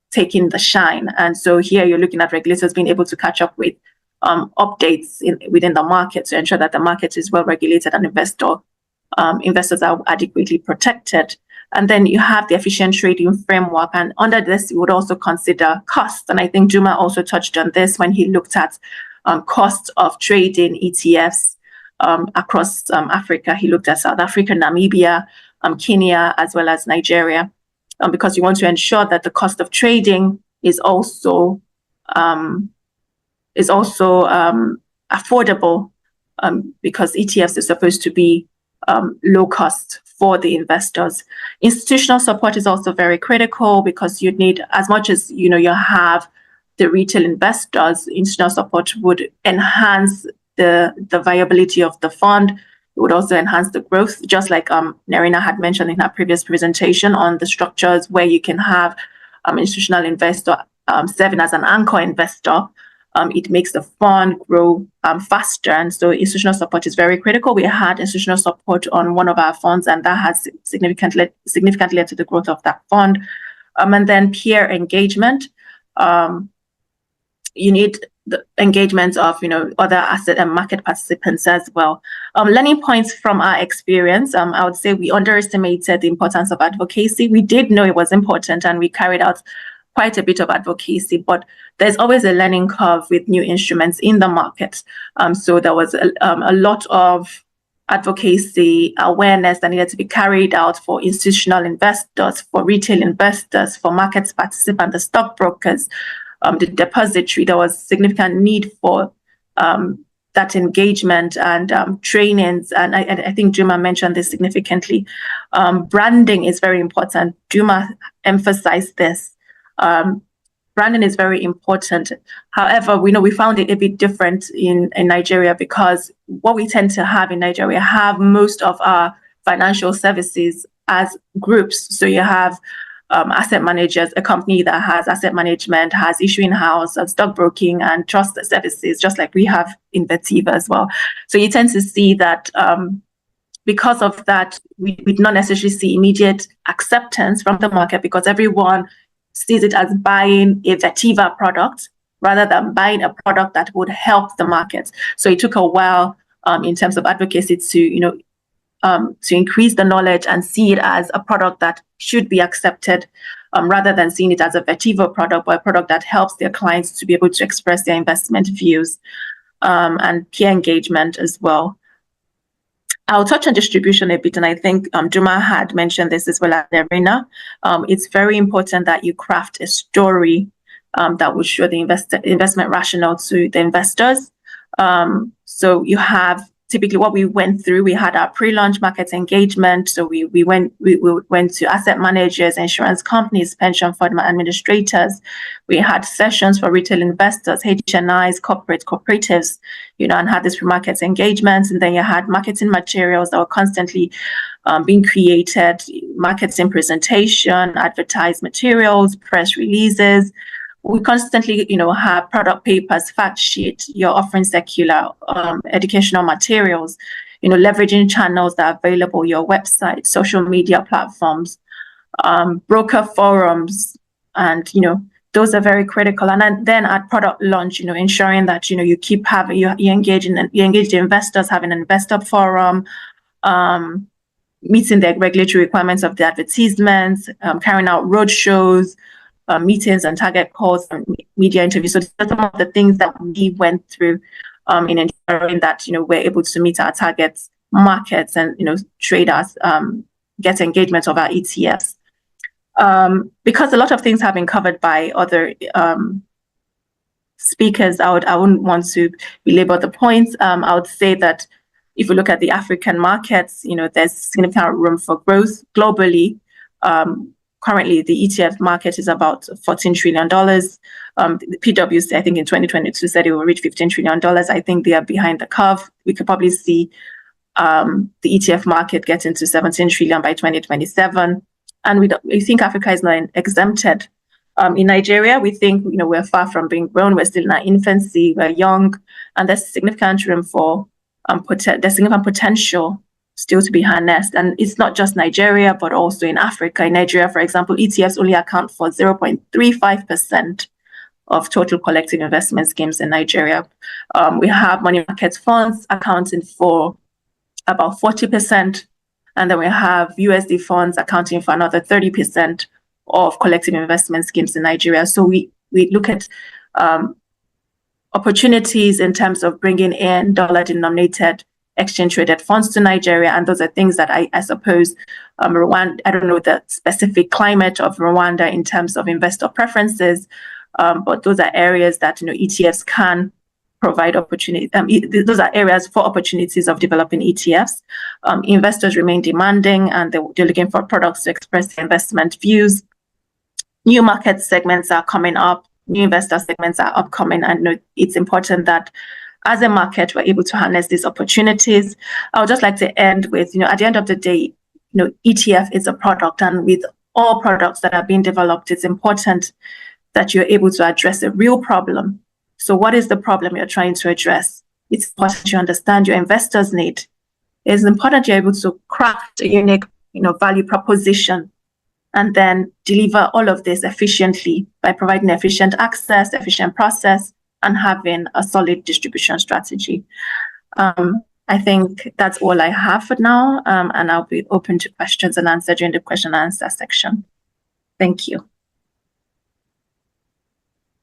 taking the shine. And so here you're looking at regulators being able to catch up with updates within the market to ensure that the market is well regulated and investors are adequately protected. And then you have the efficient trading framework. And under this, you would also consider cost. And I think Juma also touched on this when he looked at cost of trading ETFs across Africa. He looked at South Africa, Namibia, Kenya, as well as Nigeria. Because you want to ensure that the cost of trading is also affordable, because ETFs are supposed to be low cost for the investors. Institutional support is also very critical, because you need, as much as you have the retail investors, institutional support would enhance the viability of the fund. It would also enhance the growth, just like Nerina had mentioned in her previous presentation on the structures where you can have institutional investor serving as an anchor investor. It makes the fund grow faster. And so institutional support is very critical. We had institutional support on one of our funds, and that has significantly led to the growth of that fund. And then peer engagement. You need the engagement of other asset and market participants as well. Learning points from our experience, I would say we underestimated the importance of advocacy. We did know it was important, and we carried out quite a bit of advocacy, but there's always a learning curve with new instruments in the market. So there was a lot of advocacy awareness that needed to be carried out for institutional investors, for retail investors, for market participants, the stockbrokers, the depository. There was significant need for that engagement and trainings. And I think Juma mentioned this significantly. Branding is very important. Juma emphasized this. Branding is very important. However, we found it a bit different in Nigeria, because what we tend to have in Nigeria have most of our financial services as groups. So you have asset managers, a company that has asset management, has issuing house, stockbroking, and trust services, just like we have in Vertiva as well. So you tend to see that because of that, we did not necessarily see immediate acceptance from the market, because everyone sees it as buying a Vertiva product rather than buying a product that would help the market. So it took a while in terms of advocacy to increase the knowledge and see it as a product that should be accepted, rather than seeing it as a Vertiva product, but a product that helps their clients to be able to express their investment views, and peer engagement as well. I'll touch on distribution a bit, and I think Juma had mentioned this as well as Nerina. It's very important that you craft a story that will show the investment rationale to the investors. So you have typically what we went through. We had our pre-launch market engagement. So we went to asset managers, insurance companies, pension fund administrators. We had sessions for retail investors, HNIs, cooperatives, and had this pre-market engagement. And then you had marketing materials that were constantly being created, marketing presentation, advertised materials, press releases. We constantly, have product papers, fact sheet, your offering circular, educational materials, leveraging channels that are available, your website, social media platforms, broker forums, and, those are very critical. And then at product launch, ensuring that, you keep having, you engage the investors, having an investor forum, meeting the regulatory requirements of the advertisements, carrying out road shows, meetings and target calls and media interviews. So these are some of the things that we went through in ensuring that we're able to meet our targets markets and traders get engagement of our ETFs. Because a lot of things have been covered by other speakers, I wouldn't want to belabor the points. I would say that if you look at the African markets, there's significant room for growth globally. Currently, the ETF market is about $14 trillion. The PwC, I think in 2022 said it will reach $15 trillion. I think they are behind the curve. We could probably see the ETF market getting to 17 trillion by 2027. And we think Africa is not exempted. In Nigeria, we think we're far from being grown. We're still in our infancy. We're young, and there's significant room for there's significant potential still to be harnessed. And it's not just Nigeria, but also in Africa. In Nigeria, for example, ETFs only account for 0.35% of total collective investment schemes in Nigeria. We have money market funds accounting for about 40%, and then we have USD funds accounting for another 30% of collective investment schemes in Nigeria. So we look at opportunities in terms of bringing in dollar-denominated exchange-traded funds to Nigeria, and those are things that I suppose Rwanda, I don't know the specific climate of Rwanda in terms of investor preferences, but those are areas that ETFs can provide opportunity. Those are areas for opportunities of developing ETFs. Investors remain demanding, and they're looking for products to express their investment views. New market segments are coming up. New investor segments are upcoming, and it's important that as a market, we're able to harness these opportunities. I would just like to end with, at the end of the day, ETF is a product, and with all products that are being developed, it's important that you're able to address a real problem. So what is the problem you're trying to address? It's important you understand your investors' need. It's important you're able to craft a unique, value proposition, and then deliver all of this efficiently by providing efficient access, efficient process, and having a solid distribution strategy. I think that's all I have for now, and I'll be open to questions and answers during the question and answer section. Thank you.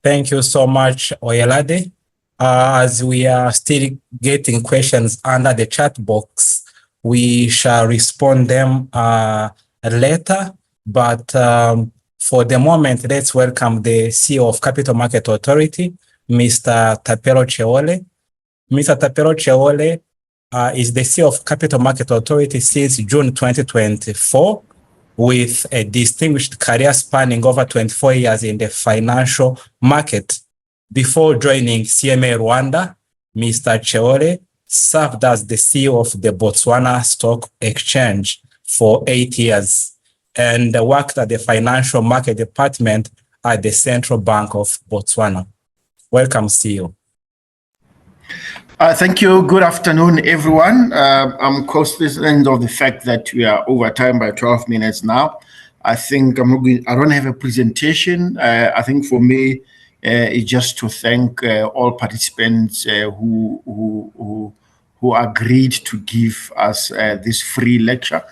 Thank you so much, Oyelade. As we are still getting questions under the chat box, we shall respond them later. But for the moment, let's welcome the CEO of Capital Market Authority, Mr. Tapelo Cheole. Mr. Tapelo Cheole is the CEO of Capital Market Authority since June 2024, with a distinguished career spanning over 24 years in the financial market. Before joining CMA Rwanda, Mr. Cheole served as the CEO of the Botswana Stock Exchange for 8 years and worked at the financial market department at the Central Bank of Botswana. Welcome, CEO. Thank you. Good afternoon, everyone. I'm cognizant of the fact that we are over time by 12 minutes now. I think I don't have a presentation. I think for me, it's just to thank all participants who agreed to give us this free lecture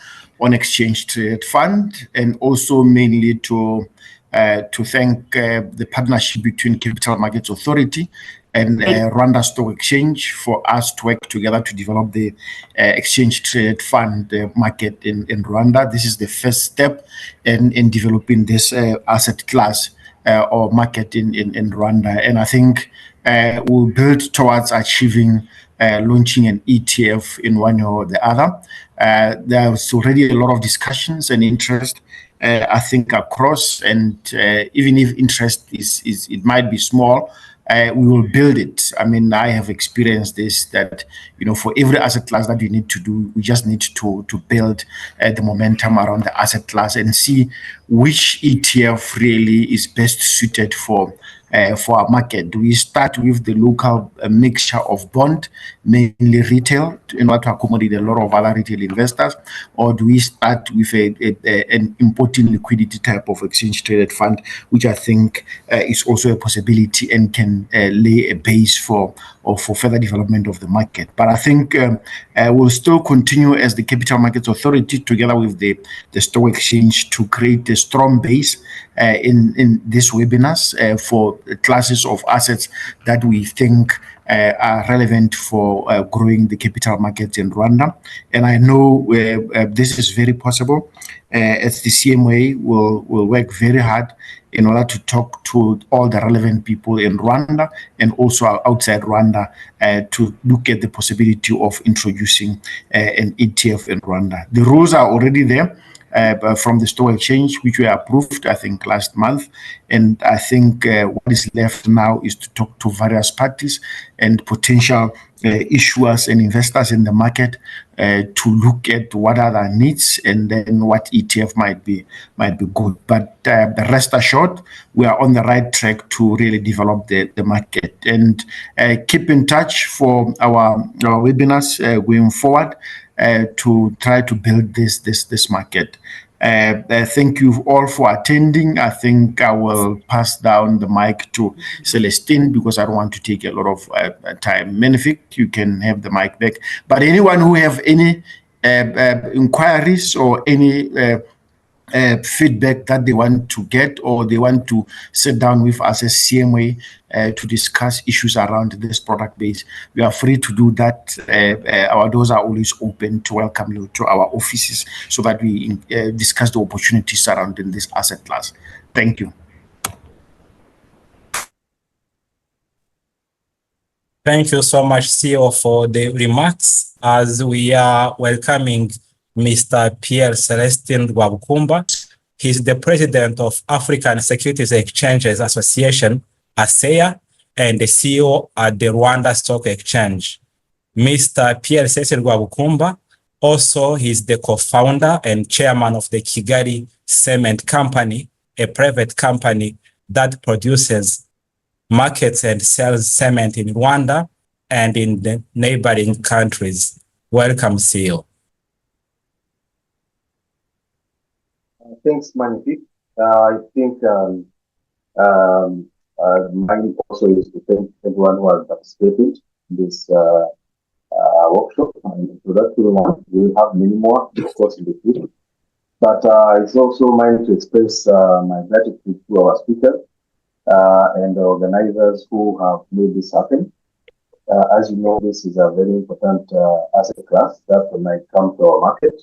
on exchange traded fund, and also mainly to thank the partnership between Capital Markets Authority and Rwanda Stock Exchange for us to work together to develop the exchange traded fund market in Rwanda. This is the first step in developing this asset class or market in Rwanda. And I think we'll build towards achieving launching an ETF in one or the other. There's already a lot of discussions and interest, I think, across, and even if interest is it might be small, we will build it. I mean, I have experienced this, that, for every asset class that you need to do, we just need to build the momentum around the asset class and see which ETF really is best suited for our market. Do we start with the local mixture of bond, mainly retail, in order to accommodate a lot of other retail investors, or do we start with an importing liquidity type of exchange traded fund, which I think is also a possibility and can lay a base for further development of the market. But I think we'll still continue as the Capital Markets Authority together with the Stock Exchange to create a strong base in these webinars for classes of assets that we think are relevant for growing the capital markets in Rwanda. And I know this is very possible, as the CMA will work very hard in order to talk to all the relevant people in Rwanda and also outside Rwanda to look at the possibility of introducing an ETF in Rwanda. The rules are already there from the stock exchange, which were approved, I think, last month. And I think what is left now is to talk to various parties and potential issuers and investors in the market to look at what are their needs and then what ETF might be good. But rest assured, we are on the right track to really develop the market. And keep in touch for our webinars going forward to try to build this market. Thank you all for attending. I think I will pass down the mic to Celestine because I don't want to take a lot of time. Menifik, you can have the mic back. But anyone who have any inquiries or any feedback that they want to get or they want to sit down with us as CMA to discuss issues around this product base, we are free to do that. Our doors are always open to welcome you to our offices so that we discuss the opportunities surrounding this asset class. Thank you. Thank you so much, CEO, for the remarks. As we are welcoming Mr. Pierre Celestin Rwabukumba. He's the president of African Securities Exchanges Association, ASEA, and the CEO at the Rwanda Stock Exchange. Mr. Pierre Celestin Rwabukumba also is the co-founder and chairman of the Kigali Cement Company, a private company that produces, markets and sells cement in Rwanda and in the neighboring countries. Welcome, CEO. Thanks, Manifik. I think mine also is to thank everyone who has participated in this workshop and introductory one. We'll have many more, of course, in the future. But it's also mine to express my gratitude to our speakers and the organizers who have made this happen. As you know, this is a very important asset class that might come to our market.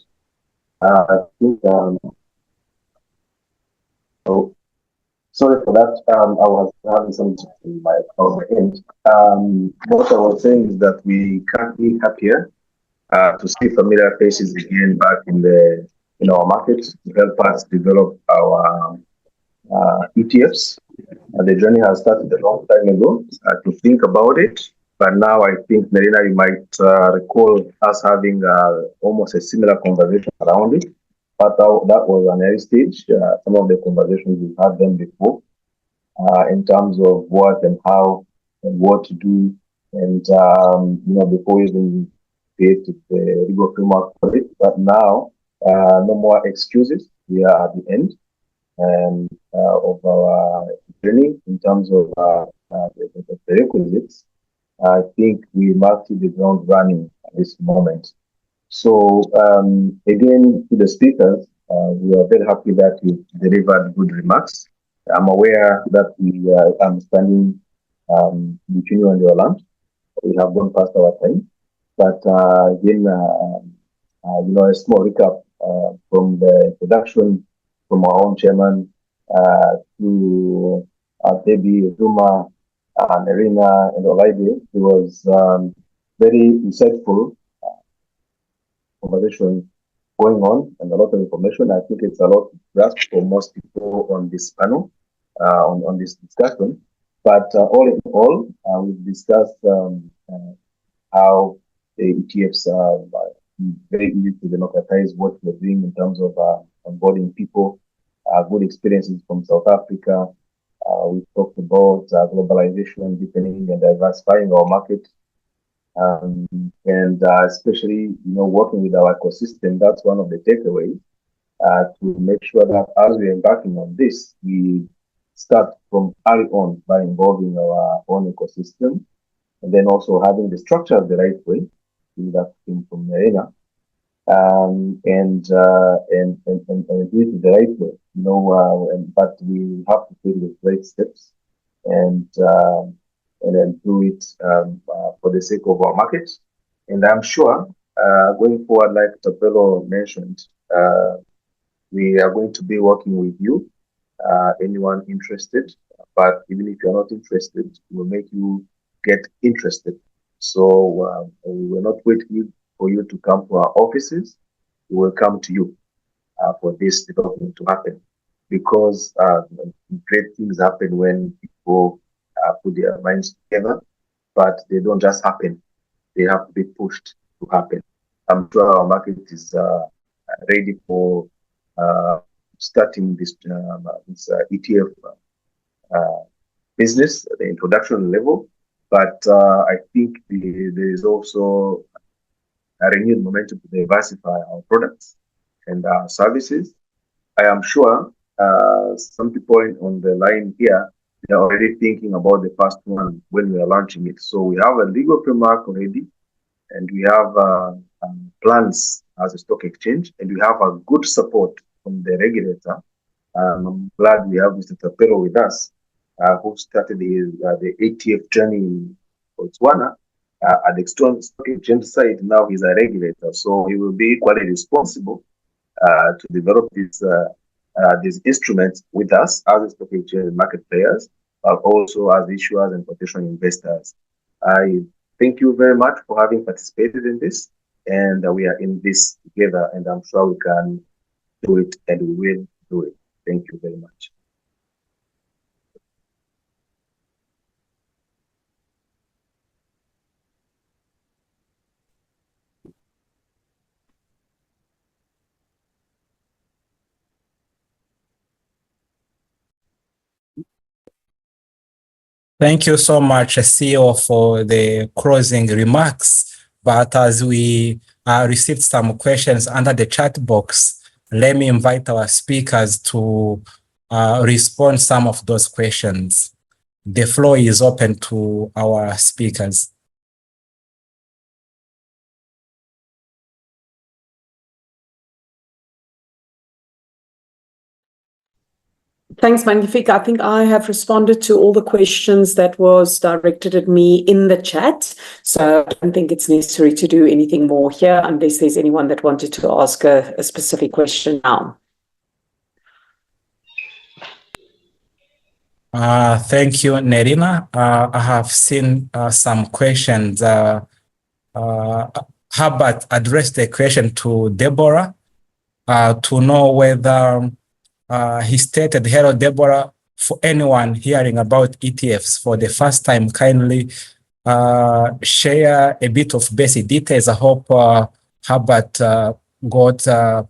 I think so sorry for that. I was having some in my end. What I was saying is that we can't be happier to see familiar faces again back in our market to help us develop our ETFs. The journey has started a long time ago to think about it. But now I think, Karina, you might recall us having almost a similar conversation around it. But that was an early stage. Some of the conversations we've had them before in terms of what and how and what to do. And, before we even created the legal framework for it. But now, no more excuses. We are at the end of our journey in terms of the requisites. I think we must hit the ground running at this moment. So, again, to the speakers, we are very happy that you delivered good remarks. I'm aware that we are standing between you and your lunch. We have gone past our time. But again, a small recap from the introduction from our own chairman to Debbie, Zuma, Karina, and Olaide. It was very insightful conversation going on and a lot of information. I think it's a lot to grasp for most people on this panel, on this discussion. But all in all, we've discussed how the ETFs are very easy to democratize what we're doing in terms of onboarding people, good experiences from South Africa. We talked about globalization, deepening and diversifying our market. And especially, working with our ecosystem, that's one of the takeaways to make sure that as we're embarking on this, we start from early on by involving our own ecosystem and then also having the structure the right way. That came from Karina, and do it the right way, but we have to take the right steps and and then do it for the sake of our market. And I'm sure going forward, like Tapelo mentioned, we are going to be working with you, anyone interested. But even if you're not interested, we'll make you get interested. So we will not wait for you to come to our offices. We will come to you for this development to happen, because great things happen when people put their minds together, but they don't just happen. They have to be pushed to happen. I'm sure our market is ready for starting this ETF business at the introduction level. But I think there is also a renewed momentum to diversify our products and our services. I am sure some people on the line here, they are already thinking about the first one when we are launching it. So we have a legal framework already, and we have plans as a stock exchange, and we have a good support from the regulator. I'm glad we have Mr. Tapero with us, who started the ETF journey in Botswana at the stock exchange side. Now he's a regulator, so he will be equally responsible to develop these instruments with us as a stock exchange market players, but also as issuers and potential investors. I thank you very much for having participated in this, and we are in this together, and I'm sure we can do it, and we will do it. Thank you very much. Thank you so much, CEO, for the closing remarks. But as we received some questions under the chat box, let me invite our speakers to respond some of those questions. The floor is open to our speakers. Thanks, Magnifique. I think I have responded to all the questions that was directed at me in the chat. So I don't think it's necessary to do anything more here unless there's anyone that wanted to ask a specific question now. Thank you, Nerina. I have seen some questions. Herbert addressed the question to Deborah to know whether he stated, "Hello, Deborah, for anyone hearing about ETFs for the first time, kindly share a bit of basic details." I hope Herbert got the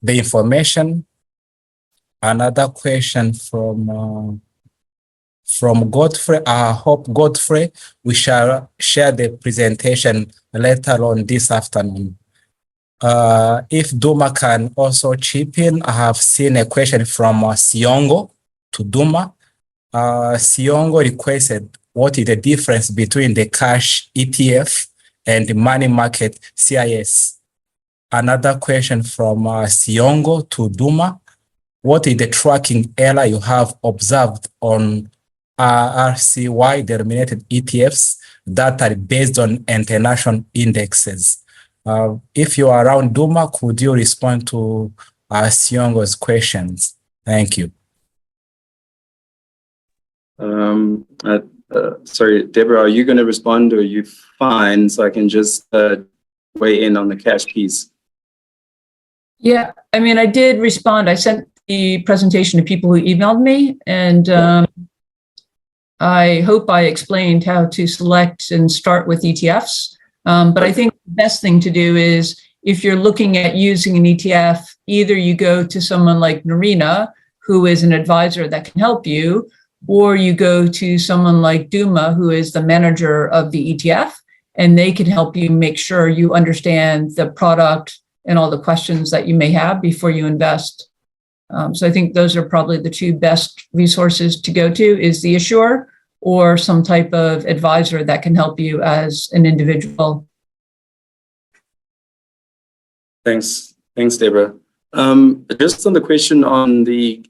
information. Another question from Godfrey. I hope, Godfrey, we shall share the presentation later on this afternoon. If Duma can also chip in, I have seen a question from Siongo to Duma. Siongo requested, what is the difference between the cash ETF and the money market CIS? Another question from Siongo to Duma. What is the tracking error you have observed on RCY-denominated ETFs that are based on international indexes? If you are around, Duma, could you respond to Siongo's questions? Thank you. Sorry, Deborah, are you going to respond, or are you fine? So I can just weigh in on the cash piece. Yeah, I mean, I did respond. I sent the presentation to people who emailed me, and I hope I explained how to select and start with ETFs. But I think the best thing to do is, if you're looking at using an ETF, either you go to someone like Karina, who is an advisor that can help you, or you go to someone like Duma, who is the manager of the ETF, and they can help you make sure you understand the product and all the questions that you may have before you invest. So I think those are probably the two best resources to go to, is the issuer or some type of advisor that can help you as an individual. Thanks, Deborah. Just on the question on the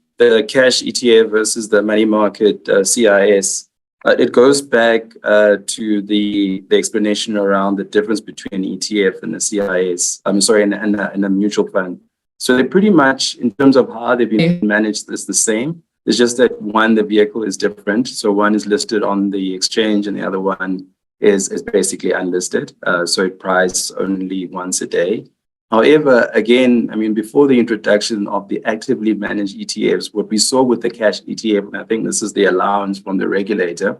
cash ETF versus the money market CIS, It goes back to the explanation around the difference between an ETF and a CIS. I'm sorry, and a mutual fund. So they're pretty much, in terms of how they've been managed, is the same. It's just that one, the vehicle is different. So one is listed on the exchange and the other one is basically unlisted. So it priced only once a day. However, again, I mean, before the introduction of the actively managed ETFs, what we saw with the cash ETF, and I think this is the allowance from the regulator,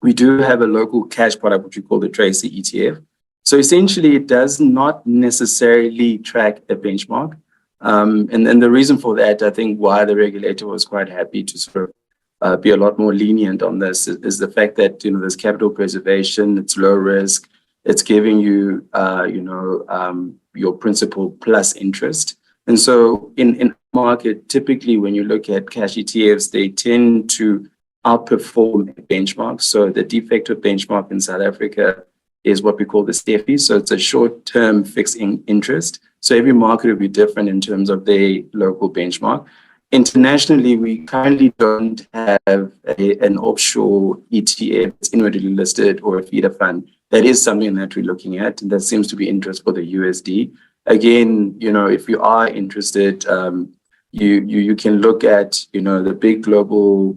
we do have a local cash product, which we call the Tracy ETF. So essentially, it does not necessarily track a benchmark. And then the reason for that, I think why the regulator was quite happy to sort of be a lot more lenient on this is the fact that, you know, there's capital preservation, it's low risk, it's giving you, your principal plus interest. And so in market, typically when you look at cash ETFs, they tend to outperform benchmarks. So the de facto benchmark in South Africa is what we call the STEFI. So it's a short-term fixed interest. So every market will be different in terms of their local benchmark. Internationally, we currently don't have an offshore ETF that's inwardly listed or a feeder fund. That is something that we're looking at, and that seems to be interest for the USD. Again, you know, if you are interested, you can look at, you know, the big global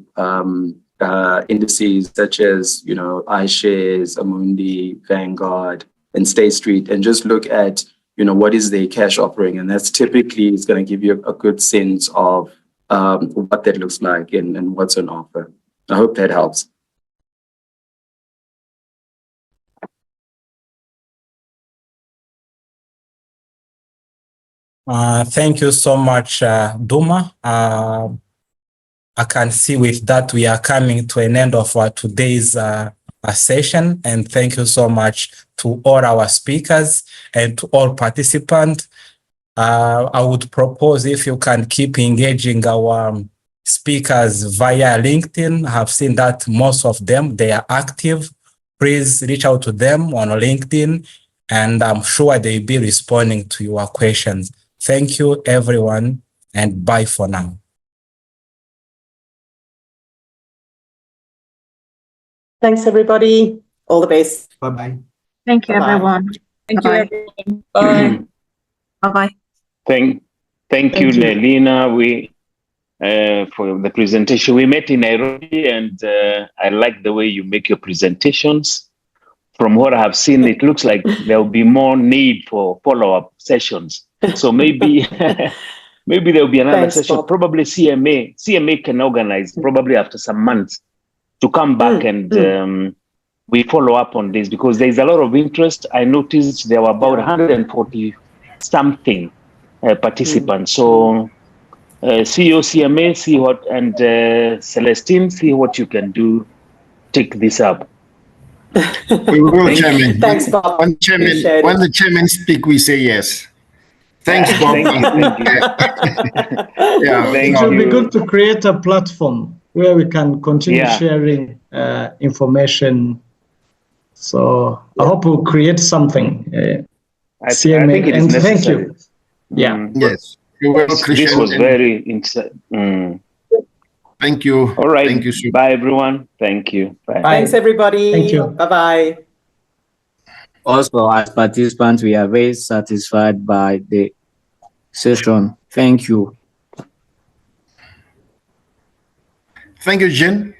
indices such as, you know, iShares, Amundi, Vanguard, and State Street, and just look at, you know, what is their cash offering, and that's typically is going to give you a good sense of what that looks like and what's on offer. I hope that helps. Thank you so much, Duma. I can see with that we are coming to an end of today's session, and thank you so much to all our speakers and to all participants. I would propose if you can keep engaging our speakers via LinkedIn. I have seen that most of them, they are active. Please reach out to them on LinkedIn, and I'm sure they'll be responding to your questions. Thank you, everyone, and bye for now. Thanks, everybody. All the best. Bye-bye. Thank you, Bye-bye. everyone. Thank Bye-bye. you, everyone. Bye. Bye-bye. Thank you, Nelina, for the presentation. We met in Nairobi, and I like the way you make your presentations. From what I have seen, it looks like there will be more need for follow-up sessions. So maybe maybe there will be another session. Bob. Probably CMA can organize probably after some months to come back and we follow up on this, because there is a lot of interest. I noticed there were about 140 something participants. So CEO CMA, see what, and Celestine, see what you can do. Take this up. We will, Chairman. Thanks, Bob. When the chairman speak, we say yes. Thanks, Bob. Thank you. Yeah, Thank It will be you. good to create a platform where we can continue sharing information. So I hope we'll create something. I CMA, think it is and necessary. thank you. Yeah. Yes. You will, This was very Thank you. All right. Thank you, sir. Bye, everyone. Thank you. Bye. Thanks, everybody. Thank you. Bye-bye. Also, as participants, we are very satisfied by the session. Thank you. Thank you, Jen.